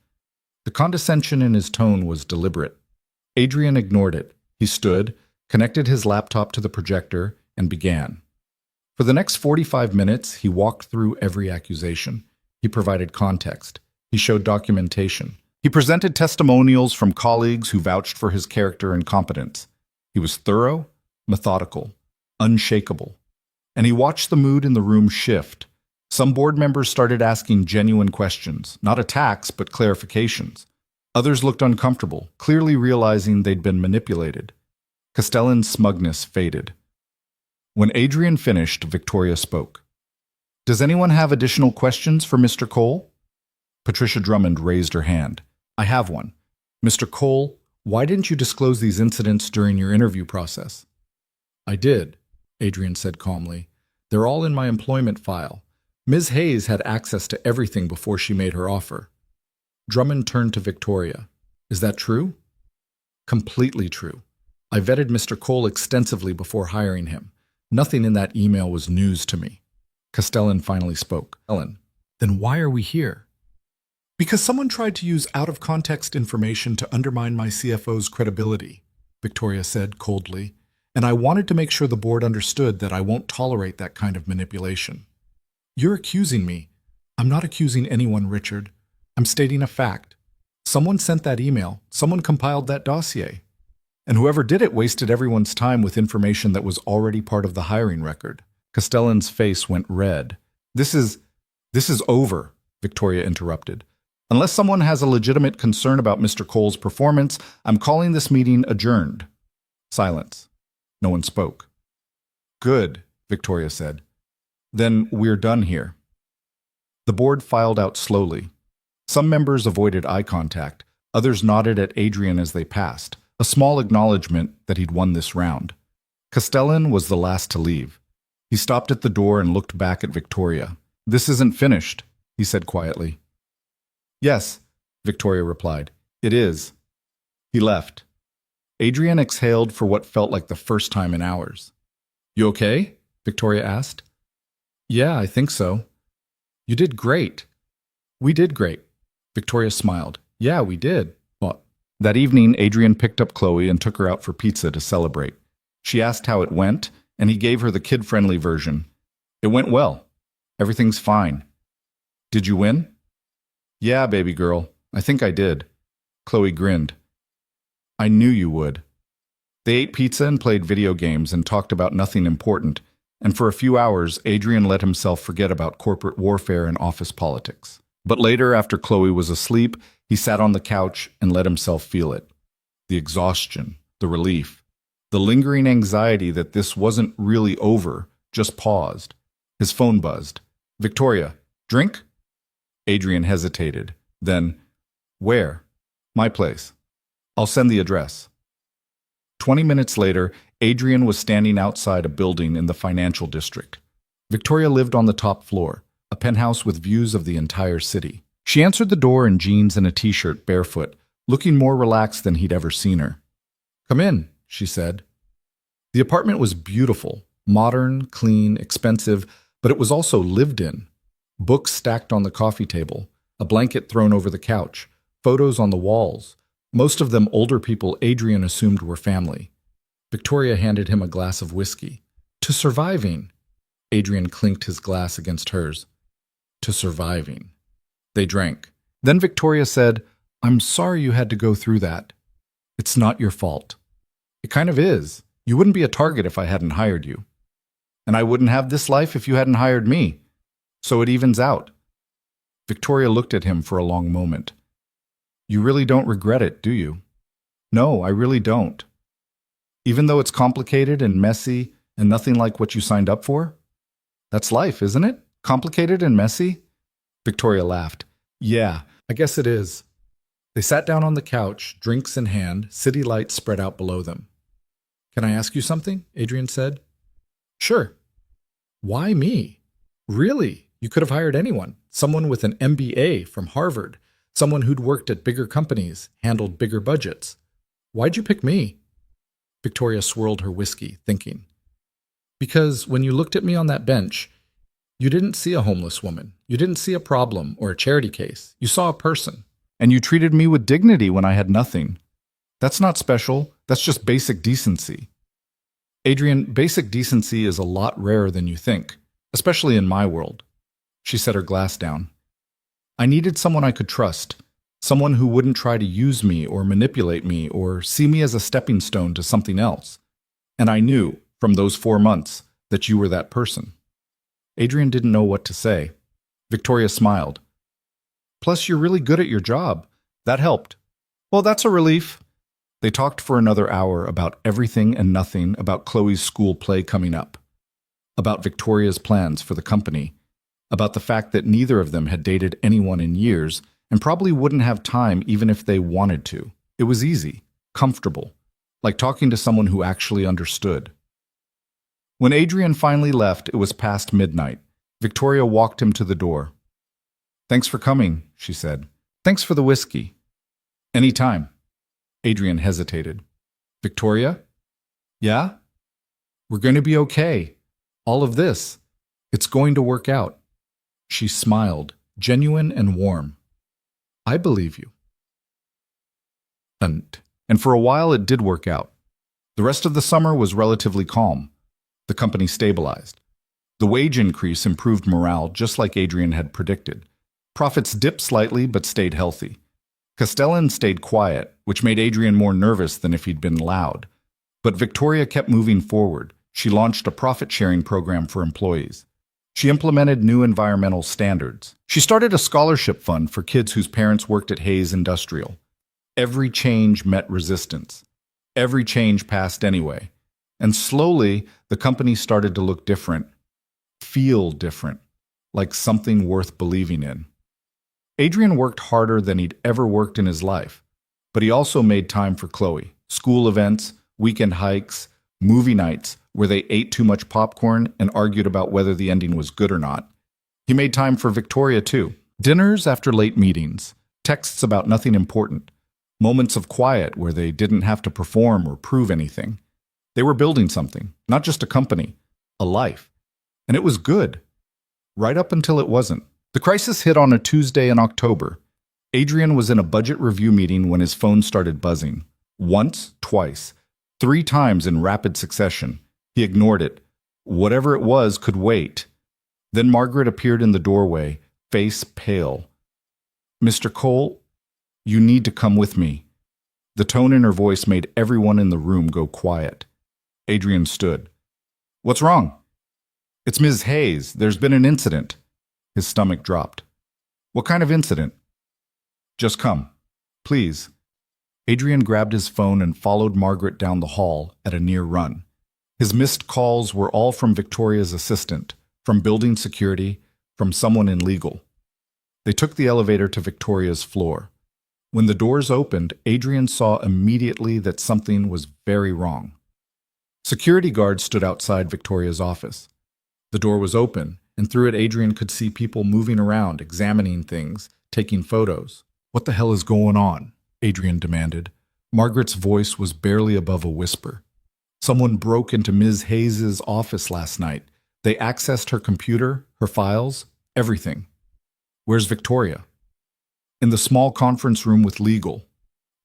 The condescension in his tone was deliberate. Adrian ignored it. He stood, connected his laptop to the projector, and began. For the next 45 minutes, he walked through every accusation. He provided context. He showed documentation. He presented testimonials from colleagues who vouched for his character and competence. He was thorough, methodical, unshakable. And he watched the mood in the room shift. Some board members started asking genuine questions, not attacks, but clarifications. Others looked uncomfortable, clearly realizing they'd been manipulated. Castellan's smugness faded. When Adrian finished, Victoria spoke. "Does anyone have additional questions for Mr. Cole?" Patricia Drummond raised her hand. "I have one. Mr. Cole, why didn't you disclose these incidents during your interview process?" "I did," Adrian said calmly. "They're all in my employment file. Ms. Hayes had access to everything before she made her offer." Drummond turned to Victoria. "Is that true?" "Completely true. I vetted Mr. Cole extensively before hiring him. Nothing in that email was news to me." Castellan finally spoke. "Ellen, then why are we here?" "Because someone tried to use out-of-context information to undermine my CFO's credibility," Victoria said coldly, "and I wanted to make sure the board understood that I won't tolerate that kind of manipulation." "You're accusing me." "I'm not accusing anyone, Richard. I'm stating a fact. Someone sent that email. Someone compiled that dossier. And whoever did it wasted everyone's time with information that was already part of the hiring record." Castellan's face went red. This is over," Victoria interrupted. "Unless someone has a legitimate concern about Mr. Cole's performance, I'm calling this meeting adjourned." Silence. No one spoke. "Good," Victoria said. "Then we're done here." The board filed out slowly. Some members avoided eye contact. Others nodded at Adrian as they passed, a small acknowledgement that he'd won this round. Castellan was the last to leave. He stopped at the door and looked back at Victoria. "This isn't finished," he said quietly. "Yes," Victoria replied. "It is." He left. Adrian exhaled for what felt like the first time in hours. "You okay?" Victoria asked. "Yeah, I think so." "You did great." "We did great." Victoria smiled. "Yeah, we did." Well, that evening, Adrian picked up Chloe and took her out for pizza to celebrate. She asked how it went, and he gave her the kid-friendly version. "It went well. Everything's fine." "Did you win?" "Yeah, baby girl. I think I did." Chloe grinned. "I knew you would." They ate pizza and played video games and talked about nothing important, and for a few hours, Adrian let himself forget about corporate warfare and office politics. But later, after Chloe was asleep, he sat on the couch and let himself feel it. The exhaustion, the relief, the lingering anxiety that this wasn't really over, just paused. His phone buzzed. "Victoria, drink?" Adrian hesitated. Then, "Where?" "My place. I'll send the address." 20 minutes later, Adrian was standing outside a building in the financial district. Victoria lived on the top floor, a penthouse with views of the entire city. She answered the door in jeans and a t-shirt, barefoot, looking more relaxed than he'd ever seen her. "Come in," she said. The apartment was beautiful, modern, clean, expensive, but it was also lived in. Books stacked on the coffee table, a blanket thrown over the couch, photos on the walls, most of them older people Adrian assumed were family. Victoria handed him a glass of whiskey. "To surviving." Adrian clinked his glass against hers. "To surviving." They drank. Then Victoria said, "I'm sorry you had to go through that. It's not your fault." "It kind of is. You wouldn't be a target if I hadn't hired you. And I wouldn't have this life if you hadn't hired me. So it evens out." Victoria looked at him for a long moment. "You really don't regret it, do you?" "No, I really don't." "Even though it's complicated and messy and nothing like what you signed up for?" "That's life, isn't it? Complicated and messy?" Victoria laughed. "Yeah, I guess it is." They sat down on the couch, drinks in hand, city lights spread out below them. "Can I ask you something?" Adrian said. "Sure." "Why me?" "Really? You could have hired anyone. Someone with an MBA from Harvard. Someone who'd worked at bigger companies, handled bigger budgets. Why'd you pick me?" Victoria swirled her whiskey, thinking. "Because when you looked at me on that bench, you didn't see a homeless woman. You didn't see a problem or a charity case. You saw a person. And you treated me with dignity when I had nothing. That's not special. That's just basic decency." "Adrian, basic decency is a lot rarer than you think, especially in my world." She set her glass down. "I needed someone I could trust, someone who wouldn't try to use me or manipulate me or see me as a stepping stone to something else. And I knew, from those 4 months, that you were that person." Adrian didn't know what to say. Victoria smiled. "Plus, you're really good at your job. That helped." "Well, that's a relief." They talked for another hour about everything and nothing, about Chloe's school play coming up, about Victoria's plans for the company, about the fact that neither of them had dated anyone in years and probably wouldn't have time even if they wanted to. It was easy, comfortable, like talking to someone who actually understood. When Adrian finally left, it was past midnight. Victoria walked him to the door. "Thanks for coming," she said. "Thanks for the whiskey." "Any time." Adrian hesitated. "Victoria?" "Yeah?" "We're going to be okay. All of this. It's going to work out." She smiled, genuine and warm. "I believe you." And for a while it did work out. The rest of the summer was relatively calm. The company stabilized. The wage increase improved morale just like Adrian had predicted. Profits dipped slightly but stayed healthy. Castellan stayed quiet, which made Adrian more nervous than if he'd been loud. But Victoria kept moving forward. She launched a profit-sharing program for employees. She implemented new environmental standards. She started a scholarship fund for kids whose parents worked at Hayes Industrial. Every change met resistance. Every change passed anyway. And slowly, the company started to look different, feel different, like something worth believing in. Adrian worked harder than he'd ever worked in his life, but he also made time for Chloe. School events, weekend hikes, movie nights where they ate too much popcorn and argued about whether the ending was good or not. He made time for Victoria too. Dinners after late meetings, texts about nothing important, moments of quiet where they didn't have to perform or prove anything. They were building something, not just a company, a life. And it was good, right up until it wasn't. The crisis hit on a Tuesday in October. Adrian was in a budget review meeting when his phone started buzzing. Once, twice, 3 times in rapid succession. He ignored it. Whatever it was could wait. Then Margaret appeared in the doorway, face pale. "Mr. Cole, you need to come with me." The tone in her voice made everyone in the room go quiet. Adrian stood. "What's wrong?" "It's Ms. Hayes. There's been an incident." His stomach dropped. "What kind of incident?" "Just come. Please." Adrian grabbed his phone and followed Margaret down the hall at a near run. His missed calls were all from Victoria's assistant, from building security, from someone in legal. They took the elevator to Victoria's floor. When the doors opened, Adrian saw immediately that something was very wrong. Security guards stood outside Victoria's office. The door was open, and through it Adrian could see people moving around, examining things, taking photos. "What the hell is going on?" Adrian demanded. Margaret's voice was barely above a whisper. "Someone broke into Ms. Hayes' office last night. They accessed her computer, her files, everything." "Where's Victoria?" "In the small conference room with legal."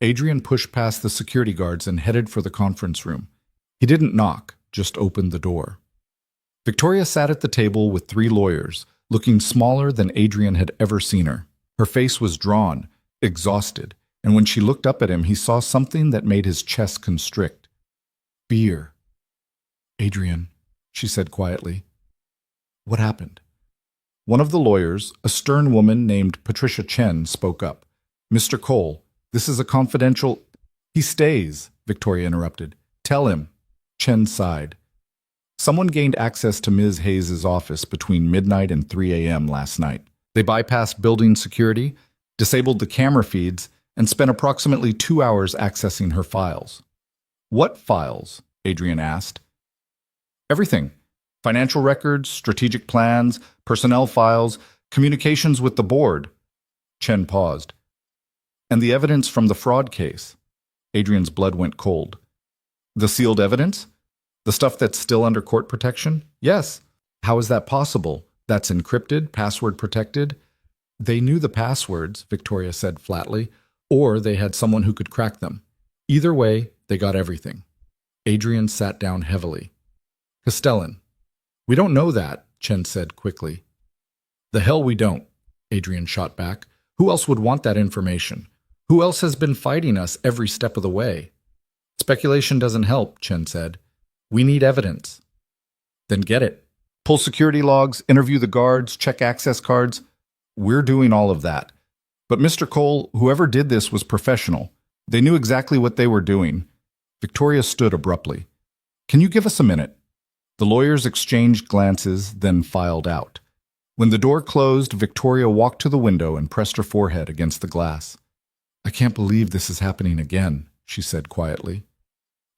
Adrian pushed past the security guards and headed for the conference room. He didn't knock, just opened the door. Victoria sat at the table with 3 lawyers, looking smaller than Adrian had ever seen her. Her face was drawn, exhausted, and when she looked up at him, he saw something that made his chest constrict. "Fear." "Adrian," she said quietly. "What happened?" One of the lawyers, a stern woman named Patricia Chen, spoke up. "Mr. Cole, this is a confidential—" "He stays," Victoria interrupted. "Tell him." Chen sighed. "Someone gained access to Ms. Hayes' office between midnight and 3 a.m. last night. They bypassed building security, disabled the camera feeds, and spent approximately 2 hours accessing her files." "What files?" Adrian asked. "Everything. Financial records, strategic plans, personnel files, communications with the board." Chen paused. "And the evidence from the fraud case." Adrian's blood went cold. "The sealed evidence? The stuff that's still under court protection?" "Yes." "How is that possible? That's encrypted, password protected?" "They knew the passwords," Victoria said flatly, "or they had someone who could crack them. Either way, they got everything." Adrian sat down heavily. "Castellan." "We don't know that," Chen said quickly. "The hell we don't," Adrian shot back. "Who else would want that information? Who else has been fighting us every step of the way?" "Speculation doesn't help," Chen said. "We need evidence." "Then get it. Pull security logs, interview the guards, check access cards. We're doing all of that. But Mr. Cole, whoever did this was professional. They knew exactly what they were doing." Victoria stood abruptly. "Can you give us a minute?" The lawyers exchanged glances, then filed out. When the door closed, Victoria walked to the window and pressed her forehead against the glass. "I can't believe this is happening again," she said quietly.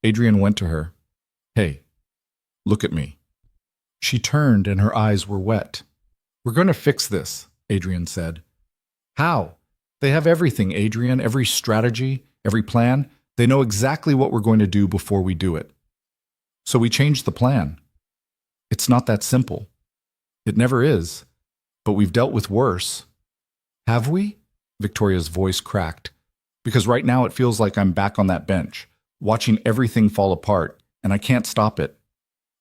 Adrian went to her. "Hey, look at me." She turned and her eyes were wet. "We're going to fix this," Adrian said. "How?" "They have everything, Adrian, every strategy, every plan. They know exactly what we're going to do before we do it." "So we changed the plan." "It's not that simple." "It never is. But we've dealt with worse." "Have we?" Victoria's voice cracked. "Because right now it feels like I'm back on that bench, watching everything fall apart, and I can't stop it."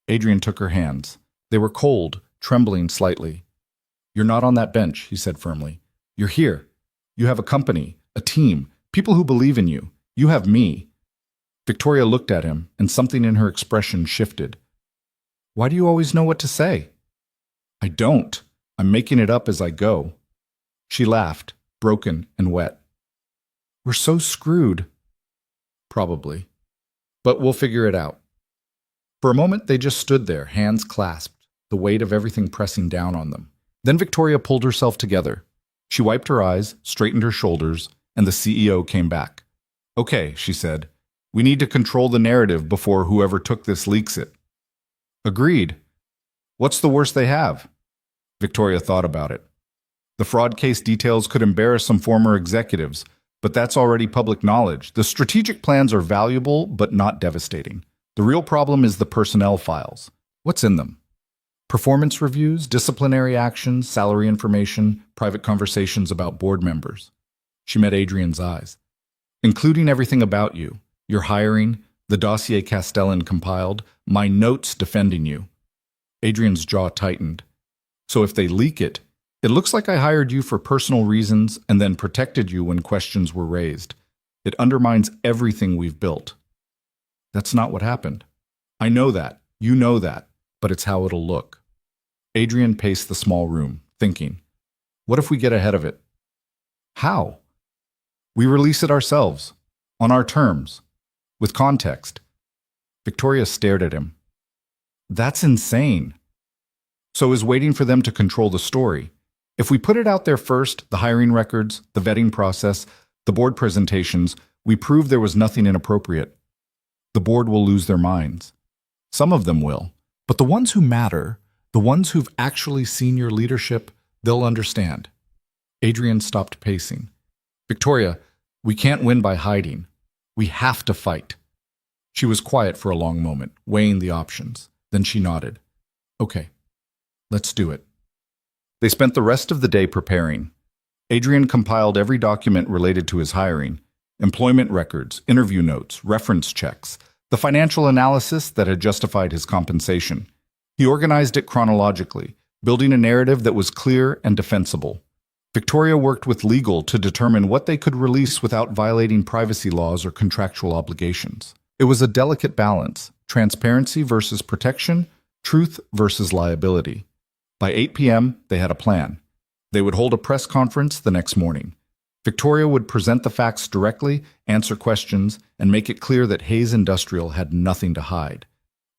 Adrian took her hands. They were cold, trembling slightly. "You're not on that bench," he said firmly. "You're here. You have a company, a team, people who believe in you. You have me." Victoria looked at him, and something in her expression shifted. "Why do you always know what to say?" "I don't. I'm making it up as I go." She laughed, broken and wet. "We're so screwed." "Probably. But we'll figure it out." For a moment they just stood there, hands clasped, the weight of everything pressing down on them. Then Victoria pulled herself together. She wiped her eyes, straightened her shoulders, and the CEO came back. Okay, she said. We need to control the narrative before whoever took this leaks it. Agreed. What's the worst they have? Victoria thought about it. The fraud case details could embarrass some former executives, but that's already public knowledge. The strategic plans are valuable, but not devastating. The real problem is the personnel files. What's in them? Performance reviews, disciplinary actions, salary information, private conversations about board members. She met Adrian's eyes. Including everything about you, your hiring, the dossier Castellan compiled, my notes defending you. Adrian's jaw tightened. So if they leak it, it looks like I hired you for personal reasons and then protected you when questions were raised. It undermines everything we've built. That's not what happened. I know that. You know that. But it's how it'll look. Adrian paced the small room, thinking, what if we get ahead of it? How? We release it ourselves, on our terms, with context. Victoria stared at him. That's insane. So is waiting for them to control the story. If we put it out there first, the hiring records, the vetting process, the board presentations, we prove there was nothing inappropriate. The board will lose their minds. Some of them will. But the ones who matter, the ones who've actually seen your leadership, they'll understand. Adrian stopped pacing. Victoria, we can't win by hiding. We have to fight. She was quiet for a long moment, weighing the options. Then she nodded. Okay, let's do it. They spent the rest of the day preparing. Adrian compiled every document related to his hiring, employment records, interview notes, reference checks, the financial analysis that had justified his compensation. He organized it chronologically, building a narrative that was clear and defensible. Victoria worked with legal to determine what they could release without violating privacy laws or contractual obligations. It was a delicate balance, transparency versus protection, truth versus liability. By 8 p.m., they had a plan. They would hold a press conference the next morning. Victoria would present the facts directly, answer questions, and make it clear that Hayes Industrial had nothing to hide.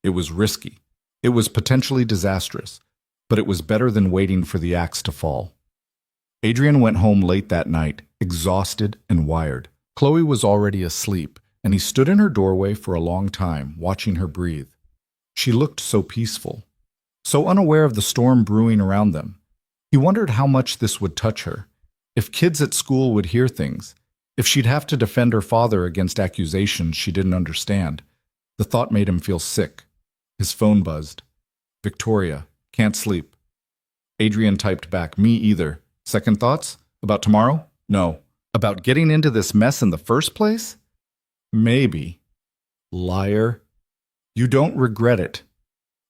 It was risky. It was potentially disastrous, but it was better than waiting for the axe to fall. Adrian went home late that night, exhausted and wired. Chloe was already asleep, and he stood in her doorway for a long time, watching her breathe. She looked so peaceful, so unaware of the storm brewing around them. He wondered how much this would touch her. If kids at school would hear things, if she'd have to defend her father against accusations she didn't understand. The thought made him feel sick. His phone buzzed. Victoria, can't sleep. Adrian typed back, me either. Second thoughts? About tomorrow? No. About getting into this mess in the first place? Maybe. Liar. You don't regret it.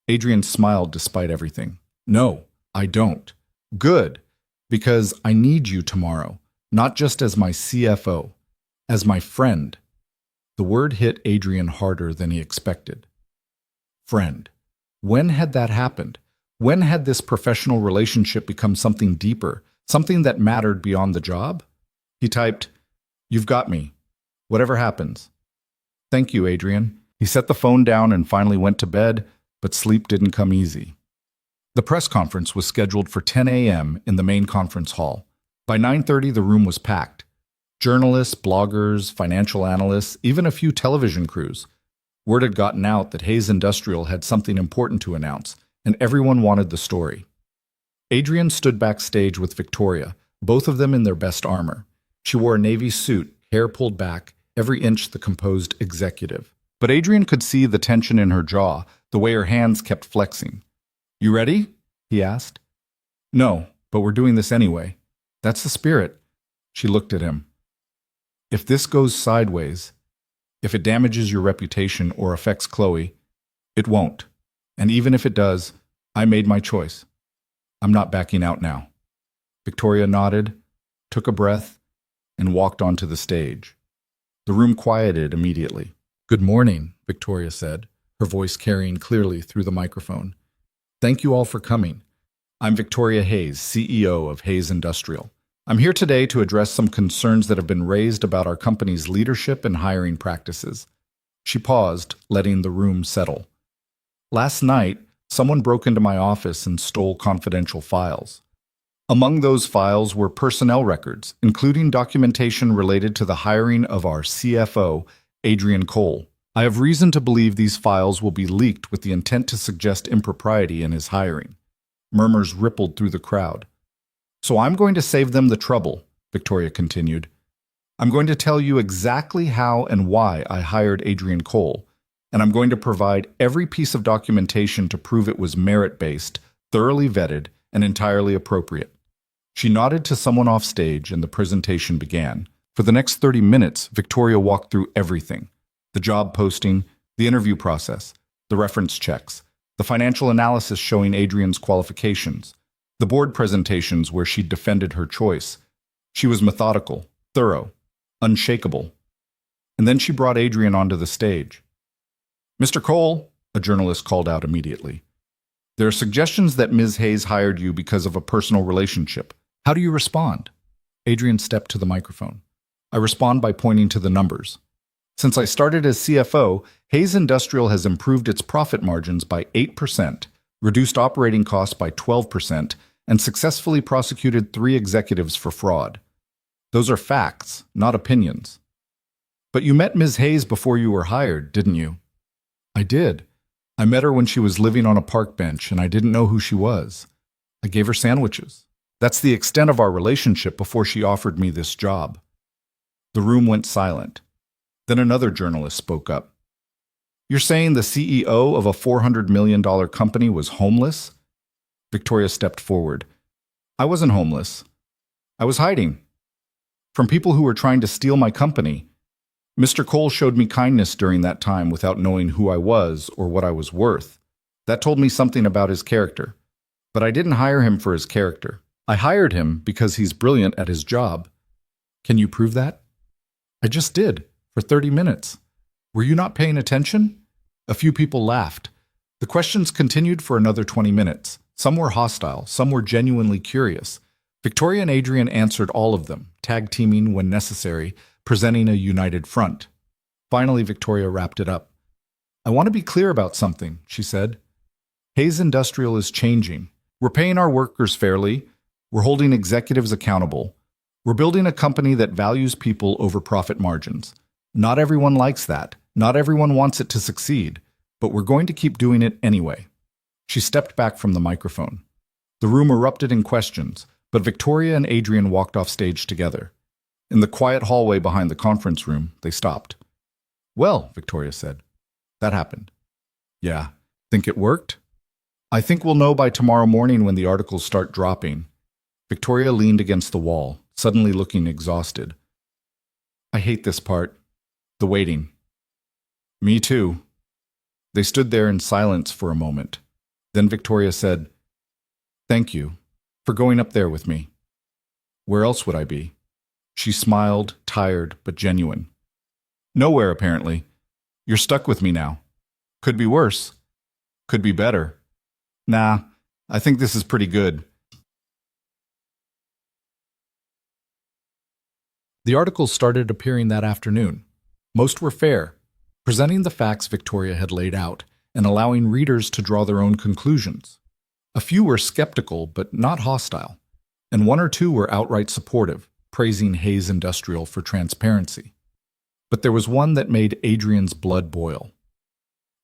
Adrian smiled despite everything. No, I don't. Good. Because I need you tomorrow, not just as my CFO, as my friend. The word hit Adrian harder than he expected. Friend. When had that happened? When had this professional relationship become something deeper, something that mattered beyond the job? He typed, you've got me. Whatever happens. Thank you, Adrian. He set the phone down and finally went to bed, but sleep didn't come easy. The press conference was scheduled for 10 a.m. in the main conference hall. By 9:30, the room was packed. Journalists, bloggers, financial analysts, even a few television crews. Word had gotten out that Hayes Industrial had something important to announce, and everyone wanted the story. Adrian stood backstage with Victoria, both of them in their best armor. She wore a navy suit, hair pulled back, every inch the composed executive. But Adrian could see the tension in her jaw, the way her hands kept flexing. You ready? He asked. No, but we're doing this anyway. That's the spirit. She looked at him. If this goes sideways, if it damages your reputation or affects Chloe, it won't. And even if it does, I made my choice. I'm not backing out now. Victoria nodded, took a breath, and walked onto the stage. The room quieted immediately. Good morning, Victoria said, her voice carrying clearly through the microphone. Thank you all for coming. I'm Victoria Hayes, CEO of Hayes Industrial. I'm here today to address some concerns that have been raised about our company's leadership and hiring practices. She paused, letting the room settle. Last night, someone broke into my office and stole confidential files. Among those files were personnel records, including documentation related to the hiring of our CFO, Adrian Cole. I have reason to believe these files will be leaked with the intent to suggest impropriety in his hiring. Murmurs rippled through the crowd. So I'm going to save them the trouble, Victoria continued. I'm going to tell you exactly how and why I hired Adrian Cole, and I'm going to provide every piece of documentation to prove it was merit-based, thoroughly vetted, and entirely appropriate. She nodded to someone off stage, and the presentation began. For the next 30 minutes, Victoria walked through everything: the job posting, the interview process, the reference checks, the financial analysis showing Adrian's qualifications, the board presentations where she defended her choice. She was methodical, thorough, unshakable. And then she brought Adrian onto the stage. "Mr. Cole," a journalist called out immediately, "there are suggestions that Ms. Hayes hired you because of a personal relationship. How do you respond?" Adrian stepped to the microphone. "I respond by pointing to the numbers. Since I started as CFO, Hayes Industrial has improved its profit margins by 8%, reduced operating costs by 12%, and successfully prosecuted 3 executives for fraud. Those are facts, not opinions." "But you met Ms. Hayes before you were hired, didn't you?" "I did. I met her when she was living on a park bench, and I didn't know who she was. I gave her sandwiches. That's the extent of our relationship before she offered me this job." The room went silent. Then another journalist spoke up. "You're saying the CEO of a $400 million company was homeless?" Victoria stepped forward. "I wasn't homeless. I was hiding from people who were trying to steal my company. Mr. Cole showed me kindness during that time without knowing who I was or what I was worth. That told me something about his character. But I didn't hire him for his character. I hired him because he's brilliant at his job." "Can you prove that?" "I just did, for 30 minutes. Were you not paying attention?" A few people laughed. The questions continued for another 20 minutes. Some were hostile, some were genuinely curious. Victoria and Adrian answered all of them, tag-teaming when necessary, presenting a united front. Finally, Victoria wrapped it up. "I want to be clear about something," she said. "Hayes Industrial is changing. We're paying our workers fairly. We're holding executives accountable. We're building a company that values people over profit margins. Not everyone likes that. Not everyone wants it to succeed. But we're going to keep doing it anyway." She stepped back from the microphone. The room erupted in questions, but Victoria and Adrian walked off stage together. In the quiet hallway behind the conference room, they stopped. "Well," Victoria said, "that happened." "Yeah. Think it worked?" "I think we'll know by tomorrow morning when the articles start dropping." Victoria leaned against the wall, suddenly looking exhausted. "I hate this part. The waiting." "Me too." They stood there in silence for a moment. Then Victoria said, "Thank you for going up there with me. Where else would I be?" She smiled, tired but genuine. "Nowhere, apparently. You're stuck with me now. Could be worse. Could be better. Nah, I think this is pretty good." The articles started appearing that afternoon. Most were fair, presenting the facts Victoria had laid out and allowing readers to draw their own conclusions. A few were skeptical but not hostile, and 1 or 2 were outright supportive, praising Hayes Industrial for transparency. But there was one that made Adrian's blood boil.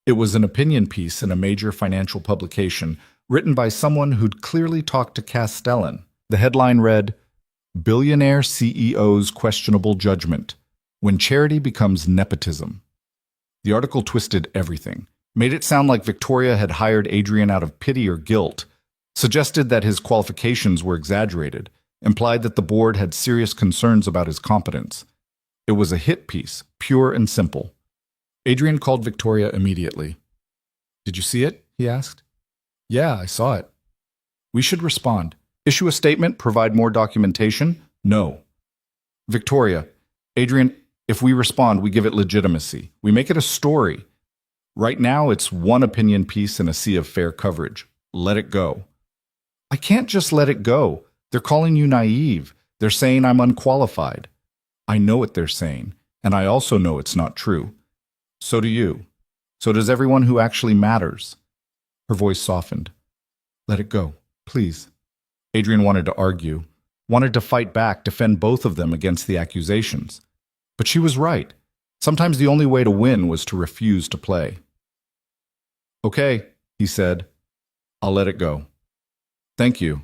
It was an opinion piece in a major financial publication written by someone who'd clearly talked to Castellan. The headline read, "Billionaire CEO's Questionable Judgment: When Charity Becomes Nepotism." The article twisted everything, made it sound like Victoria had hired Adrian out of pity or guilt, suggested that his qualifications were exaggerated, implied that the board had serious concerns about his competence. It was a hit piece, pure and simple. Adrian called Victoria immediately. "Did you see it?" he asked. "Yeah, I saw it." "We should respond. Issue a statement, provide more documentation?" "No." "Victoria, Adrian, if we respond, we give it legitimacy. We make it a story. Right now, it's one opinion piece in a sea of fair coverage. Let it go." "I can't just let it go. They're calling you naive. They're saying I'm unqualified." "I know what they're saying, and I also know it's not true. So do you. So does everyone who actually matters." Her voice softened. "Let it go, please." Adrian wanted to argue, wanted to fight back, defend both of them against the accusations. But she was right. Sometimes the only way to win was to refuse to play. "Okay," he said. "I'll let it go." "Thank you."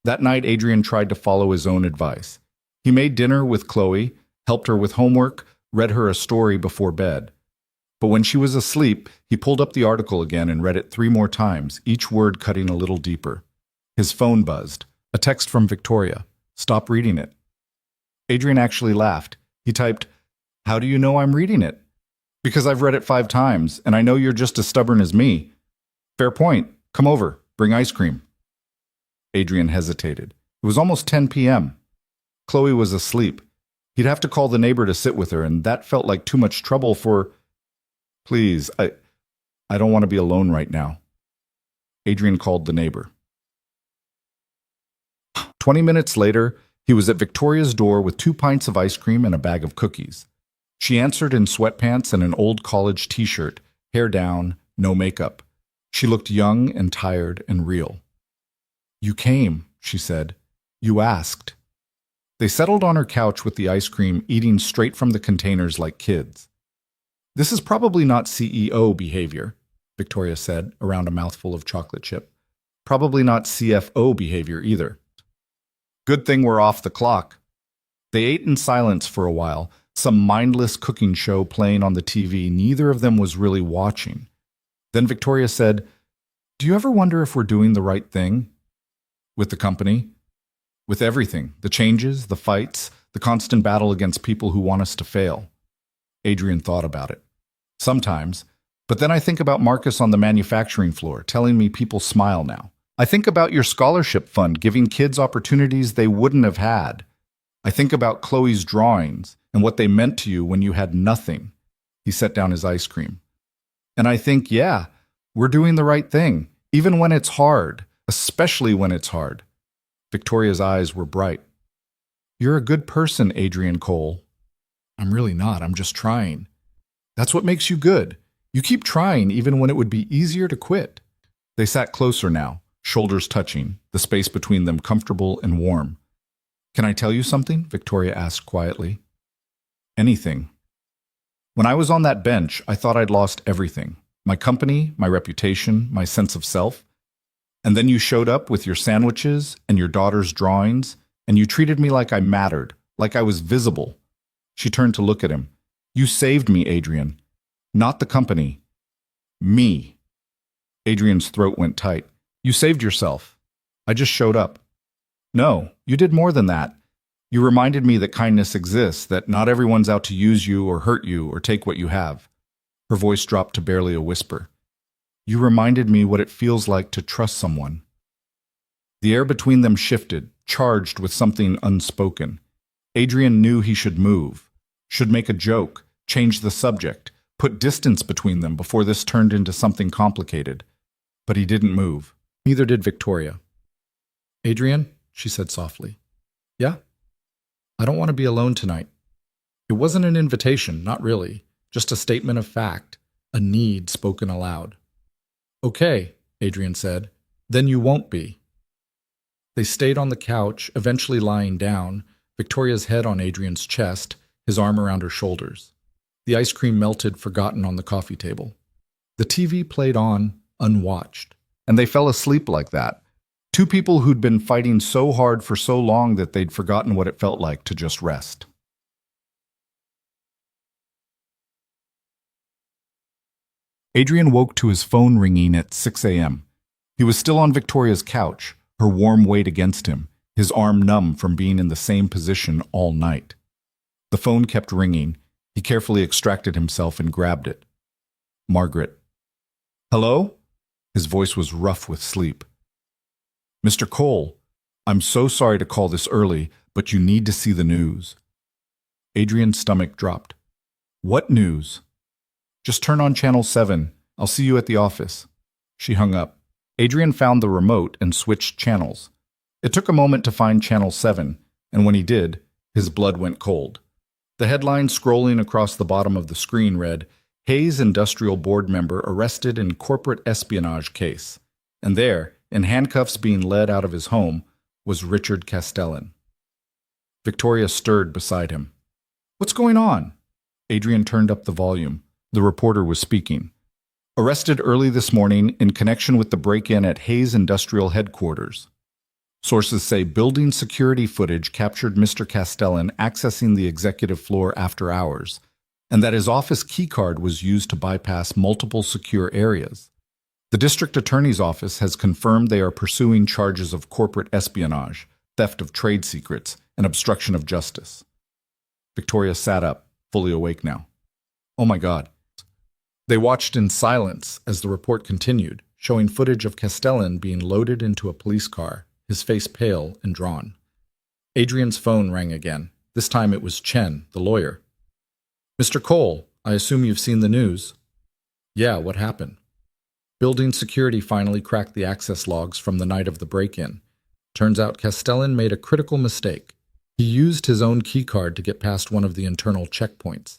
That night, Adrian tried to follow his own advice. He made dinner with Chloe, helped her with homework, read her a story before bed. But when she was asleep, he pulled up the article again and read it 3 more times, each word cutting a little deeper. His phone buzzed. A text from Victoria. "Stop reading it." Adrian actually laughed. He typed, "How do you know I'm reading it?" "Because I've read it 5 times, and I know you're just as stubborn as me." "Fair point. Come over. Bring ice cream." Adrian hesitated. It was almost 10 p.m. Chloe was asleep. He'd have to call the neighbor to sit with her, and that felt like too much trouble for... "Please, I don't want to be alone right now." Adrian called the neighbor. 20 minutes later, he was at Victoria's door with 2 pints of ice cream and a bag of cookies. She answered in sweatpants and an old college t-shirt, hair down, no makeup. She looked young and tired and real. "You came," she said. "You asked." They settled on her couch with the ice cream, eating straight from the containers like kids. "This is probably not CEO behavior," Victoria said, around a mouthful of chocolate chip. "Probably not CFO behavior either. Good thing we're off the clock." They ate in silence for a while, some mindless cooking show playing on the TV neither of them was really watching. Then Victoria said, "Do you ever wonder if we're doing the right thing? With the company? With everything, the changes, the fights, the constant battle against people who want us to fail." Adrian thought about it. "Sometimes, but then I think about Marcus on the manufacturing floor telling me people smile now. I think about your scholarship fund giving kids opportunities they wouldn't have had. I think about Chloe's drawings and what they meant to you when you had nothing." He set down his ice cream. "And I think, yeah, we're doing the right thing, even when it's hard, especially when it's hard." Victoria's eyes were bright. "You're a good person, Adrian Cole." "I'm really not. I'm just trying." "That's what makes you good. You keep trying even when it would be easier to quit." They sat closer now, shoulders touching, the space between them comfortable and warm. "Can I tell you something?" Victoria asked quietly. "Anything." "When I was on that bench, I thought I'd lost everything. My company, my reputation, my sense of self. And then you showed up with your sandwiches and your daughter's drawings, and you treated me like I mattered, like I was visible." She turned to look at him. "You saved me, Adrian. Not the company. Me." Adrian's throat went tight. "You saved yourself. I just showed up." "No, you did more than that. You reminded me that kindness exists, that not everyone's out to use you or hurt you or take what you have." Her voice dropped to barely a whisper. "You reminded me what it feels like to trust someone." The air between them shifted, charged with something unspoken. Adrian knew he should move, should make a joke, change the subject, put distance between them before this turned into something complicated. But he didn't move. Neither did Victoria. "Adrian," she said softly. "Yeah? I don't want to be alone tonight." It wasn't an invitation, not really, just a statement of fact, a need spoken aloud. "Okay," Adrian said, "then you won't be." They stayed on the couch, eventually lying down, Victoria's head on Adrian's chest, his arm around her shoulders. The ice cream melted, forgotten on the coffee table. The TV played on, unwatched, and they fell asleep like that. 2 people who'd been fighting so hard for so long that they'd forgotten what it felt like to just rest. Adrian woke to his phone ringing at 6 a.m. He was still on Victoria's couch, her warm weight against him, his arm numb from being in the same position all night. The phone kept ringing. He carefully extracted himself and grabbed it. Margaret. "Hello?" His voice was rough with sleep. "Mr. Cole, I'm so sorry to call this early, but you need to see the news." Adrian's stomach dropped. "What news?" "Just turn on Channel 7. I'll see you at the office." She hung up. Adrian found the remote and switched channels. It took a moment to find Channel 7, and when he did, his blood went cold. The headline scrolling across the bottom of the screen read, "Hayes Industrial Board Member Arrested in Corporate Espionage Case." And there, in handcuffs being led out of his home, was Richard Castellan. Victoria stirred beside him. "What's going on?" Adrian turned up the volume. The reporter was speaking. "Arrested early this morning in connection with the break-in at Hayes Industrial Headquarters. Sources say building security footage captured Mr. Castellan accessing the executive floor after hours, and that his office keycard was used to bypass multiple secure areas. The district attorney's office has confirmed they are pursuing charges of corporate espionage, theft of trade secrets, and obstruction of justice." Victoria sat up, fully awake now. "Oh my God." They watched in silence as the report continued, showing footage of Castellan being loaded into a police car, his face pale and drawn. Adrian's phone rang again. This time it was Chen, the lawyer. "Mr. Cole, I assume you've seen the news." "Yeah, what happened?" "Building security finally cracked the access logs from the night of the break-in. Turns out Castellan made a critical mistake. He used his own keycard to get past one of the internal checkpoints.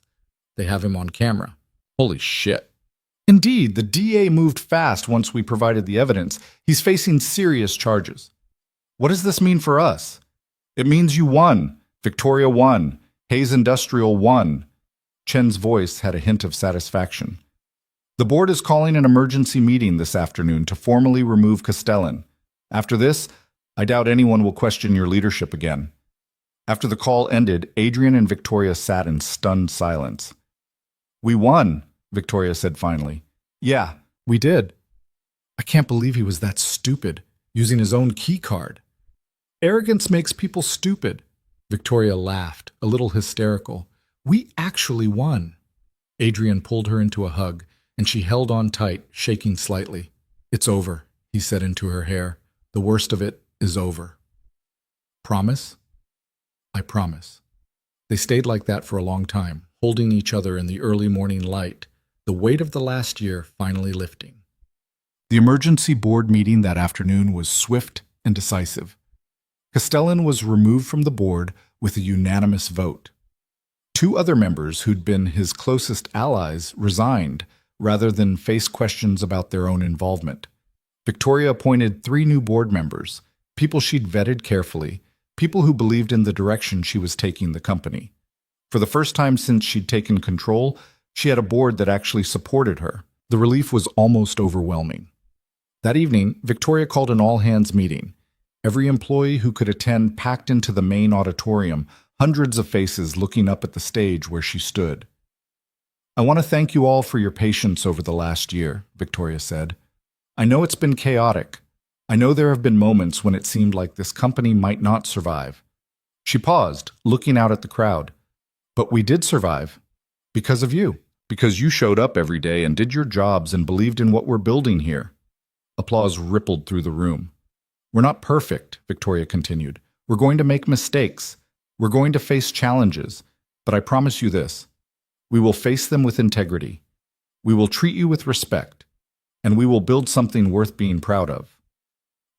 They have him on camera." "Holy shit." "Indeed, the DA moved fast once we provided the evidence. He's facing serious charges." "What does this mean for us?" "It means you won. Victoria won. Hayes Industrial won." Chen's voice had a hint of satisfaction. "The board is calling an emergency meeting this afternoon to formally remove Castellan. After this, I doubt anyone will question your leadership again." After the call ended, Adrian and Victoria sat in stunned silence. "We won," Victoria said finally. "Yeah, we did." "I can't believe he was that stupid, using his own key card." "Arrogance makes people stupid." Victoria laughed, a little hysterical. "We actually won." Adrian pulled her into a hug, and she held on tight, shaking slightly. "It's over," he said into her hair. "The worst of it is over." "Promise?" "I promise." They stayed like that for a long time, holding each other in the early morning light, the weight of the last year finally lifting. The emergency board meeting that afternoon was swift and decisive. Castellan was removed from the board with a unanimous vote. 2 other members who'd been his closest allies resigned rather than face questions about their own involvement. Victoria appointed 3 new board members, people she'd vetted carefully, people who believed in the direction she was taking the company. For the first time since she'd taken control, she had a board that actually supported her. The relief was almost overwhelming. That evening, Victoria called an all-hands meeting. Every employee who could attend packed into the main auditorium, hundreds of faces looking up at the stage where she stood. "I want to thank you all for your patience over the last year," Victoria said. "I know it's been chaotic. I know there have been moments when it seemed like this company might not survive." She paused, looking out at the crowd. "But we did survive. Because of you. Because you showed up every day and did your jobs and believed in what we're building here." Applause rippled through the room. "We're not perfect," Victoria continued. "We're going to make mistakes. We're going to face challenges. But I promise you this. We will face them with integrity. We will treat you with respect. And we will build something worth being proud of."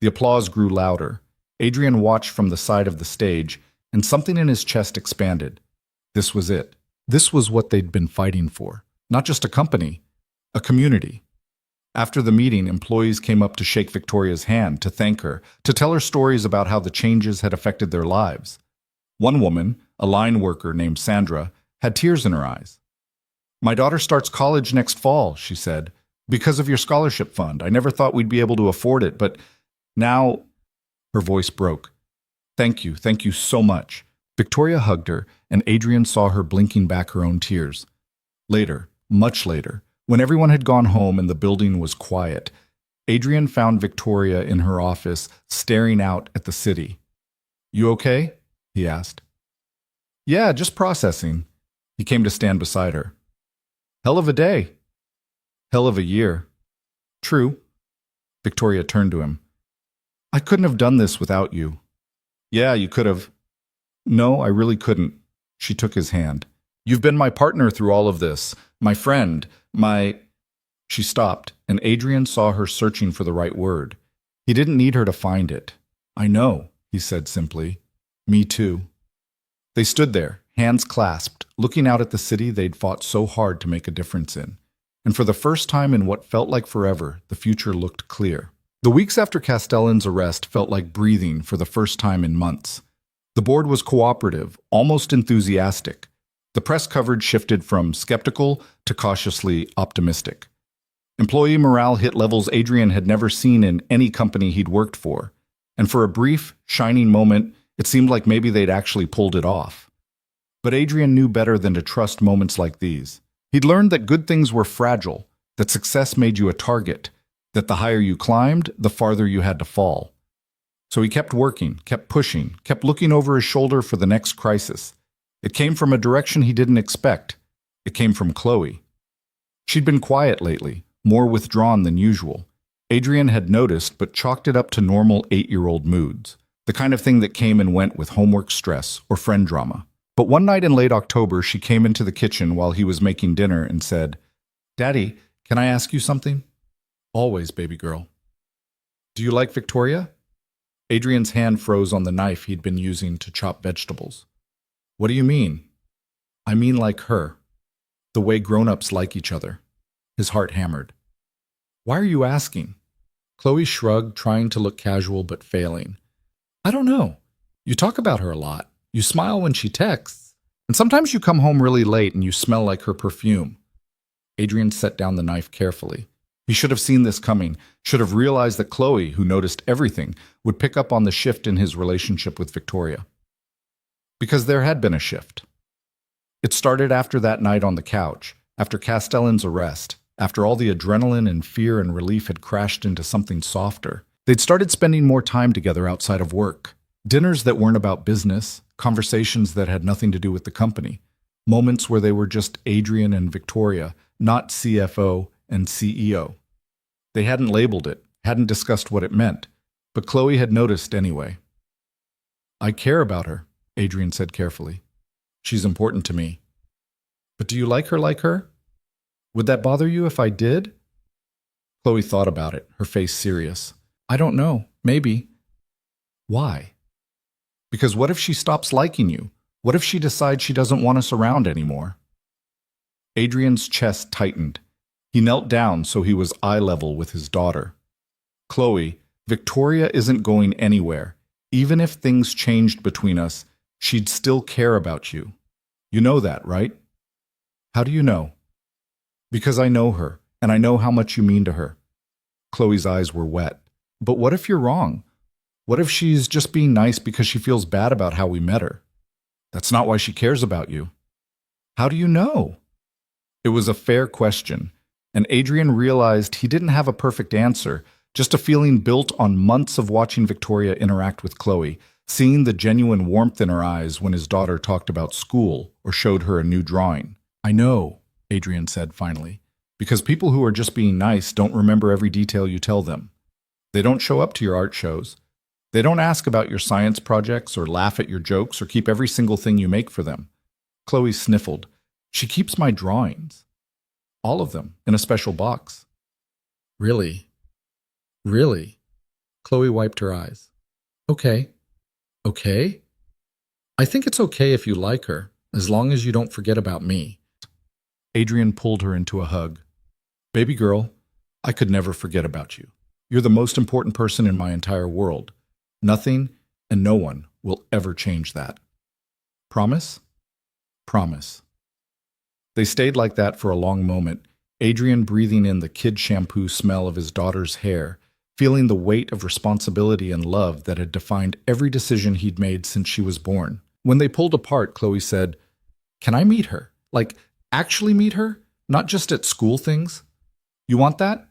The applause grew louder. Adrian watched from the side of the stage, and something in his chest expanded. This was it. This was what they'd been fighting for. Not just a company, a community. After the meeting, employees came up to shake Victoria's hand, to thank her, to tell her stories about how the changes had affected their lives. One woman, a line worker named Sandra, had tears in her eyes. "My daughter starts college next fall," she said. "Because of your scholarship fund. I never thought we'd be able to afford it, but now—" Her voice broke. Thank you so much." Victoria hugged her, and Adrian saw her blinking back her own tears. Later, much later, when everyone had gone home and the building was quiet, Adrian found Victoria in her office, staring out at the city. "You okay?" he asked. "Yeah, just processing." He came to stand beside her. "Hell of a day." "Hell of a year." "True." Victoria turned to him. "I couldn't have done this without you." "Yeah, you could have." "No, I really couldn't." She took his hand. "You've been my partner through all of this, my friend, my—" She stopped, and Adrian saw her searching for the right word. He didn't need her to find it. "I know," he said simply. "Me too." They stood there, hands clasped, looking out at the city they'd fought so hard to make a difference in. And for the first time in what felt like forever, the future looked clear. The weeks after Castellan's arrest felt like breathing for the first time in months. The board was cooperative, almost enthusiastic. The press coverage shifted from skeptical to cautiously optimistic. Employee morale hit levels Adrian had never seen in any company he'd worked for, and for a brief, shining moment, it seemed like maybe they'd actually pulled it off. But Adrian knew better than to trust moments like these. He'd learned that good things were fragile, that success made you a target, that the higher you climbed, the farther you had to fall. So he kept working, kept pushing, kept looking over his shoulder for the next crisis. It came from a direction he didn't expect. It came from Chloe. She'd been quiet lately, more withdrawn than usual. Adrian had noticed, but chalked it up to normal 8-year-old moods, the kind of thing that came and went with homework stress or friend drama. But one night in late October, she came into the kitchen while he was making dinner and said, "Daddy, can I ask you something?" "Always, baby girl." "Do you like Victoria?" Adrian's hand froze on the knife he'd been using to chop vegetables. "What do you mean?" "I mean like her. The way grown-ups like each other." His heart hammered. "Why are you asking?" Chloe shrugged, trying to look casual but failing. "I don't know. You talk about her a lot. You smile when she texts. And sometimes you come home really late and you smell like her perfume." Adrian set down the knife carefully. He should have seen this coming, should have realized that Chloe, who noticed everything, would pick up on the shift in his relationship with Victoria. Because there had been a shift. It started after that night on the couch, after Castellan's arrest, after all the adrenaline and fear and relief had crashed into something softer. They'd started spending more time together outside of work. Dinners that weren't about business, conversations that had nothing to do with the company, moments where they were just Adrian and Victoria, not CFO and CEO. They hadn't labeled it, hadn't discussed what it meant, but Chloe had noticed anyway. "I care about her," Adrian said carefully. "She's important to me." "But do you like her? Would that bother you if I did?" Chloe thought about it, her face serious. "I don't know. Maybe." "Why?" "Because what if she stops liking you? What if she decides she doesn't want us around anymore?" Adrian's chest tightened. He knelt down so he was eye level with his daughter. "Chloe, Victoria isn't going anywhere. Even if things changed between us, she'd still care about you. You know that, right?" "How do you know?" "Because I know her, and I know how much you mean to her." Chloe's eyes were wet. "But what if you're wrong? What if she's just being nice because she feels bad about how we met her? That's not why she cares about you." "How do you know?" It was a fair question, and Adrian realized he didn't have a perfect answer, just a feeling built on months of watching Victoria interact with Chloe, seeing the genuine warmth in her eyes when his daughter talked about school or showed her a new drawing. "I know," Adrian said finally, "because people who are just being nice don't remember every detail you tell them. They don't show up to your art shows. They don't ask about your science projects or laugh at your jokes or keep every single thing you make for them." Chloe sniffled. "She keeps my drawings. All of them, in a special box." "Really? Really?" Chloe wiped her eyes. "Okay. Okay? I think it's okay if you like her, as long as you don't forget about me." Adrian pulled her into a hug. "Baby girl, I could never forget about you. You're the most important person in my entire world. Nothing and no one will ever change that. Promise?" "Promise." They stayed like that for a long moment, Adrian breathing in the kid shampoo smell of his daughter's hair, feeling the weight of responsibility and love that had defined every decision he'd made since she was born. When they pulled apart, Chloe said, "Can I meet her? Like, actually meet her? Not just at school things?" "You want that?"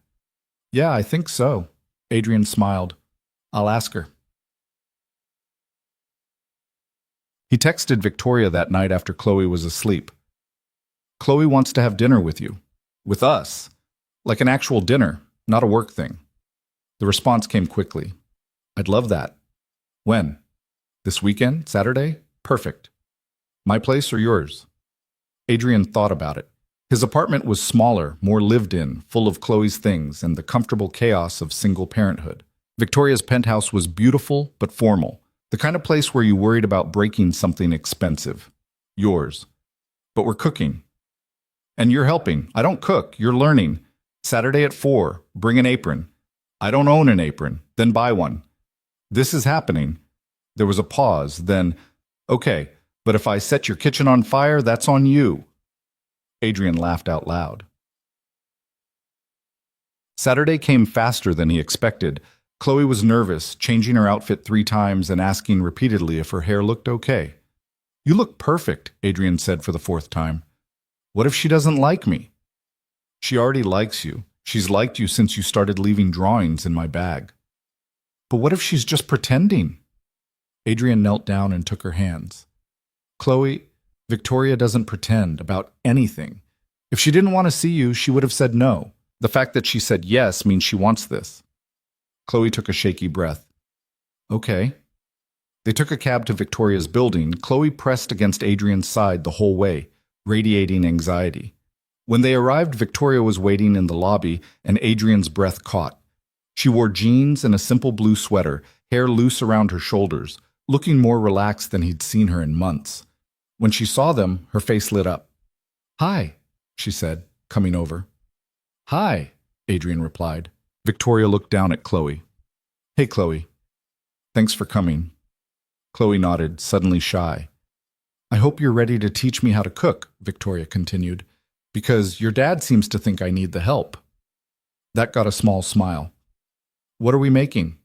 "Yeah, I think so." Adrian smiled. "I'll ask her." He texted Victoria that night after Chloe was asleep. "Chloe wants to have dinner with you. With us. Like an actual dinner, not a work thing." The response came quickly. "I'd love that." "When?" "This weekend? Saturday? Perfect." "My place or yours?" Adrian thought about it. His apartment was smaller, more lived in, full of Chloe's things and the comfortable chaos of single parenthood. Victoria's penthouse was beautiful but formal, the kind of place where you worried about breaking something expensive. Yours. "But we're cooking." "And you're helping. I don't cook. You're learning. Saturday at 4. Bring an apron." I don't own an apron. Then buy one. This is happening. There was a pause. Then, okay, but if I set your kitchen on fire, that's on you. Adrian laughed out loud. Saturday came faster than he expected. Chloe was nervous, changing her outfit 3 times and asking repeatedly if her hair looked okay. You look perfect, Adrian said for the 4th time. What if she doesn't like me? She already likes you. She's liked you since you started leaving drawings in my bag. But what if she's just pretending? Adrian knelt down and took her hands. Chloe, Victoria doesn't pretend about anything. If she didn't want to see you, she would have said no. The fact that she said yes means she wants this. Chloe took a shaky breath. Okay. They took a cab to Victoria's building. Chloe pressed against Adrian's side the whole way, radiating anxiety. When they arrived, Victoria was waiting in the lobby, and Adrian's breath caught. She wore jeans and a simple blue sweater, hair loose around her shoulders, looking more relaxed than he'd seen her in months. When she saw them, her face lit up. Hi, she said, coming over. Hi, Adrian replied. Victoria looked down at Chloe. Hey, Chloe. Thanks for coming. Chloe nodded, suddenly shy. I hope you're ready to teach me how to cook, Victoria continued, because your dad seems to think I need the help. That got a small smile. What are we making?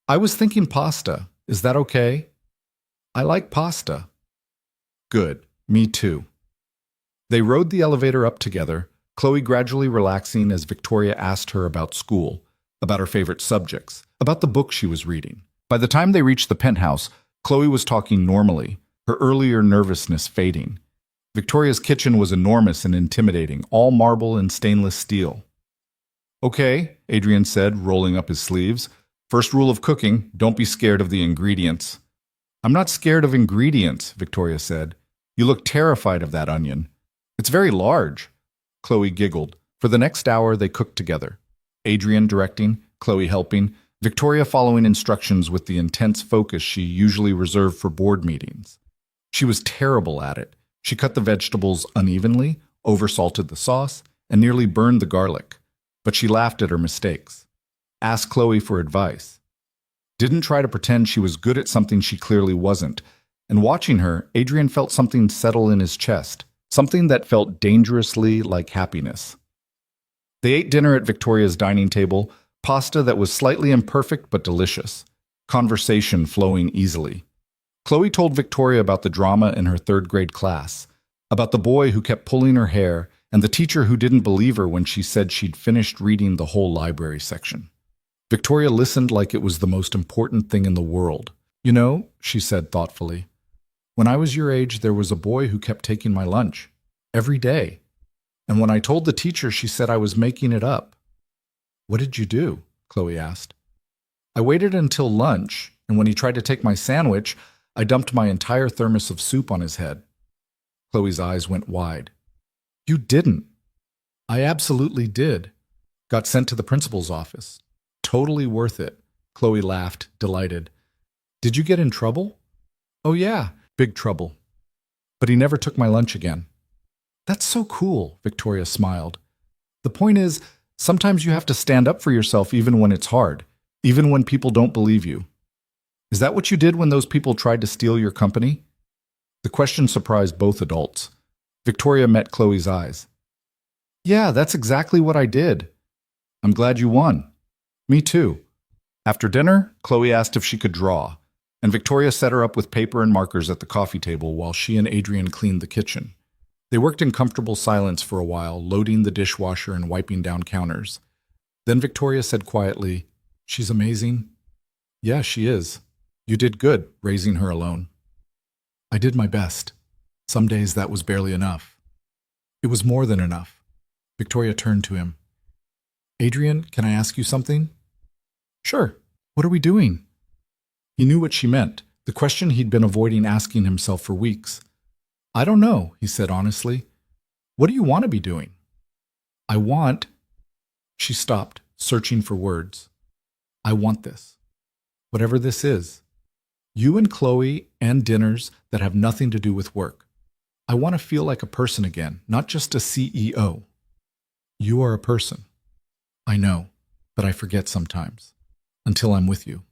I was thinking pasta. Is that okay? I like pasta. Good. Me too. They rode the elevator up together, Chloe gradually relaxing as Victoria asked her about school, about her favorite subjects, about the book she was reading. By the time they reached the penthouse, Chloe was talking normally, her earlier nervousness fading. Victoria's kitchen was enormous and intimidating, all marble and stainless steel. Okay, Adrian said, rolling up his sleeves. First rule of cooking, don't be scared of the ingredients. I'm not scared of ingredients, Victoria said. You look terrified of that onion. It's very large. Chloe giggled. For the next hour, they cooked together. Adrian directing, Chloe helping, Victoria following instructions with the intense focus she usually reserved for board meetings. She was terrible at it. She cut the vegetables unevenly, oversalted the sauce, and nearly burned the garlic. But she laughed at her mistakes. Asked Chloe for advice. Didn't try to pretend she was good at something she clearly wasn't. And watching her, Adrian felt something settle in his chest. Something that felt dangerously like happiness. They ate dinner at Victoria's dining table, pasta that was slightly imperfect but delicious, conversation flowing easily. Chloe told Victoria about the drama in her 3rd grade class, about the boy who kept pulling her hair and the teacher who didn't believe her when she said she'd finished reading the whole library section. Victoria listened like it was the most important thing in the world. You know, she said thoughtfully, when I was your age, there was a boy who kept taking my lunch. Every day. And when I told the teacher, she said I was making it up. What did you do? Chloe asked. I waited until lunch, and when he tried to take my sandwich, I dumped my entire thermos of soup on his head. Chloe's eyes went wide. You didn't. I absolutely did. Got sent to the principal's office. Totally worth it. Chloe laughed, delighted. Did you get in trouble? Oh yeah. Big trouble. But he never took my lunch again. That's so cool, Victoria smiled. The point is, sometimes you have to stand up for yourself even when it's hard, even when people don't believe you. Is that what you did when those people tried to steal your company? The question surprised both adults. Victoria met Chloe's eyes. Yeah, that's exactly what I did. I'm glad you won. Me too. After dinner, Chloe asked if she could draw, and Victoria set her up with paper and markers at the coffee table while she and Adrian cleaned the kitchen. They worked in comfortable silence for a while, loading the dishwasher and wiping down counters. Then Victoria said quietly, She's amazing. Yeah, she is. You did good, raising her alone. I did my best. Some days that was barely enough. It was more than enough. Victoria turned to him. Adrian, can I ask you something? Sure. What are we doing? He knew what she meant, the question he'd been avoiding asking himself for weeks. I don't know, he said honestly. What do you want to be doing? I want... She stopped, searching for words. I want this. Whatever this is. You and Chloe and dinners that have nothing to do with work. I want to feel like a person again, not just a CEO. You are a person. I know. but I forget sometimes. Until I'm with you.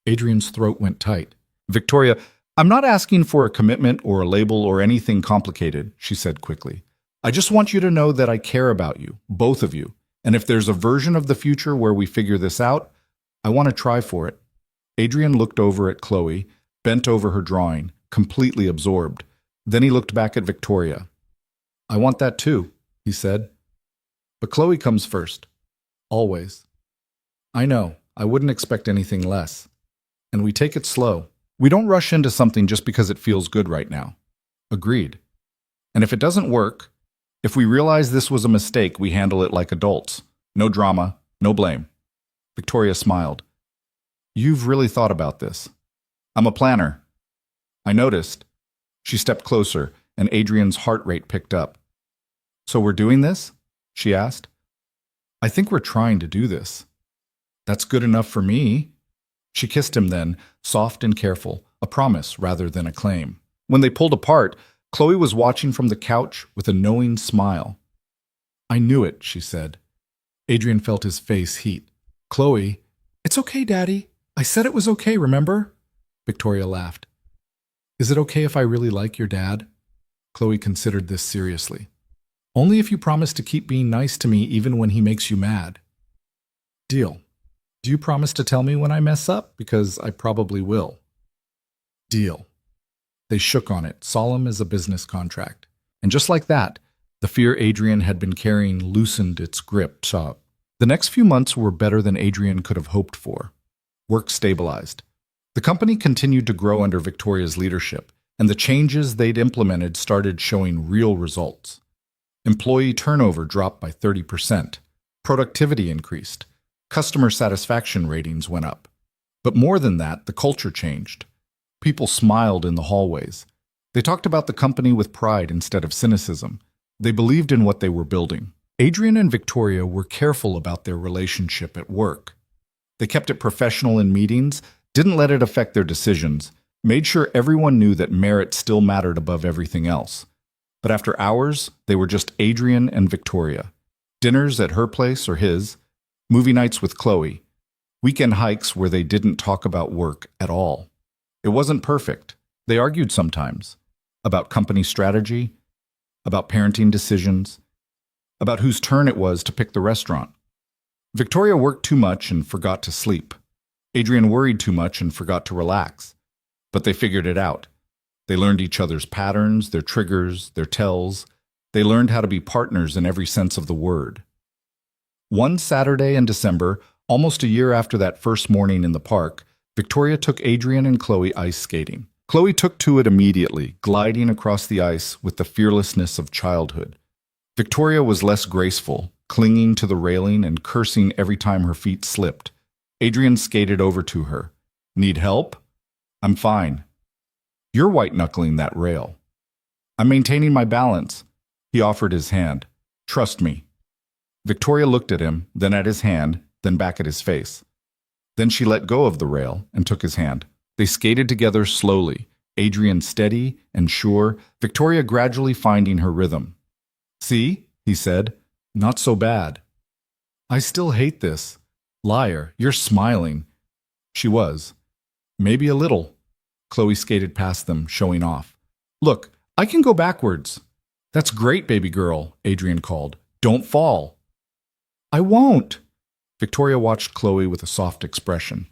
Adrian's throat went tight. Victoria, I'm not asking for a commitment or a label or anything complicated, she said quickly. I just want you to know that I care about you, both of you. And if there's a version of the future where we figure this out, I want to try for it. Adrian looked over at Chloe, bent over her drawing, completely absorbed. Then he looked back at Victoria. I want that too, he said. But Chloe comes first. Always. I know, I wouldn't expect anything less. And we take it slow. We don't rush into something just because it feels good right now. Agreed. And if it doesn't work, if we realize this was a mistake, we handle it like adults. No drama, no blame. Victoria smiled. You've really thought about this. I'm a planner. I noticed. She stepped closer, and Adrian's heart rate picked up. So we're doing this? She asked. I think we're trying to do this. That's good enough for me. She kissed him then, soft and careful, a promise rather than a claim. When they pulled apart, Chloe was watching from the couch with a knowing smile. I knew it, she said. Adrian felt his face heat. Chloe, it's okay, Daddy. I said it was okay, remember? Victoria laughed. Is it okay if I really like your dad? Chloe considered this seriously. Only if you promise to keep being nice to me even when he makes you mad. Deal. Do you promise to tell me when I mess up? Because I probably will. Deal. They shook on it, solemn as a business contract. And just like that, the fear Adrian had been carrying loosened its grip. The next few months were better than Adrian could have hoped for. Work stabilized. The company continued to grow under Victoria's leadership, and the changes they'd implemented started showing real results. Employee turnover dropped by 30%. Productivity increased. Customer satisfaction ratings went up. But more than that, the culture changed. People smiled in the hallways. They talked about the company with pride instead of cynicism. They believed in what they were building. Adrian and Victoria were careful about their relationship at work. They kept it professional in meetings, didn't let it affect their decisions, made sure everyone knew that merit still mattered above everything else. But after hours, they were just Adrian and Victoria. Dinners at her place or his, movie nights with Chloe, weekend hikes where they didn't talk about work at all. It wasn't perfect. They argued sometimes about company strategy, about parenting decisions, about whose turn it was to pick the restaurant. Victoria worked too much and forgot to sleep. Adrian worried too much and forgot to relax. But they figured it out. They learned each other's patterns, their triggers, their tells. They learned how to be partners in every sense of the word. One Saturday in December, almost a year after that first morning in the park, Victoria took Adrian and Chloe ice skating. Chloe took to it immediately, gliding across the ice with the fearlessness of childhood. Victoria was less graceful, clinging to the railing and cursing every time her feet slipped. Adrian skated over to her. Need help? I'm fine. You're white-knuckling that rail. I'm maintaining my balance. He offered his hand. Trust me. Victoria looked at him, then at his hand, then back at his face. Then she let go of the rail and took his hand. They skated together slowly, Adrian steady and sure, Victoria gradually finding her rhythm. See, he said, not so bad. I still hate this. Liar, you're smiling. She was. Maybe a little. Chloe skated past them, showing off. Look, I can go backwards. That's great, baby girl, Adrian called. Don't fall. I won't. Victoria watched Chloe with a soft expression.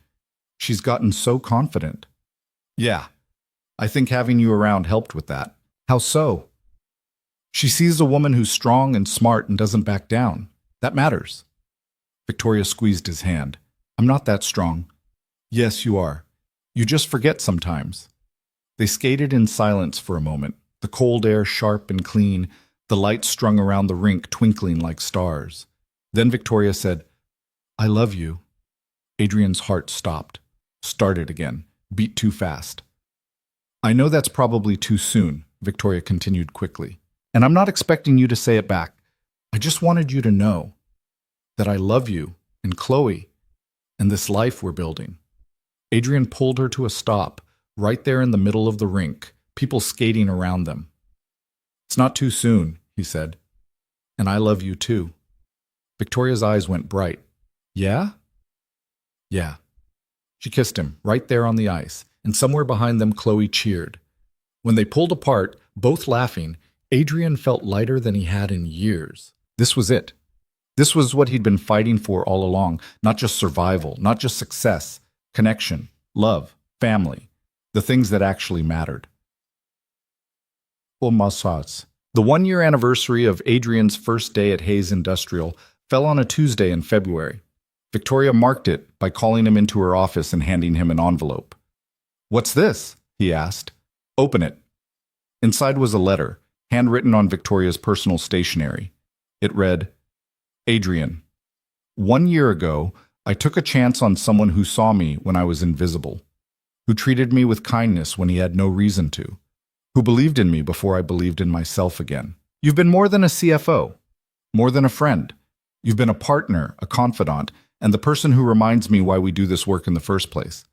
She's gotten so confident. Yeah, I think having you around helped with that. How so? She sees a woman who's strong and smart and doesn't back down. That matters. Victoria squeezed his hand. I'm not that strong. Yes, you are. You just forget sometimes. They skated in silence for a moment, the cold air sharp and clean, the lights strung around the rink twinkling like stars. Then Victoria said, I love you. Adrian's heart stopped, started again, beat too fast. I know that's probably too soon, Victoria continued quickly. And I'm not expecting you to say it back. I just wanted you to know that I love you and Chloe and this life we're building. Adrian pulled her to a stop, right there in the middle of the rink, people skating around them. It's not too soon, he said. And I love you too. Victoria's eyes went bright. Yeah? Yeah. She kissed him, right there on the ice, and somewhere behind them Chloe cheered. When they pulled apart, both laughing, Adrian felt lighter than he had in years. This was it. This was what he'd been fighting for all along, not just survival, not just success, connection, love, family, the things that actually mattered. The 1-year anniversary of Adrian's first day at Hayes Industrial fell on a Tuesday in February. Victoria marked it by calling him into her office and handing him an envelope. "What's this?" he asked. "Open it." Inside was a letter, handwritten on Victoria's personal stationery. It read, "Adrian, 1 year ago, I took a chance on someone who saw me when I was invisible, who treated me with kindness when he had no reason to, who believed in me before I believed in myself again. You've been more than a CFO, more than a friend. You've been a partner, a confidant, and the person who reminds me why we do this work in the first place.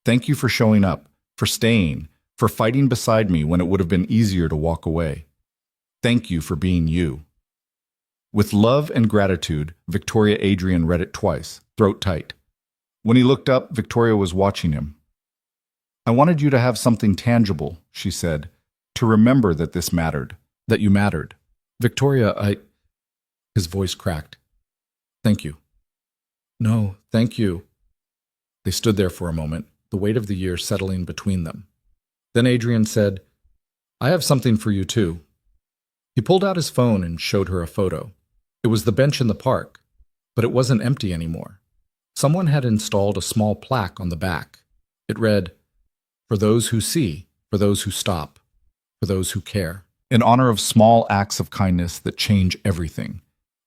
Thank you for showing up, for staying, for fighting beside me when it would have been easier to walk away. Thank you for being you." With love and gratitude, Victoria Adrian read it twice, throat tight. When he looked up, Victoria was watching him. "I wanted you to have something tangible," she said, "to remember that this mattered, that you mattered." "Victoria, His voice cracked. "Thank you." "No, thank you." They stood there for a moment, the weight of the year settling between them. Then Adrian said, "I have something for you too." He pulled out his phone and showed her a photo. It was the bench in the park, but it wasn't empty anymore. Someone had installed a small plaque on the back. It read, "For those who see, for those who stop, for those who care." In honor of small acts of kindness that change everything.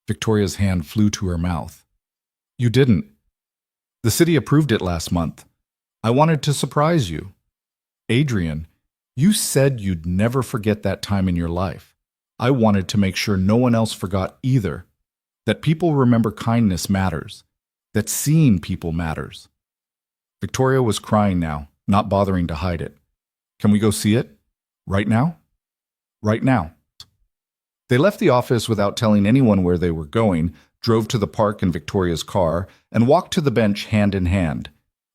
Victoria's hand flew to her mouth. "You didn't. The city approved it last month. I wanted to surprise you. Adrian, you said you'd never forget that time in your life. I wanted to make sure no one else forgot either. That people remember kindness matters. That seeing people matters." Victoria was crying now, not bothering to hide it. "Can we go see it? Right now?" "Right now." They left the office without telling anyone where they were going, drove to the park in Victoria's car, and walked to the bench hand in hand.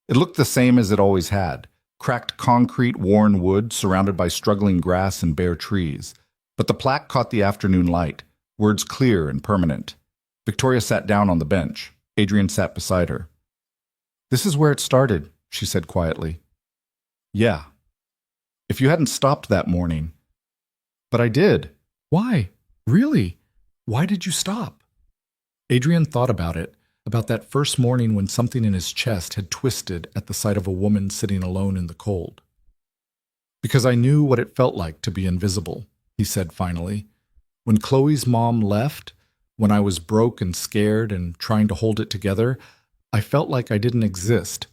It looked the same as it always had. Cracked concrete, worn wood, surrounded by struggling grass and bare trees. But the plaque caught the afternoon light, words clear and permanent. Victoria sat down on the bench. Adrian sat beside her. "This is where it started," she said quietly. "Yeah. If you hadn't stopped that morning." "But I did." "Why? Really? Why did you stop?" Adrian thought about it, about that first morning when something in his chest had twisted at the sight of a woman sitting alone in the cold. "Because I knew what it felt like to be invisible," he said finally. "When Chloe's mom left, when I was broke and scared and trying to hold it together, I felt like I didn't exist,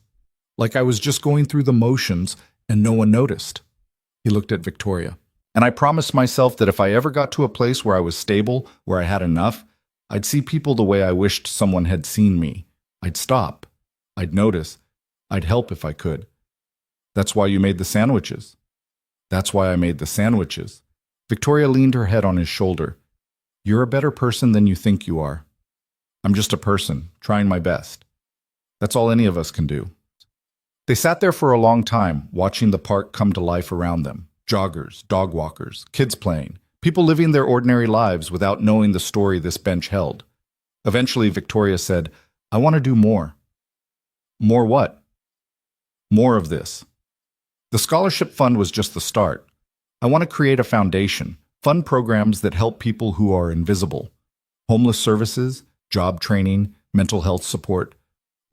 like I was just going through the motions and no one noticed." He looked at Victoria. "And I promised myself that if I ever got to a place where I was stable, where I had enough, I'd see people the way I wished someone had seen me. I'd stop. I'd notice. I'd help if I could. That's why you made the sandwiches." "That's why I made the sandwiches." Victoria leaned her head on his shoulder. "You're a better person than you think you are. I'm just a person, trying my best. That's all any of us can do." They sat there for a long time, watching the park come to life around them. Joggers, dog walkers, kids playing, people living their ordinary lives without knowing the story this bench held. Eventually, Victoria said, "I want to do more." "More what?" "More of this. The scholarship fund was just the start. I want to create a foundation, fund programs that help people who are invisible. Homeless services, job training, mental health support.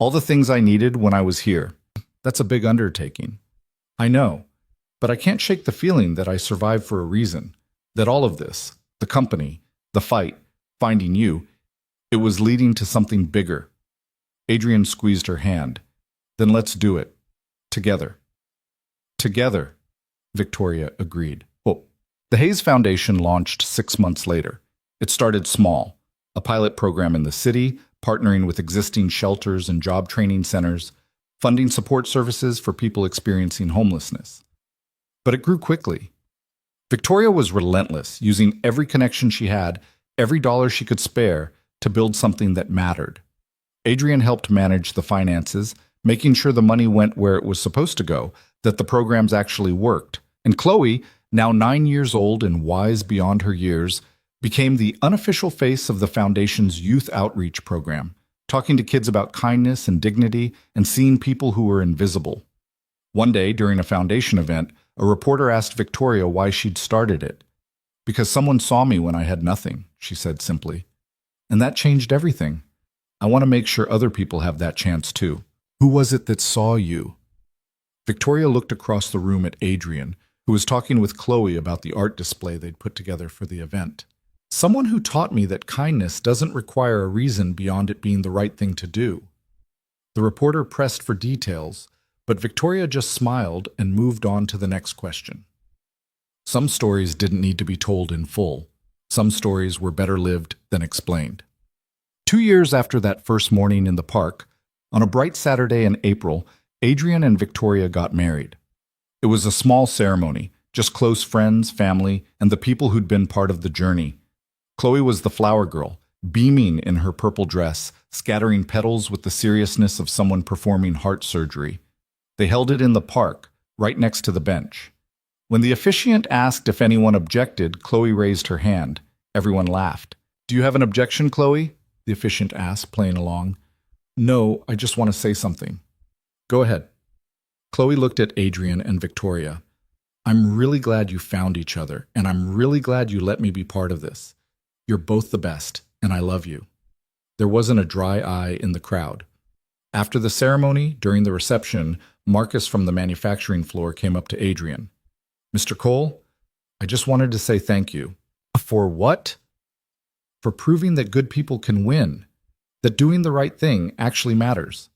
All the things I needed when I was here. That's a big undertaking. I know. But I can't shake the feeling that I survived for a reason, that all of this, the company, the fight, finding you, it was leading to something bigger." Adrian squeezed her hand. "Then let's do it. Together." "Together," Victoria agreed. The Hayes Foundation launched 6 months later. It started small, a pilot program in the city, partnering with existing shelters and job training centers, funding support services for people experiencing homelessness. But it grew quickly. Victoria was relentless, using every connection she had, every dollar she could spare, to build something that mattered. Adrian helped manage the finances, making sure the money went where it was supposed to go, that the programs actually worked. And Chloe, now 9 years old and wise beyond her years, became the unofficial face of the Foundation's youth outreach program, talking to kids about kindness and dignity and seeing people who were invisible. One day, during a Foundation event, a reporter asked Victoria why she'd started it. "Because someone saw me when I had nothing," she said simply. "And that changed everything. I want to make sure other people have that chance too." "Who was it that saw you?" Victoria looked across the room at Adrian, who was talking with Chloe about the art display they'd put together for the event. "Someone who taught me that kindness doesn't require a reason beyond it being the right thing to do." The reporter pressed for details, but Victoria just smiled and moved on to the next question. Some stories didn't need to be told in full. Some stories were better lived than explained. 2 years after that first morning in the park, on a bright Saturday in April, Adrian and Victoria got married. It was a small ceremony, just close friends, family, and the people who'd been part of the journey. Chloe was the flower girl, beaming in her purple dress, scattering petals with the seriousness of someone performing heart surgery. They held it in the park, right next to the bench. When the officiant asked if anyone objected, Chloe raised her hand. Everyone laughed. "Do you have an objection, Chloe?" the officiant asked, playing along. "No, I just want to say something." "Go ahead." Chloe looked at Adrian and Victoria. "I'm really glad you found each other, and I'm really glad you let me be part of this. You're both the best, and I love you." There wasn't a dry eye in the crowd. After the ceremony, during the reception, Marcus from the manufacturing floor came up to Adrian. "Mr. Cole, I just wanted to say thank you." "For what?" "For proving that good people can win, that doing the right thing actually matters."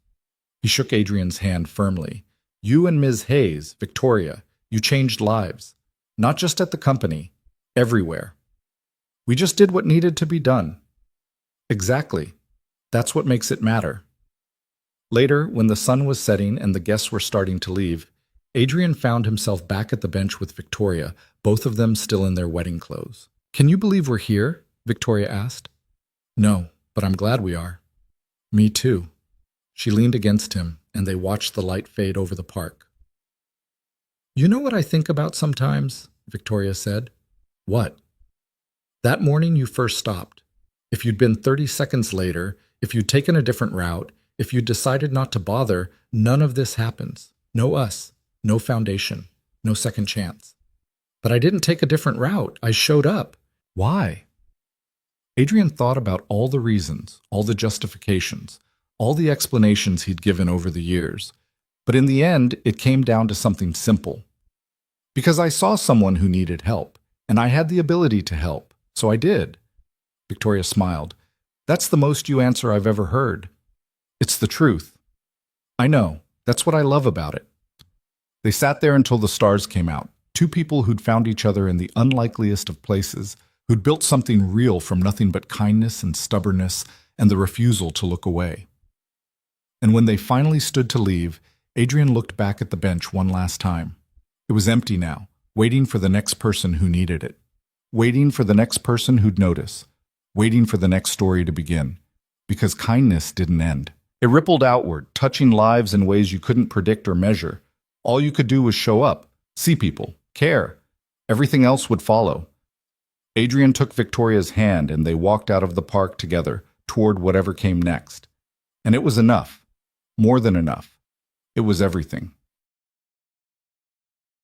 He shook Adrian's hand firmly. "You and Ms. Hayes, Victoria, you changed lives. Not just at the company, everywhere. We just did what needed to be done." "Exactly. That's what makes it matter." Later, when the sun was setting and the guests were starting to leave, Adrian found himself back at the bench with Victoria, both of them still in their wedding clothes. "Can you believe we're here?" Victoria asked. "No, but I'm glad we are." "Me too." She leaned against him, and they watched the light fade over the park. "You know what I think about sometimes?" Victoria said. "What?" "That morning you first stopped. If you'd been 30 seconds later, if you'd taken a different route, if you'd decided not to bother, none of this happens. No us, no Foundation, no second chance." "But I didn't take a different route. I showed up." "Why?" Adrian thought about all the reasons, all the justifications, all the explanations he'd given over the years. But in the end, it came down to something simple. "Because I saw someone who needed help, and I had the ability to help, so I did." Victoria smiled. "That's the most you answer I've ever heard." "It's the truth." "I know. That's what I love about it." They sat there until the stars came out, two people who'd found each other in the unlikeliest of places, who'd built something real from nothing but kindness and stubbornness and the refusal to look away. And when they finally stood to leave, Adrian looked back at the bench one last time. It was empty now, waiting for the next person who needed it. Waiting for the next person who'd notice. Waiting for the next story to begin. Because kindness didn't end. It rippled outward, touching lives in ways you couldn't predict or measure. All you could do was show up, see people, care. Everything else would follow. Adrian took Victoria's hand and they walked out of the park together, toward whatever came next. And it was enough. More than enough. It was everything.